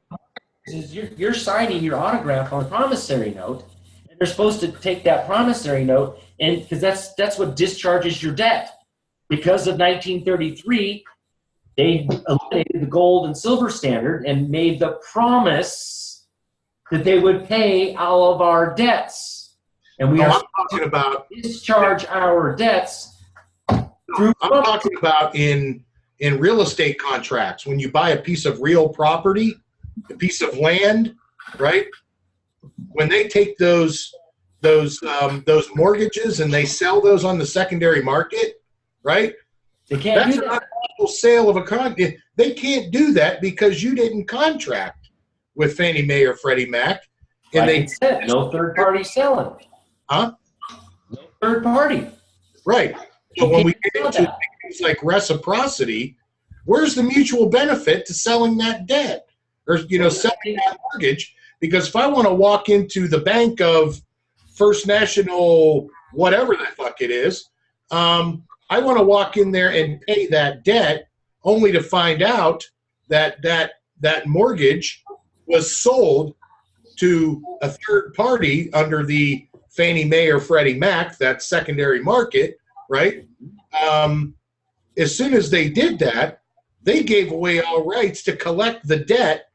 You're signing your autograph on a promissory note, and they're supposed to take that promissory note, and because that's what discharges your debt. Because of 1933, they eliminated the gold and silver standard and made the promise that they would pay all of our debts, and we are talking about discharge our debts. I'm talking about in real estate contracts when you buy a piece of real property, a piece of land, right? When they take those mortgages and they sell those on the secondary market, right? They can't do that. That's an unlawful sale of a contract. They can't do that because you didn't contract with Fannie Mae or Freddie Mac, and like they said, no third party selling. Huh? No third party. Right. But when we get into things like reciprocity, where's the mutual benefit to selling that debt or selling that mortgage? Because if I want to walk into the bank of First National, whatever the fuck it is, I want to walk in there and pay that debt, only to find out that mortgage was sold to a third party under the Fannie Mae or Freddie Mac, that secondary market. Right? As soon as they did that, they gave away all rights to collect the debt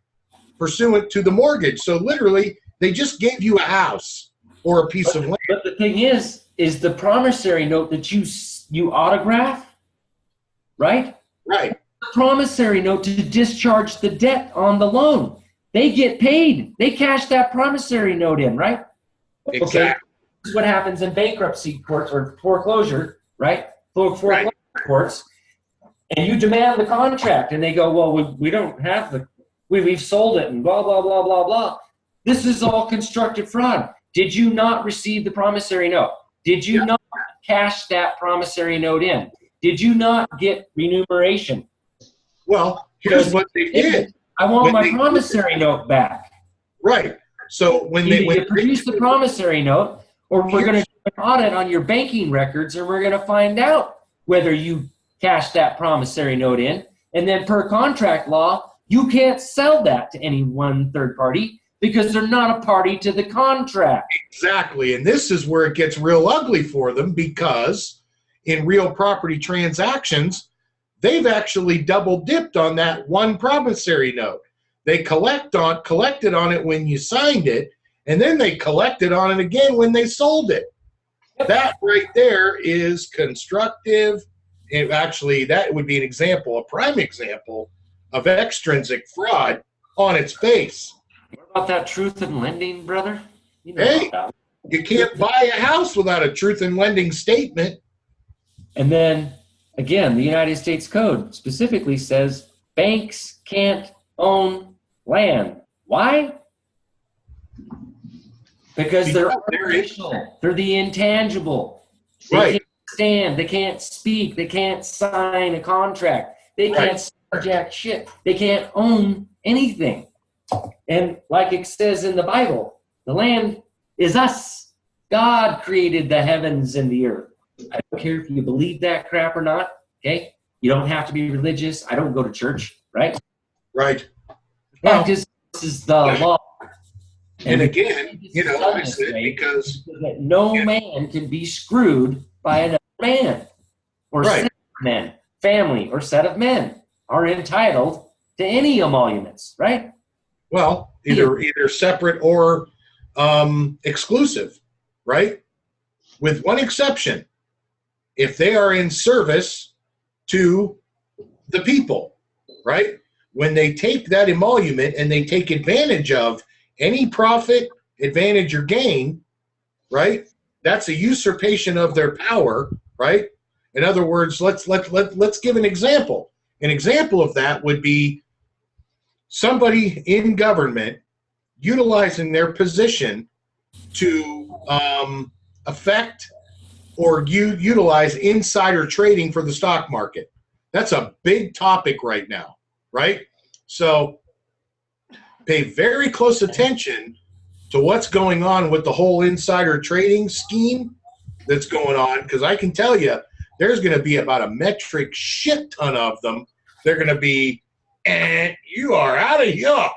pursuant to the mortgage. So literally, they just gave you a house or a piece of land. But the thing is the promissory note that you autograph, right? Right. The promissory note to discharge the debt on the loan. They get paid. They cash that promissory note in, right? Exactly. Okay. This is what happens in bankruptcy courts or foreclosure, right? Foreclosure courts. And you demand the contract, and they go, well, we don't have we've sold it, and blah, blah, blah, blah, blah. This is all constructive fraud. Did you not receive the promissory note? Did you not cash that promissory note in? Did you not get remuneration? Well, here's what they did. I want my promissory note back. Right. So when Either they you produce the promissory note, or we're going to do an audit on your banking records, and we're going to find out whether you cashed that promissory note in. And then per contract law, you can't sell that to any one third party because they're not a party to the contract. Exactly. And this is where it gets real ugly for them, because in real property transactions, they've actually double dipped on that one promissory note. They collected on it when you signed it, and then they collected on it again when they sold it. That right there is constructive. Actually, that would be an example, a prime example of extrinsic fraud on its face. What about that truth in lending, brother? You know Hey, about that. you can't buy a house without a truth in lending statement. And then, again, the United States Code specifically says banks can't own land. Why? Because they're artificial. They're the intangible. They Right. can't stand. They can't speak. They can't sign a contract. They can't start jack shit. They can't own anything. And like it says in the Bible, the land is us. God created the heavens and the earth. I don't care if you believe that crap or not, okay? You don't have to be religious. I don't go to church, right? Right. Well, this is the law. And again, I said because that no man can be screwed by another man or set of men. Family or set of men are entitled to any emoluments, right? well, either separate or exclusive, right? With one exception, if they are in service to the people, right? When they take that emolument and they take advantage of any profit, advantage, or gain, right? That's a usurpation of their power, right? In other words, let's give an example. An example of that would be somebody in government utilizing their position to affect or utilize insider trading for the stock market. That's a big topic right now, right? So pay very close attention to what's going on with the whole insider trading scheme that's going on, because I can tell you there's going to be about a metric shit ton of them. They're going to be, and you are out of here,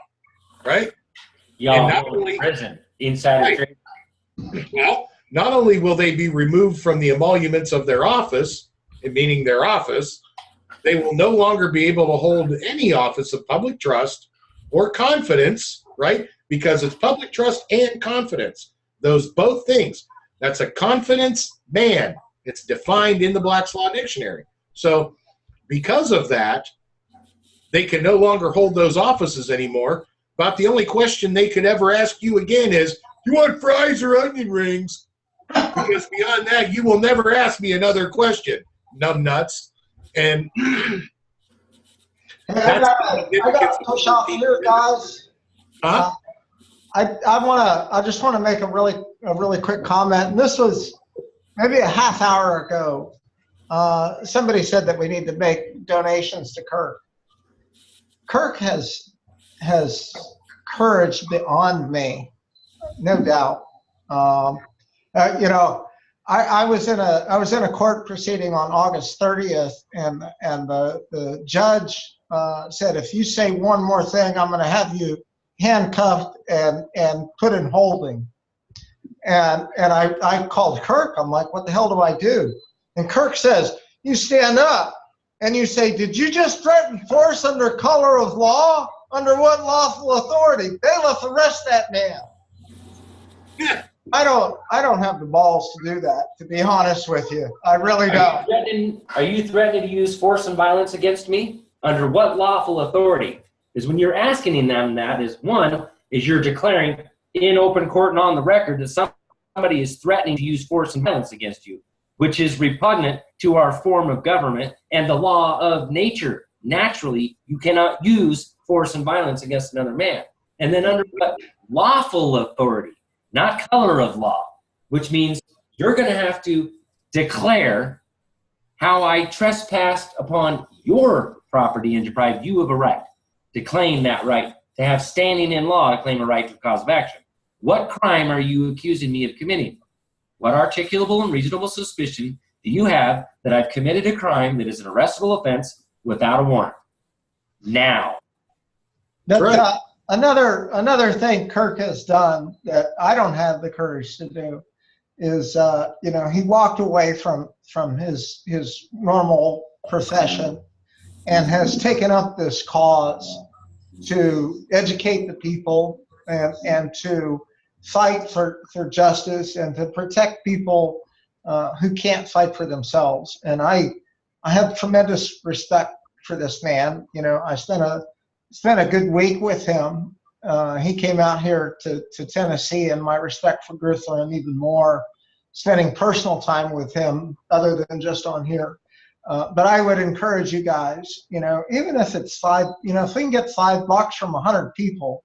right? Y'all not only prison, insider trading. Well, not only will they be removed from the emoluments of their office, meaning their office, they will no longer be able to hold any office of public trust or confidence, right? Because it's public trust and confidence. Those both things. That's a confidence man. It's defined in the Black's Law Dictionary. So because of that, they can no longer hold those offices anymore. About the only question they could ever ask you again is, you want fries or onion rings? Because beyond that, you will never ask me another question, numbnuts. And I got to push off here, guys. Huh? I just want to make a really quick comment. And this was maybe a half hour ago. Somebody said that we need to make donations to Kirk. Kirk has courage beyond me, no doubt. I was in a court proceeding on August 30th, and the judge said, if you say one more thing, I'm going to have you handcuffed and put in holding. And I called Kirk. I'm like, what the hell do I do? And Kirk says, you stand up. and you say, did you just threaten force under color of law? Under what lawful authority? Bailiff, arrest that man. Yeah. I don't have the balls to do that, to be honest with you. I really don't. Are you threatening to use force and violence against me? Under what lawful authority? Because when you're asking them that, is one, is you're declaring in open court and on the record that somebody is threatening to use force and violence against you, which is repugnant to our form of government and the law of nature. Naturally, you cannot use force and violence against another man. And then under what lawful authority, not color of law, which means you're going to have to declare how I trespassed upon your property and deprived you of a right to claim that right, to have standing in law to claim a right to a cause of action. What crime are you accusing me of committing? What articulable and reasonable suspicion do you have that I've committed a crime that is an arrestable offense without a warrant? Now. But, another thing Kirk has done that I don't have the courage to do is, he walked away from his normal profession and has taken up this cause to educate the people and to fight for justice and to protect people who can't fight for themselves. And I have tremendous respect for this man. I spent a good week with him. He came out here to Tennessee, and my respect grew for him even more, spending personal time with him other than just on here. But I would encourage you guys, even if it's if we can get $5 from 100 people,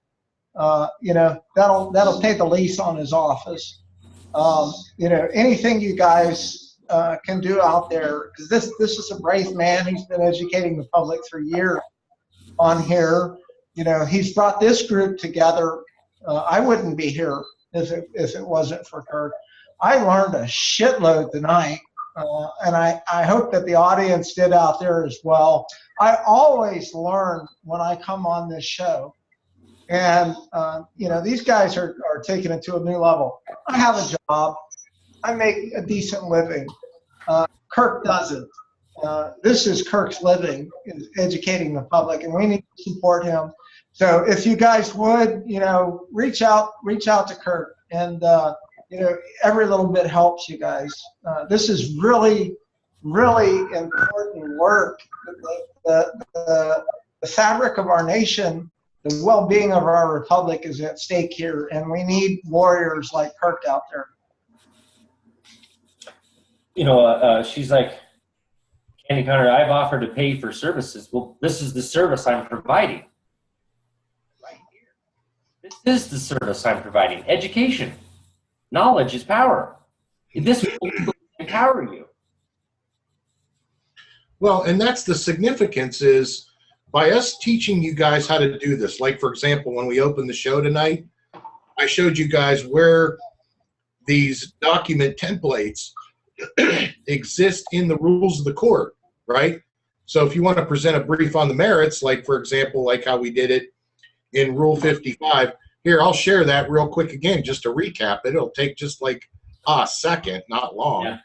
that'll pay the lease on his office. Anything you guys can do out there, because this is a brave man. He's been educating the public for years on here. He's brought this group together. I wouldn't be here if it wasn't for Kirk. I learned a shitload tonight, and I hope that the audience did out there as well. I always learn when I come on this show. And, these guys are taking it to a new level. I have a job. I make a decent living. Kirk doesn't. This is Kirk's living, is educating the public, and we need to support him. So if you guys would, reach out to Kirk, and every little bit helps you guys. This is really, really important work. The fabric of our nation, the well-being of our republic is at stake here, and we need warriors like Kirk out there. She's like, Candy Connor, I've offered to pay for services. Well, this is the service I'm providing. Right here. This is the service I'm providing. Education. Knowledge is power. This will empower you. Well, and that's the significance is by us teaching you guys how to do this. Like, for example, when we opened the show tonight, I showed you guys where these document templates exist in the rules of the court, right? So if you want to present a brief on the merits, like, for example, like how we did it in Rule 55, here, I'll share that real quick again, just to recap it. It'll take just like a second, not long.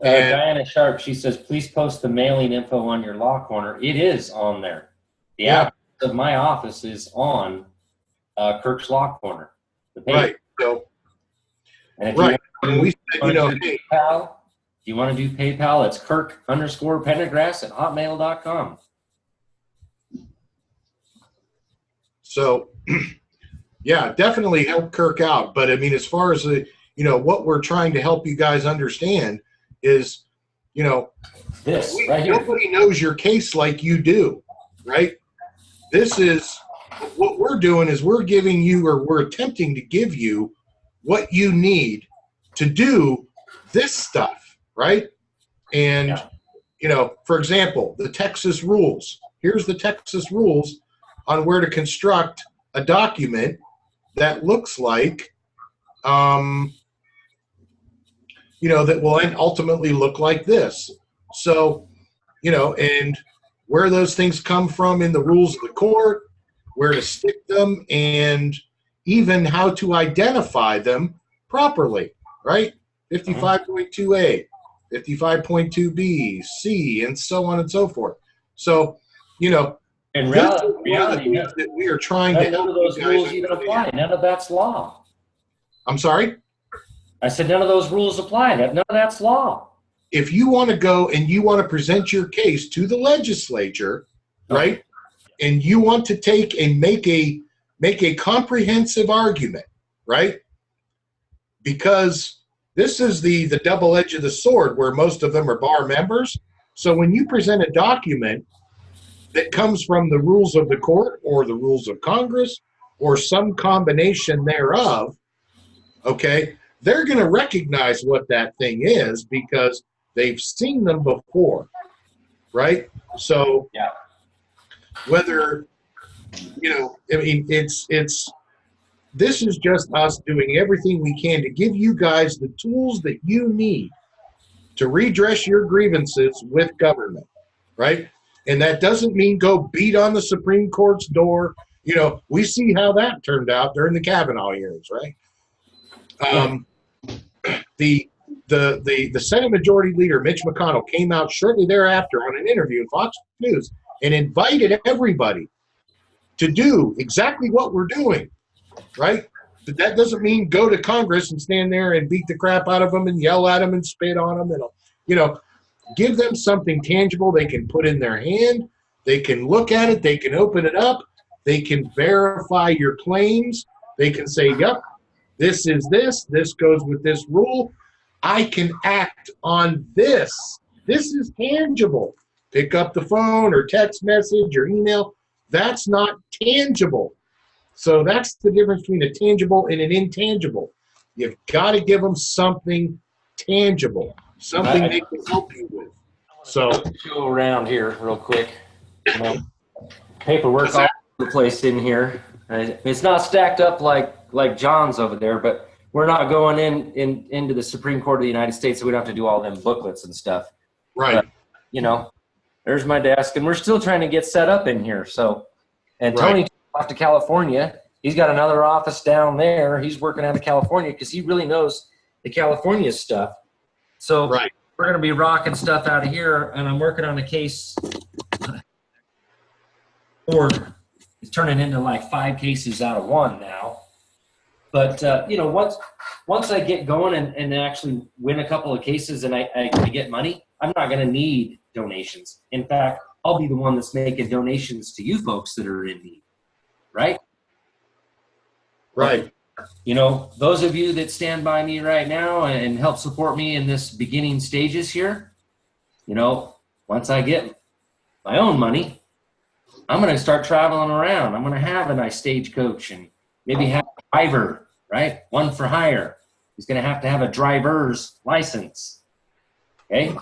Yeah. Diana Sharp, she says, please post the mailing info on your law corner. It is on there. The address of my office is on Kirk's Law Corner. The page. Right. So, and if right. you want to do PayPal, it's Kirk_Pendergrass@hotmail.com. So, yeah, definitely help Kirk out. But I mean, as far as what we're trying to help you guys understand is, this right here. Nobody knows your case like you do, right? This is what we're doing is we're giving you, or we're attempting to give you what you need to do this stuff, right? And, for example, the Texas rules. Here's the Texas rules on where to construct a document that looks like, that will ultimately look like this. So, and where those things come from in the rules of the court, where to stick them, and even how to identify them properly, right? 55.2A, 55.2B, C, and so on and so forth. So, you know, In this is reality, one of the things that we are trying to none help of those you guys rules even apply. understand. None of that's law. I'm sorry? I said none of those rules apply. None of that's law. If you want to go and you want to present your case to the legislature, right? And you want to take and make a comprehensive argument, right? Because this is the double edge of the sword where most of them are bar members. So when you present a document that comes from the rules of the court or the rules of Congress or some combination thereof, okay, they're going to recognize what that thing is because they've seen them before, right? So Yeah. whether, you know, I mean, this is just us doing everything we can to give you guys the tools that you need to redress your grievances with government, right? And that doesn't mean go beat on the Supreme Court's door. You know, we see how that turned out during the Kavanaugh hearings, right? The Senate Majority Leader, Mitch McConnell, came out shortly thereafter on an interview in Fox News and invited everybody to do exactly what we're doing, right? But that doesn't mean go to Congress and stand there and beat the crap out of them and yell at them and spit on them. And, you know, give them something tangible they can put in their hand. They can look at it. They can open it up. They can verify your claims. They can say, yep, this is this. This goes with this rule. I can act on this. This is tangible. Pick up the phone or text message or email. That's not tangible. So that's the difference between a tangible and an intangible. You've got to give them something tangible, something they can help you with. So go around here real quick. You know, paperwork all over the place in here. It's not stacked up like John's over there, but we're not going into the Supreme Court of the United States, so we don't have to do all them booklets and stuff. right. But, you know, there's my desk, and we're still trying to get set up in here. So, and Right. Tony took off to California. He's got another office down there. He's working out of California because he really knows the California stuff. So Right. we're going to be rocking stuff out of here, and I'm working on a case. Or it's turning into like 5 cases out of 1 now. But, you know, once I get going and actually win a couple of cases and I get money, I'm not going to need donations. In fact, I'll be the one that's making donations to you folks that are in need, right? Right. You know, those of you that stand by me right now and help support me in this beginning stages here, you know, once I get my own money, I'm going to start traveling around. I'm going to have a nice stagecoach and maybe have a driver, right? One for hire. He's going to have a driver's license. Okay?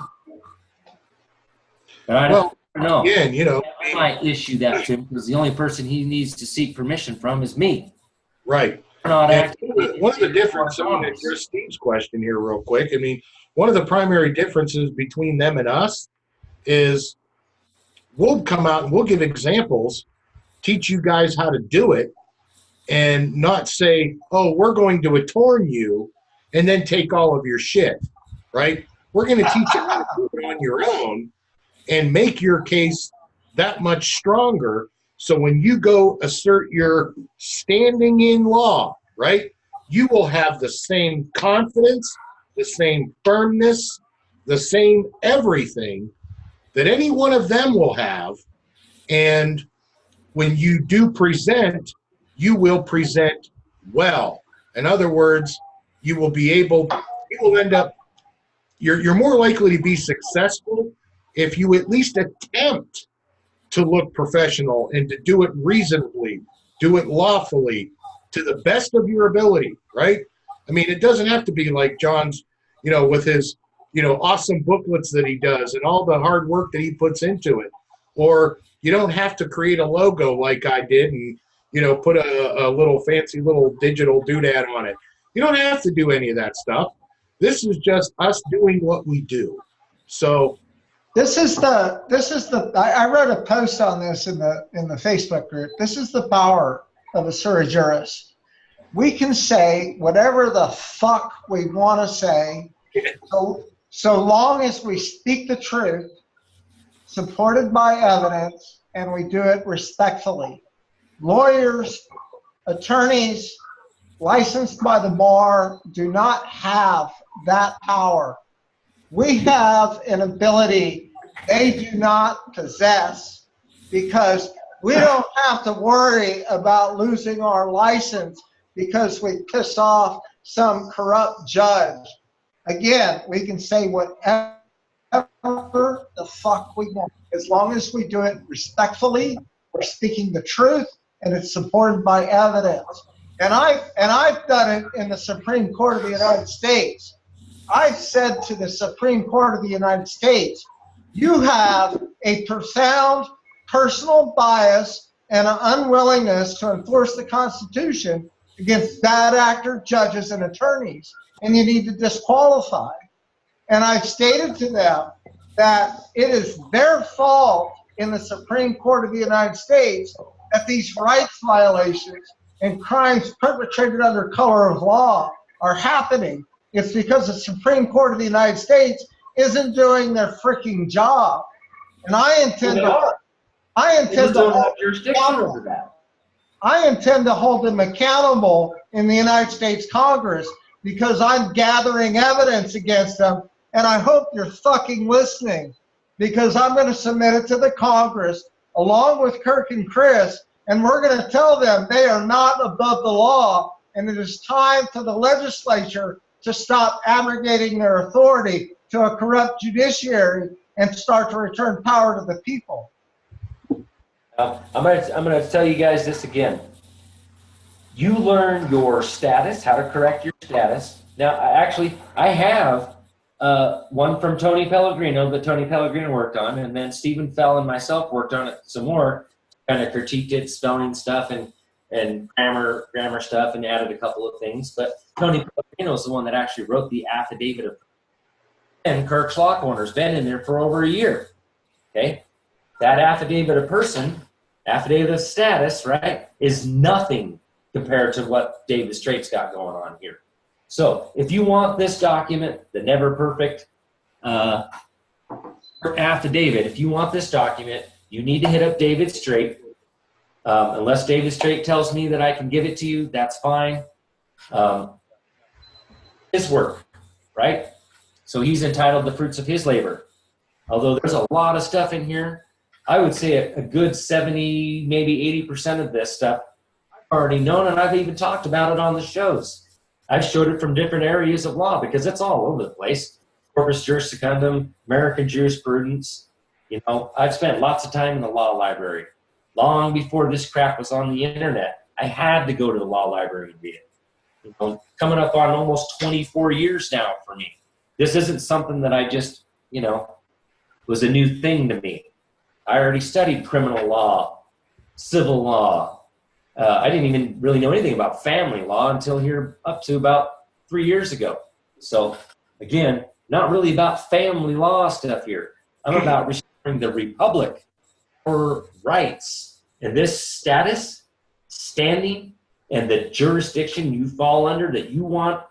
But I don't know. Again, you know, I might issue that to him because the only person he needs to seek permission from is me. right. We're not And acting one of the differences, I'm going to address Steve's question here real quick. I mean, one of the primary differences between them and us is we'll come out and we'll give examples, teach you guys how to do it, and not say, oh, we're going to attorn you and then take all of your shit, right? We're going to teach you how to do it on your own and make your case that much stronger. So when you go assert your standing in law, right, you will have the same confidence, the same firmness, the same everything that any one of them will have. And when you do present, you will present well. In other words, you will end up, you're more likely to be successful if you at least attempt to look professional and to do it reasonably, do it lawfully, to the best of your ability, right? I mean, it doesn't have to be like John's, you know, with his, you know, awesome booklets that he does and all the hard work that he puts into it. Or you don't have to create a logo like I did and, you know, put a little fancy little digital doodad on it. You don't have to do any of that stuff. This is just us doing what we do. So I wrote a post on this in the Facebook group. This is the power of a sui juris. We can say whatever the fuck we want to say, so long as we speak the truth, supported by evidence, and we do it respectfully. Lawyers, attorneys, licensed by the bar do not have that power. We have an ability they do not possess, because we don't have to worry about losing our license because we piss off some corrupt judge. Again, we can say whatever the fuck we want. As long as we do it respectfully, we're speaking the truth, and it's supported by evidence. And I've done it in the Supreme Court of the United States. I've said to the Supreme Court of the United States, you have a profound personal bias and an unwillingness to enforce the Constitution against bad actor judges and attorneys, and you need to disqualify. And I've stated to them that it is their fault in the Supreme Court of the United States that these rights violations and crimes perpetrated under color of law are happening. It's because the Supreme Court of the United States isn't doing their freaking job. And I intend to hold them accountable in the United States Congress, because I'm gathering evidence against them, and I hope you're fucking listening, because I'm going to submit it to the Congress along with Kirk and Chris, and we're going to tell them they are not above the law, and it is time for the legislature to stop abrogating their authority to a corrupt judiciary and start to return power to the people. I'm gonna tell you guys this again. You learn your status, how to correct your status. Now, I have one from Tony Pellegrino that Tony Pellegrino worked on, and then Stephen Fell and myself worked on it some more, kind of critiqued it, spelling stuff and grammar stuff, and added a couple of things. But Tony Pellegrino is the one that actually wrote the affidavit of, and Kirk's Law Corner's been in there for over a year. Okay, that affidavit of status, right, is nothing compared to what David Straight's got going on here. So if you want this document, the never perfect affidavit, if you want this document, you need to hit up David Straight. Unless David Straight tells me that I can give it to you, that's fine. His work, right? So he's entitled to the fruits of his labor. Although there's a lot of stuff in here, I would say a good 70, maybe 80% of this stuff I've already known, and I've even talked about it on the shows. I've showed it from different areas of law because it's all over the place. Corpus juris secundum, American jurisprudence. You know, I've spent lots of time in the law library. Long before this crap was on the internet, I had to go to the law library and read it. You know, coming up on almost 24 years now for me. This isn't something that I just, you know, was a new thing to me. I already studied criminal law, civil law. I didn't even really know anything about family law until here up to about 3 years ago. So again, not really about family law stuff here. I'm about restoring the republic for rights. And this status, standing, and the jurisdiction you fall under that you want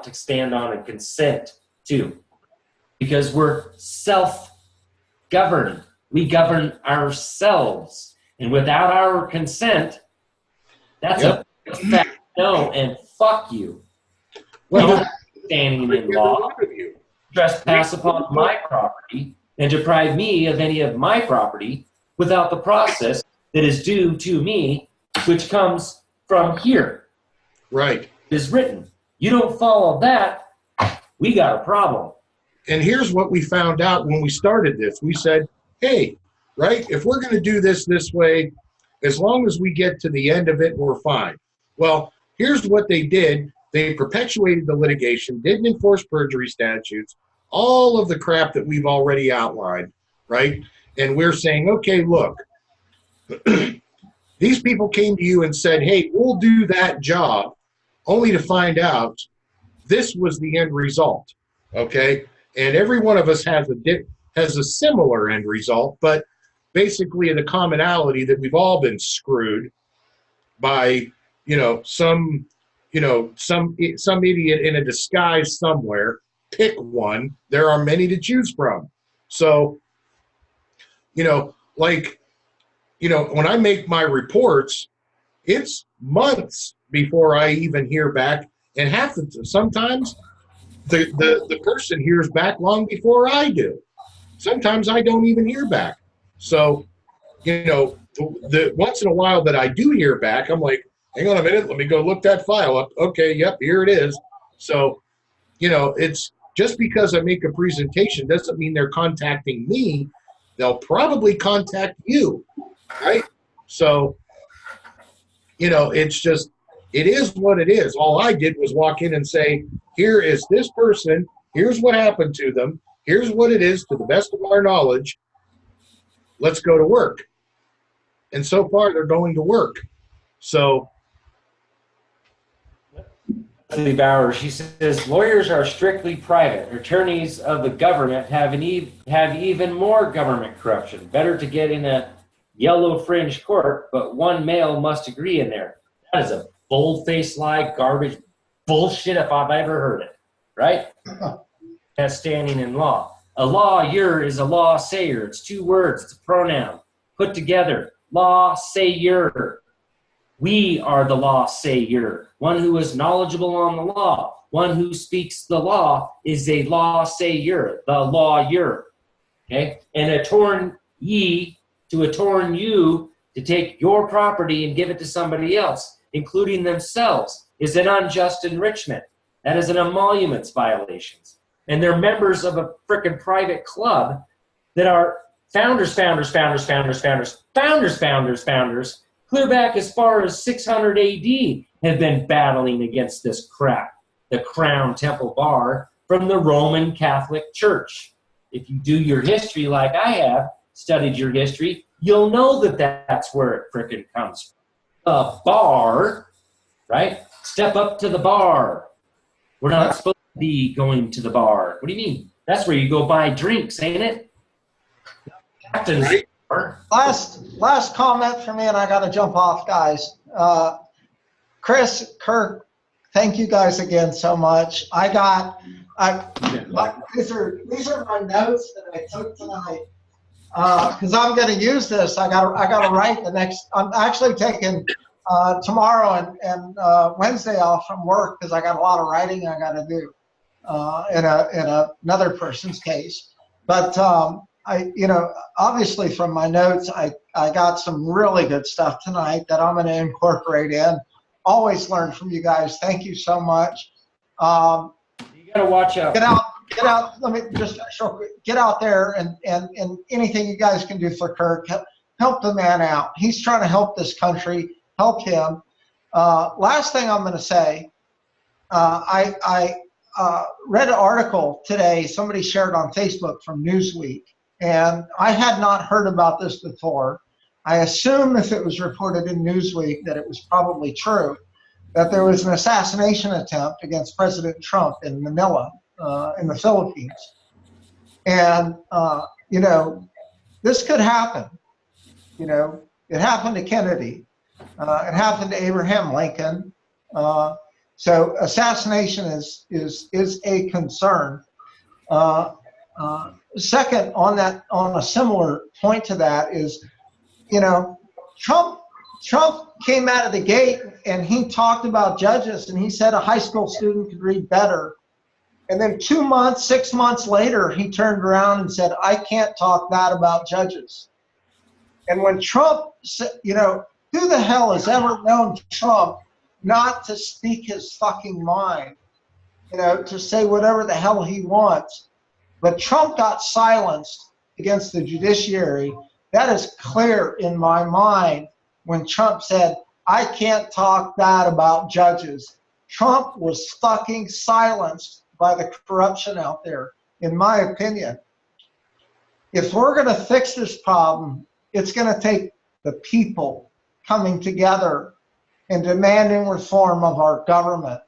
to stand on and consent to. Because we're self-governed. We govern ourselves. And without our consent, that's a fact no, and fuck you. Well, standing in law, trespass upon my property, and deprive me of any of my property without the process that is due to me, which comes from here. Right. It is written. You don't follow that, we got a problem. And here's what we found out when we started this. We said, hey, right, if we're going to do this way, as long as we get to the end of it, we're fine. Well, here's what they did. They perpetuated the litigation, didn't enforce perjury statutes, all of the crap that we've already outlined, right? And we're saying, okay, look, these people came to you and said, hey, we'll do that job, only to find out this was the end result, okay? And every one of us has a similar end result, but basically the commonality that we've all been screwed by, some idiot in a disguise somewhere. Pick one. There are many to choose from. So Like, when I make my reports, it's months before I even hear back. And sometimes the person hears back long before I do. Sometimes I don't even hear back. So, the once in a while that I do hear back, I'm like, hang on a minute, let me go look that file up. Okay, yep, here it is. So, it's just because I make a presentation doesn't mean they're contacting me. They'll probably contact you, right? So, it's just, it is what it is. All I did was walk in and say, here is this person, here's what happened to them, here's what it is to the best of our knowledge, let's go to work. And so far, they're going to work. So, Bauer, she says, lawyers are strictly private. Attorneys of the government have even more government corruption. Better to get in a yellow fringe court, but one male must agree in there. That is a bold-faced lie, garbage, bullshit if I've ever heard it, right? That's standing in law. A lawyer is a law sayer. It's two words. It's a pronoun put together. Law sayer. We are the law sayer. One who is knowledgeable on the law. One who speaks the law is a law sayer, the lawyer. Okay? And attorney, to attorn you to take your property and give it to somebody else, including themselves, is an unjust enrichment. That is an Emoluments Violations. And they're members of a frickin' private club that are founders, clear back as far as 600 AD, have been battling against this crap, the Crown Temple Bar from the Roman Catholic Church. If you do your history like I have, studied your history, you'll know that that's where it frickin' comes from. The bar, right? Step up to the bar. We're not supposed to be going to the bar. What do you mean? That's where you go buy drinks, ain't it? Captain's right. bar. Last comment from me, and I got to jump off, guys. Chris, Kirk, thank you guys again so much. These are my notes that I took tonight because I'm going to use this. I got to write the next. I'm actually taking tomorrow and Wednesday off from work because I got a lot of writing I got to do in another person's case. But obviously from my notes, I got some really good stuff tonight that I'm going to incorporate in. Always learn from you guys. Thank you so much. You got to watch out. Get out. Let me just get out there and anything you guys can do for Kirk. Help the man out. He's trying to help this country. Help him. Last thing I'm going to say, I read an article today somebody shared on Facebook from Newsweek, and I had not heard about this before. I assume if it was reported in Newsweek that it was probably true, that there was an assassination attempt against President Trump in Manila, in the Philippines. And, this could happen. It happened to Kennedy. It happened to Abraham Lincoln. So assassination is a concern. Second, on a similar point to that is, Trump came out of the gate and he talked about judges and he said a high school student could read better. And then 2 months, 6 months later, he turned around and said, I can't talk bad about judges. And when Trump said, who the hell has ever known Trump not to speak his fucking mind, to say whatever the hell he wants? But Trump got silenced against the judiciary. That is clear in my mind when Trump said, I can't talk bad about judges. Trump was fucking silenced by the corruption out there, in my opinion. If we're going to fix this problem, it's going to take the people coming together and demanding reform of our government.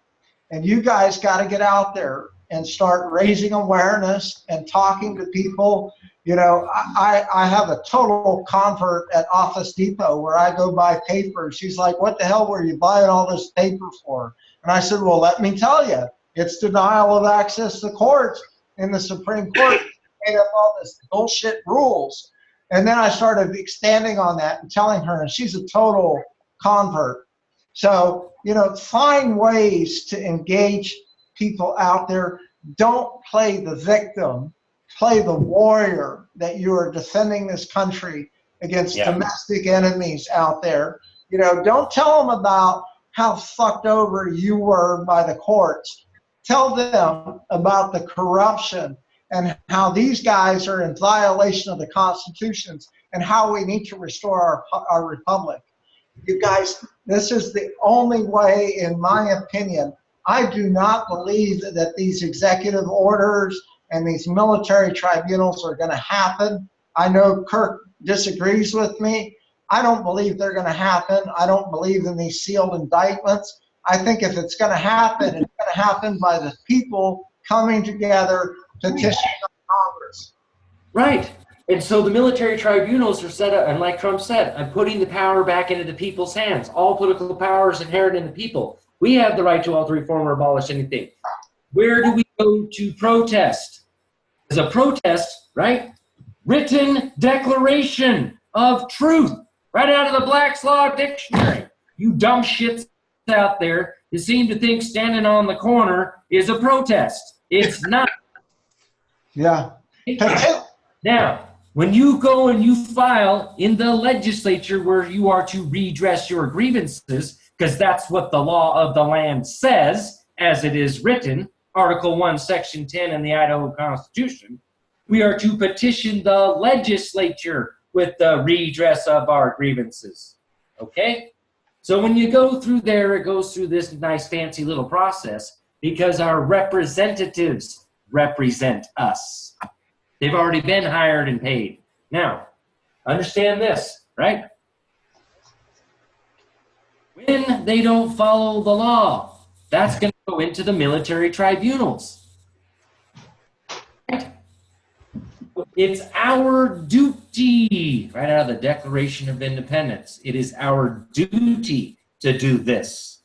And you guys got to get out there and start raising awareness and talking to people. I have a total convert at Office Depot where I go buy paper. She's like, what the hell were you buying all this paper for? And I said, well, let me tell you, it's denial of access to courts in the Supreme Court. Made up all this bullshit rules. And then I started expanding on that and telling her, and she's a total convert. So, you know, find ways to engage people out there. Don't play the victim, play the warrior, that you are defending this country against domestic enemies out there. You know, don't tell them about how fucked over you were by the courts. Tell them about the corruption and how these guys are in violation of the constitutions and how we need to restore our republic. You guys, this is the only way, in my opinion. I do not believe that these executive orders and these military tribunals are going to happen. I know Kirk disagrees with me. I don't believe they're going to happen. I don't believe in these sealed indictments. I think if it's going to happen, it's going to happen by the people coming together, petitioning Congress. Right. And so the military tribunals are set up, and like Trump said, I'm putting the power back into the people's hands. All political power is inherent in the people. We have the right to alter, reform, or abolish anything. Where do we go to protest? As a protest, right? Written declaration of truth, right out of the Black's Law Dictionary. You dumb shits out there who seem to think standing on the corner is a protest. It's not. Yeah. Now, when you go and you file in the legislature where you are to redress your grievances, because that's what the law of the land says, as it is written, Article 1, Section 10 in the Idaho Constitution, we are to petition the legislature with the redress of our grievances. Okay? So when you go through there, it goes through this nice fancy little process because our representatives represent us. They've already been hired and paid. Now, understand this, right? When they don't follow the law, that's going to go into the military tribunals. Right? It's our duty, right out of the Declaration of Independence. It is our duty to do this.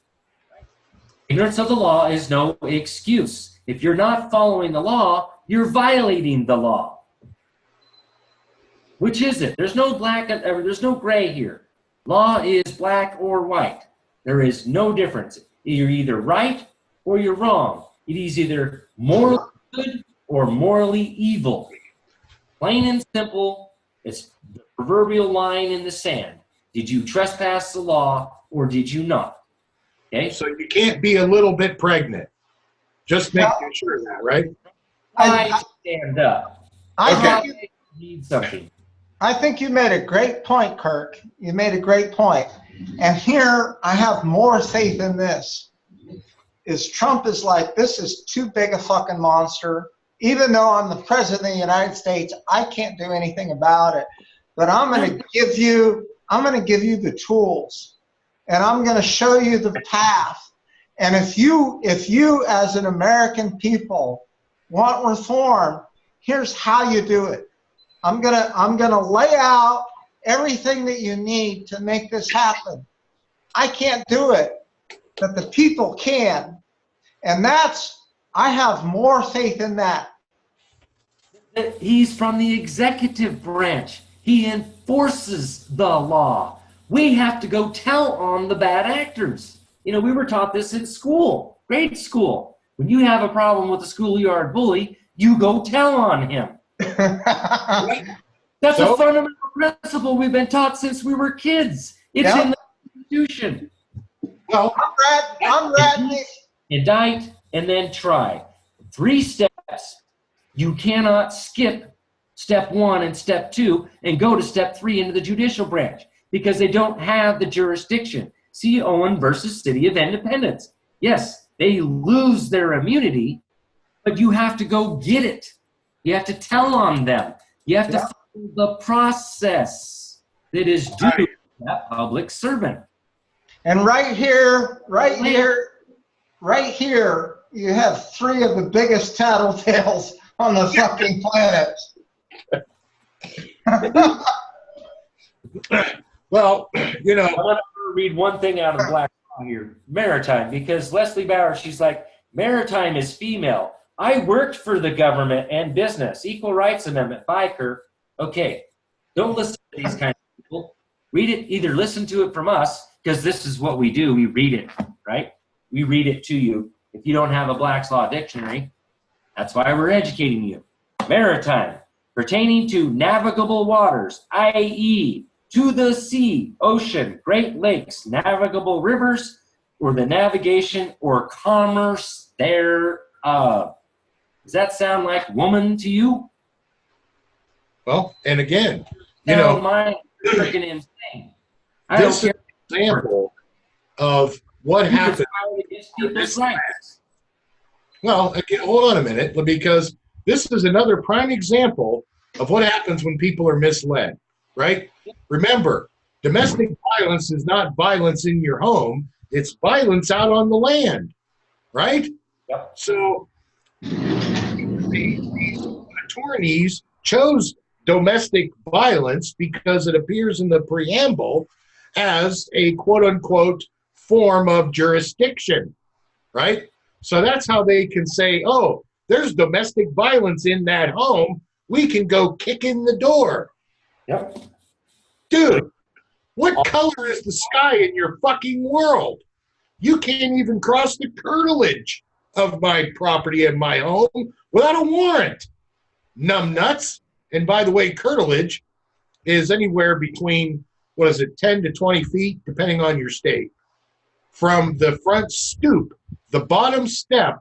Ignorance of the law is no excuse. If you're not following the law, you're violating the law. Which is it? There's no black, there's no gray here. Law is black or white. There is no difference. You're either right or you're wrong. It is either morally good or morally evil. Plain and simple, it's the proverbial line in the sand. Did you trespass the law or did you not? Okay? So you can't be a little bit pregnant. Just making sure of that, right? I stand up. I Need something. I think you made a great point, Kirk. You made a great point. And here, I have more faith in this. Is Trump is like, this is too big a fucking monster. Even though I'm the president of the United States, I can't do anything about it. But I'm going to give you the tools. And I'm going to show you the path. And if you as an American people want reform, here's how you do it. I'm gonna lay out everything that you need to make this happen. I can't do it, but the people can. And I have more faith in that. He's from the executive branch. He enforces the law. We have to go tell on the bad actors. You know, we were taught this in school, grade school. When you have a problem with a schoolyard bully, you go tell on him. That's a fundamental principle we've been taught since we were kids. It's in the Constitution. Well, I'm ready. Indict and then try. 3 steps. You cannot skip step 1 and step 2 and go to step 3 into the judicial branch because they don't have the jurisdiction. See Owen versus City of Independence. Yes, they lose their immunity, but you have to go get it. You have to tell on them. You have to follow the process that is due to that public servant. And right here, you have 3 of the biggest tattletales on the fucking planet. Well, you know. I want to read one thing out of the Black Law here. Maritime, because Leslie Bauer, she's like, maritime is female. I worked for the government and business. Equal Rights Amendment by Kirk. Okay. Don't listen to these kinds of people. Read it, either listen to it from us, because this is what we do. We read it, right? We read it to you. If you don't have a Black's Law Dictionary, that's why we're educating you. Maritime, pertaining to navigable waters, i.e., to the sea, ocean, Great Lakes, navigable rivers, or the navigation or commerce thereof. Does that sound like woman to you? Well, and again, you Hell, know, mine is freaking insane. I this don't is an example of what care. happened. Against people's rights. Well, again, hold on a minute, because this is another prime example of what happens when people are misled, right? Remember, domestic violence is not violence in your home. It's violence out on the land, right? Yep. So these attorneys chose domestic violence because it appears in the preamble as a quote-unquote form of jurisdiction, right? So that's how they can say, oh, there's domestic violence in that home. We can go kick in the door. Yep. Dude, what color is the sky in your fucking world? You can't even cross the curtilage of my property and my home without a warrant. Numbnuts. And by the way, curtilage is anywhere between, 10 to 20 feet, depending on your state. From the front stoop, the bottom step,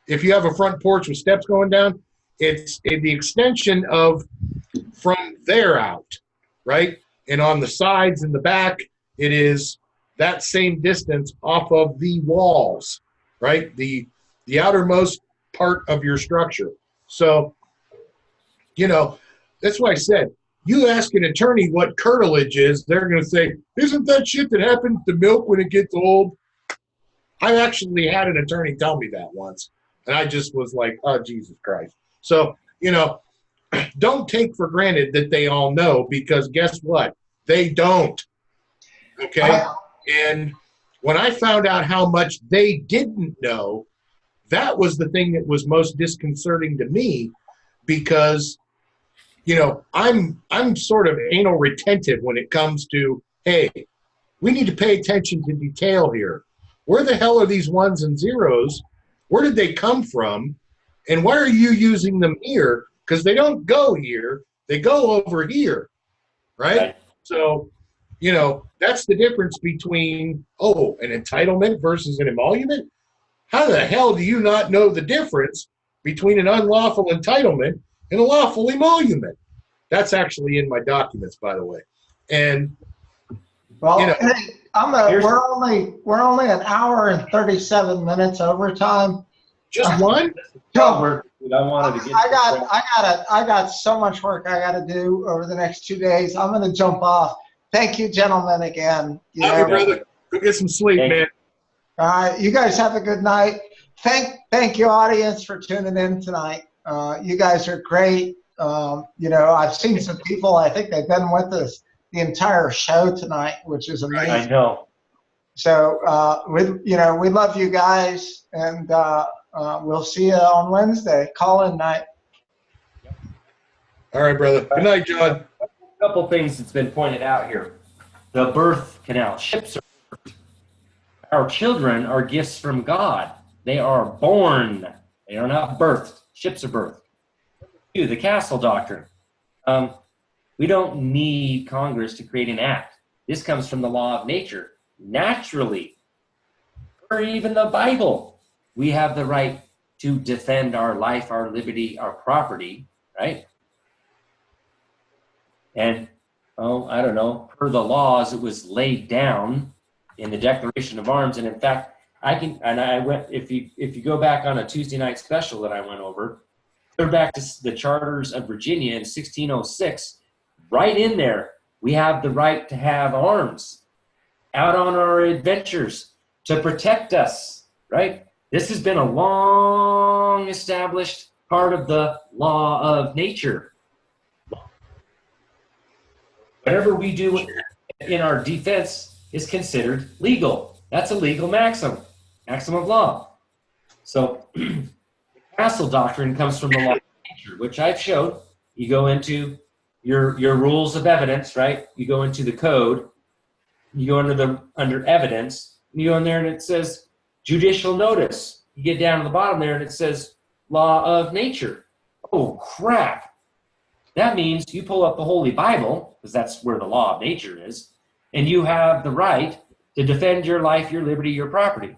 if you have a front porch with steps going down, it's the extension of from there out, right? And on the sides and the back, it is that same distance off of the walls, right? The outermost part of your structure. So, that's why I said, you ask an attorney what curtilage is, they're going to say, isn't that shit that happens to milk when it gets old? I actually had an attorney tell me that once, and I just was like, oh, Jesus Christ. So, don't take for granted that they all know, because guess what? They don't. Okay? And when I found out how much they didn't know, that was the thing that was most disconcerting to me, because I'm sort of anal retentive when it comes to, hey, we need to pay attention to detail here. Where the hell are these ones and zeros? Where did they come from? And why are you using them here? Because they don't go here. They go over here, right? So, that's the difference between, an entitlement versus an emolument. How the hell do you not know the difference between an unlawful entitlement and a lawful emolument? That's actually in my documents, by the way. And hey, we're only an hour and 37 minutes overtime. Just one? No, I wanted to get. I got so much work I got to do over the next 2 days. I'm going to jump off. Thank you, gentlemen, again. Love you, brother. Go get some sleep, man. All right, you guys have a good night. Thank you, audience, for tuning in tonight. You guys are great. I've seen some people. I think they've been with us the entire show tonight, which is amazing. I know. So we love you guys, and we'll see you on Wednesday. Call-in night. All right, brother. Good night, John. A couple things that's been pointed out here. The birth canal. Ships are birthed. Our children are gifts from God. They are born. They are not birthed. Ships are birthed. Two, the castle doctrine. We don't need Congress to create an act. This comes from the law of nature. Naturally, or even the Bible, we have the right to defend our life, our liberty, our property, right? And, I don't know, per the laws, it was laid down in the Declaration of Arms. And in fact, if you go back on a Tuesday night special that I went over, go back to the Charters of Virginia in 1606, right in there, we have the right to have arms out on our adventures to protect us, right? This has been a long established part of the law of nature. Whatever we do in our defense is considered legal. That's a legal maxim of law. So the castle doctrine comes from the law of nature, which I've showed. You go into your rules of evidence, right? You go into the code, you go under evidence, you go in there and it says judicial notice. You get down to the bottom there and it says law of nature. Oh crap. That means you pull up the Holy Bible, because that's where the law of nature is, and you have the right to defend your life, your liberty, your property.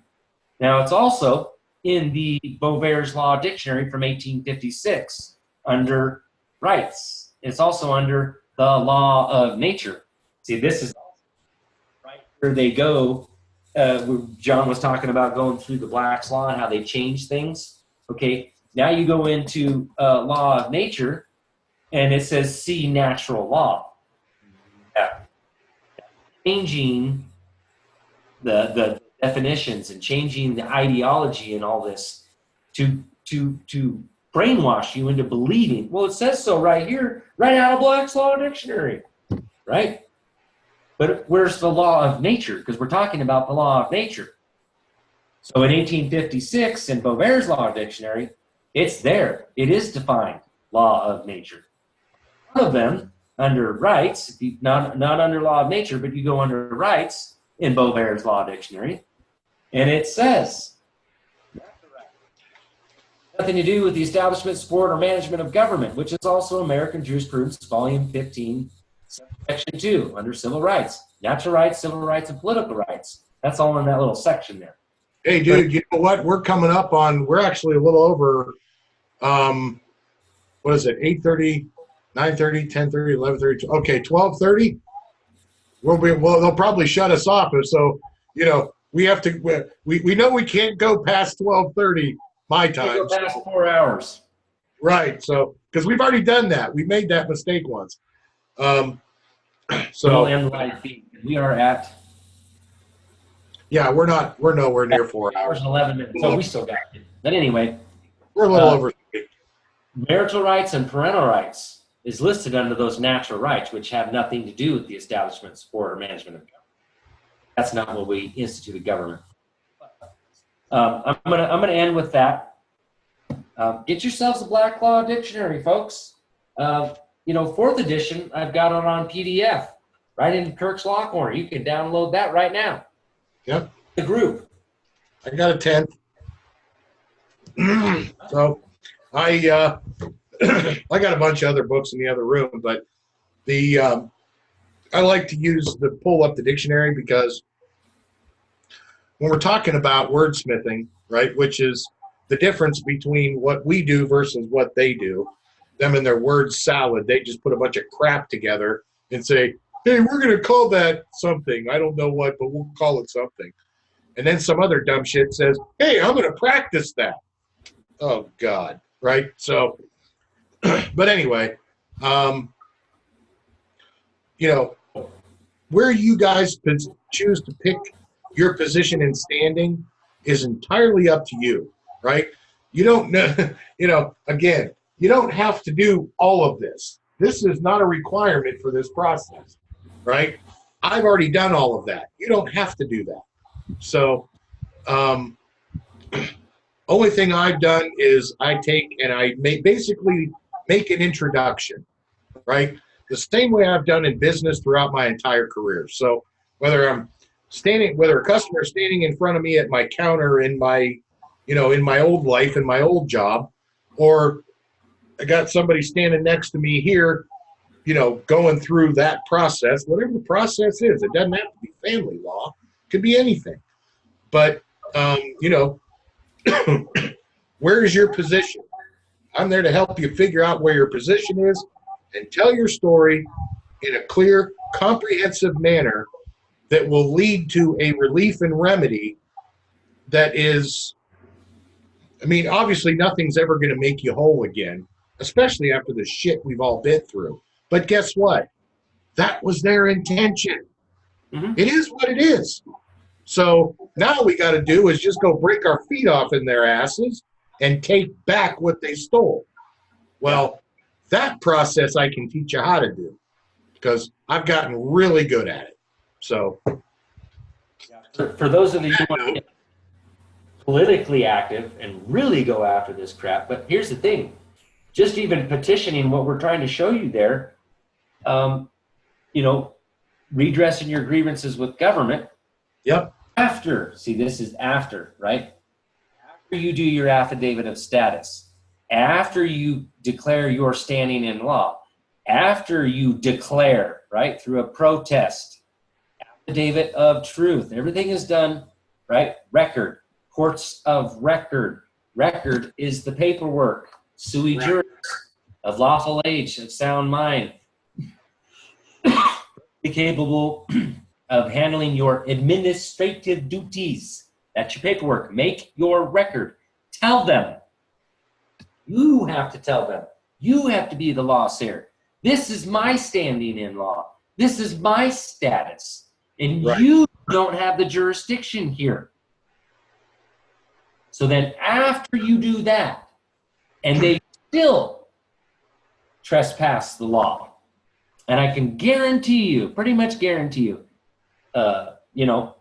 Now, it's also in the Beauvair's Law Dictionary from 1856 under rights. It's also under the law of nature. See, this is right where they go. John was talking about going through the Black's Law and how they change things. Okay, now you go into law of nature, and it says see natural law. Yeah. Changing the definitions and changing the ideology and all this to brainwash you into believing, well, it says so right here, right out of Black's Law Dictionary, right? But where's the law of nature? Because we're talking about the law of nature. So in 1856, in Beauvair's Law Dictionary, it's there. It is defined, law of nature. One of them, under rights, not under law of nature, but you go under rights in Beauvair's Law Dictionary, and it says, nothing to do with the establishment, support, or management of government, which is also American Jurisprudence, Volume 15, Section 2, under civil rights, natural rights, civil rights, and political rights. That's all in that little section there. Hey, dude, you know what? We're coming up on, we're actually a little over, what is it, 8:30, 9:30, 10:30, 11:30, okay, 12:30? Well, they'll probably shut us off. So, you know, we have to, we know we can't go past 12:30 my time. Go past 4 hours. Right, so, because we've already done that. We made that mistake once. So we'll end live feed. We are at, yeah, we're nowhere near 4 hours. and 11 minutes, so we still got it. But anyway, We're a little over. marital rights and parental rights is listed under those natural rights, which have nothing to do with the establishment, support, or management of government. That's not what we instituted government. I'm gonna end with that. Get yourselves a Black Law Dictionary, folks. You know, 4th edition, I've got it on PDF, right in Kirk's Law Corner. You can download that right now. Yep. The group. I got a 10. So I got a bunch of other books in the other room, but I like to pull up the dictionary because when we're talking about wordsmithing, right, which is the difference between what we do versus what they do, them and their word salad, they just put a bunch of crap together and say, hey, we're going to call that something. I don't know what, but we'll call it something. And then some other dumb shit says, hey, I'm going to practice that. Oh, God, right? So, but anyway, you know, where you guys choose to pick your position and standing is entirely up to you, right? You don't know, you know, again, you don't have to do all of this. This is not a requirement for this process, right? I've already done all of that. You don't have to do that. So, only thing I've done is I take and I basically make an introduction, right? The same way I've done in business throughout my entire career. So whether a customer is standing in front of me at my counter in my, you know, in my old life, in my old job, or I got somebody standing next to me here, you know, going through that process, whatever the process is, it doesn't have to be family law, it could be anything. But, you know, where is your position? I'm there to help you figure out where your position is and tell your story in a clear, comprehensive manner that will lead to a relief and remedy that is, I mean, obviously nothing's ever going to make you whole again, especially after the shit we've all been through. But guess what? That was their intention. Mm-hmm. It is what it is. So now we got to do is just go break our feet off in their asses and take back what they stole. Well, that process I can teach you how to do because I've gotten really good at it. So for those of you who want to get politically active and really go after this crap, but here's the thing, just even petitioning what we're trying to show you there you know, redressing your grievances with government. Yep. After, see, this is after, right? After you do your affidavit of status, after you declare your standing in law, after you declare, right, through a protest, affidavit of truth, everything is done, right? Record, courts of record. Record is the paperwork, sui juris, of lawful age, of sound mind, be capable of handling your administrative duties. That's your paperwork. Make your record. Tell them. You have to tell them. You have to be the law sayer. This is my standing in law. This is my status. And you don't have the jurisdiction here. So then after you do that, and they still trespass the law, and I can guarantee you, pretty much guarantee you, you know,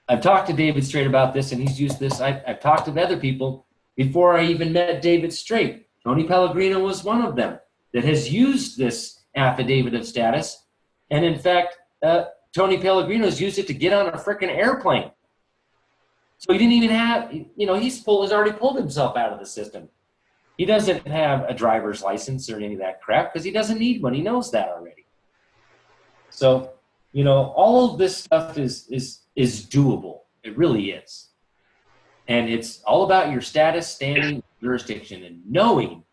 I've talked to David Straight about this, and he's used this. I've talked to other people before I even met David Straight. Tony Pellegrino was one of them that has used this affidavit of status. And in fact, Tony Pellegrino's used it to get on a frickin' airplane. So he didn't even have, you know, he's already pulled himself out of the system. He doesn't have a driver's license or any of that crap because he doesn't need one. He knows that already. So, you know, all of this stuff is doable. It really is. And it's all about your status, standing, jurisdiction, and knowing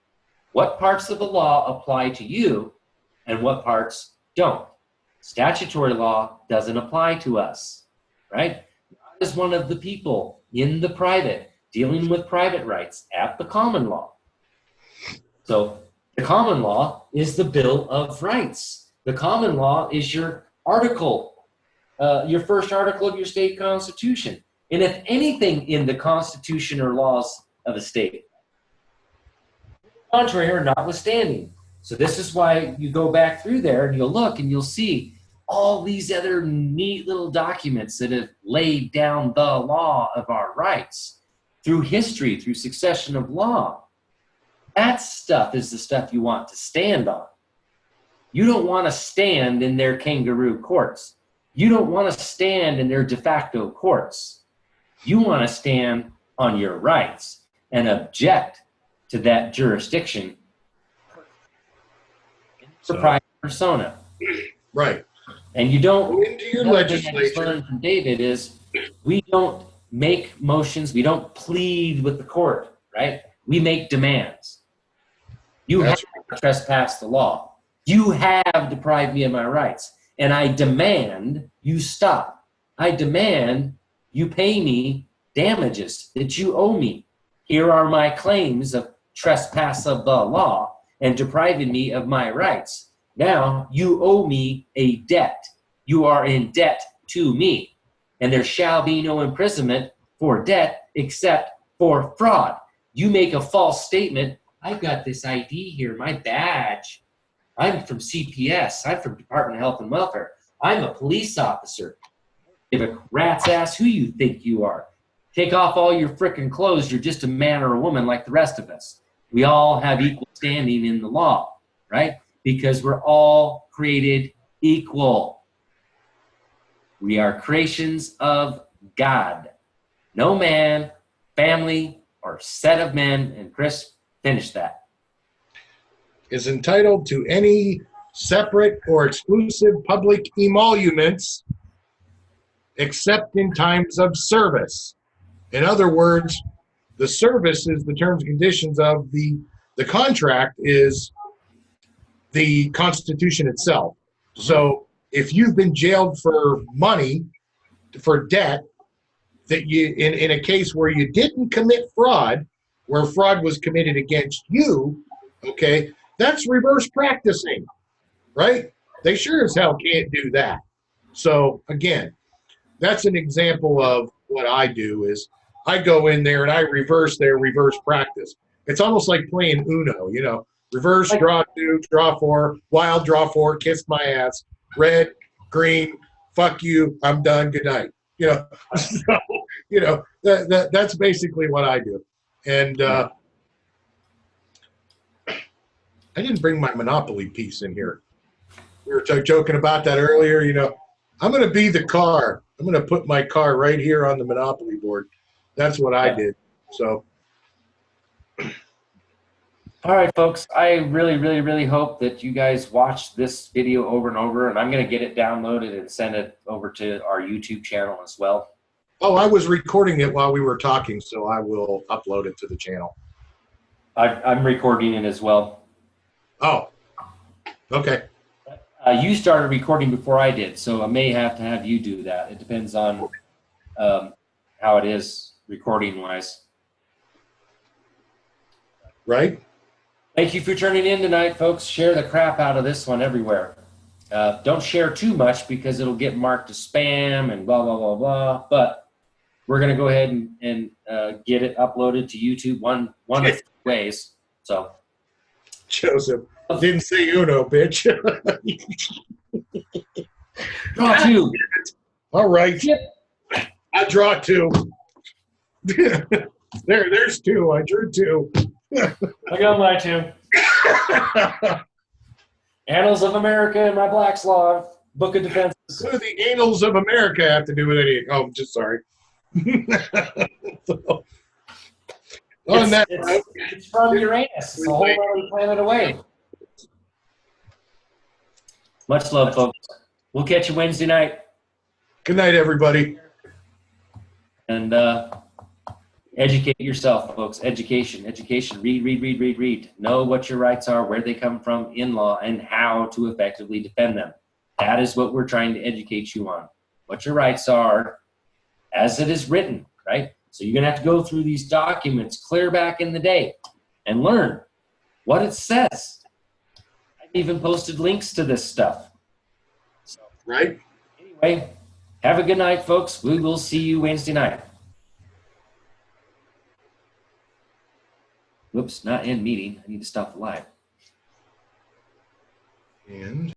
what parts of the law apply to you and what parts don't. Statutory law doesn't apply to us, right? God is one of the people in the private, dealing with private rights at the common law. So the common law is the Bill of Rights. The common law is your article, your first article of your state constitution. And if anything in the constitution or laws of a state, contrary or notwithstanding. So this is why you go back through there and you'll look and you'll see all these other neat little documents that have laid down the law of our rights through history, through succession of law. That stuff is the stuff you want to stand on. You don't want to stand in their kangaroo courts. You don't want to stand in their de facto courts. You want to stand on your rights and object to that jurisdiction in the private persona. Right. And you don't, go into your legislature. Learned from David is we don't make motions, we don't plead with the court, right? We make demands. You have trespassed the law. You have deprived me of my rights. And I demand you stop. I demand you pay me damages that you owe me. Here are my claims of trespass of the law and depriving me of my rights. Now you owe me a debt. You are in debt to me. And there shall be no imprisonment for debt except for fraud. You make a false statement. I've got this ID here, my badge. I'm from CPS. I'm from Department of Health and Welfare. I'm a police officer. Give a rat's ass who you think you are. Take off all your frickin' clothes. You're just a man or a woman like the rest of us. We all have equal standing in the law, right? Because we're all created equal. We are creations of God. No man, family, or set of men, and Chris, finish that, is entitled to any separate or exclusive public emoluments except in times of service. In other words, the service is the terms and conditions of the contract is the Constitution itself. So if you've been jailed for money, for debt, that you in a case where you didn't commit fraud, where fraud was committed against you, okay, that's reverse practicing, right? They sure as hell can't do that. So again, that's an example of what I do is I go in there and I reverse their reverse practice. It's almost like playing Uno, you know, reverse, draw two, draw four, wild, draw four, kiss my ass, red, green, fuck you, I'm done, good night. You know, so, you know, that's basically what I do. And I didn't bring my Monopoly piece in here. We were joking about that earlier. You know, I'm going to be the car. I'm going to put my car right here on the Monopoly board. That's what I did. So. All right, folks. I really hope that you guys watch this video over and over, and I'm going to get it downloaded and send it over to our YouTube channel as well. Oh, I was recording it while we were talking, so I will upload it to the channel. I'm recording it as well. Oh, okay. You started recording before I did, so I may have to have you do that. It depends on how it is recording-wise. Right. Thank you for tuning in tonight, folks. Share the crap out of this one everywhere. Don't share too much because it'll get marked as spam and blah, blah, blah, blah. But we're going to go ahead and get it uploaded to YouTube one of three ways. So, Joseph didn't say uno, bitch. Draw two. All right. Yep. I draw two. There's two. I drew two. I got my two. Annals of America and my Black's Law Book of Defenses. What do the Annals of America have to do with anything? Oh, I'm just sorry. So, it's from Uranus. It's a whole other planet away. Much love, folks. We'll catch you Wednesday night. Good night, everybody. And educate yourself, folks. Education. Read. Know what your rights are, where they come from in law, and how to effectively defend them. That is what we're trying to educate you on. What your rights are as it is written, right? So you're going to have to go through these documents clear back in the day and learn what it says. I've even posted links to this stuff. So, right. Anyway, have a good night, folks. We will see you Wednesday night. Whoops, not end meeting. I need to stop the live. And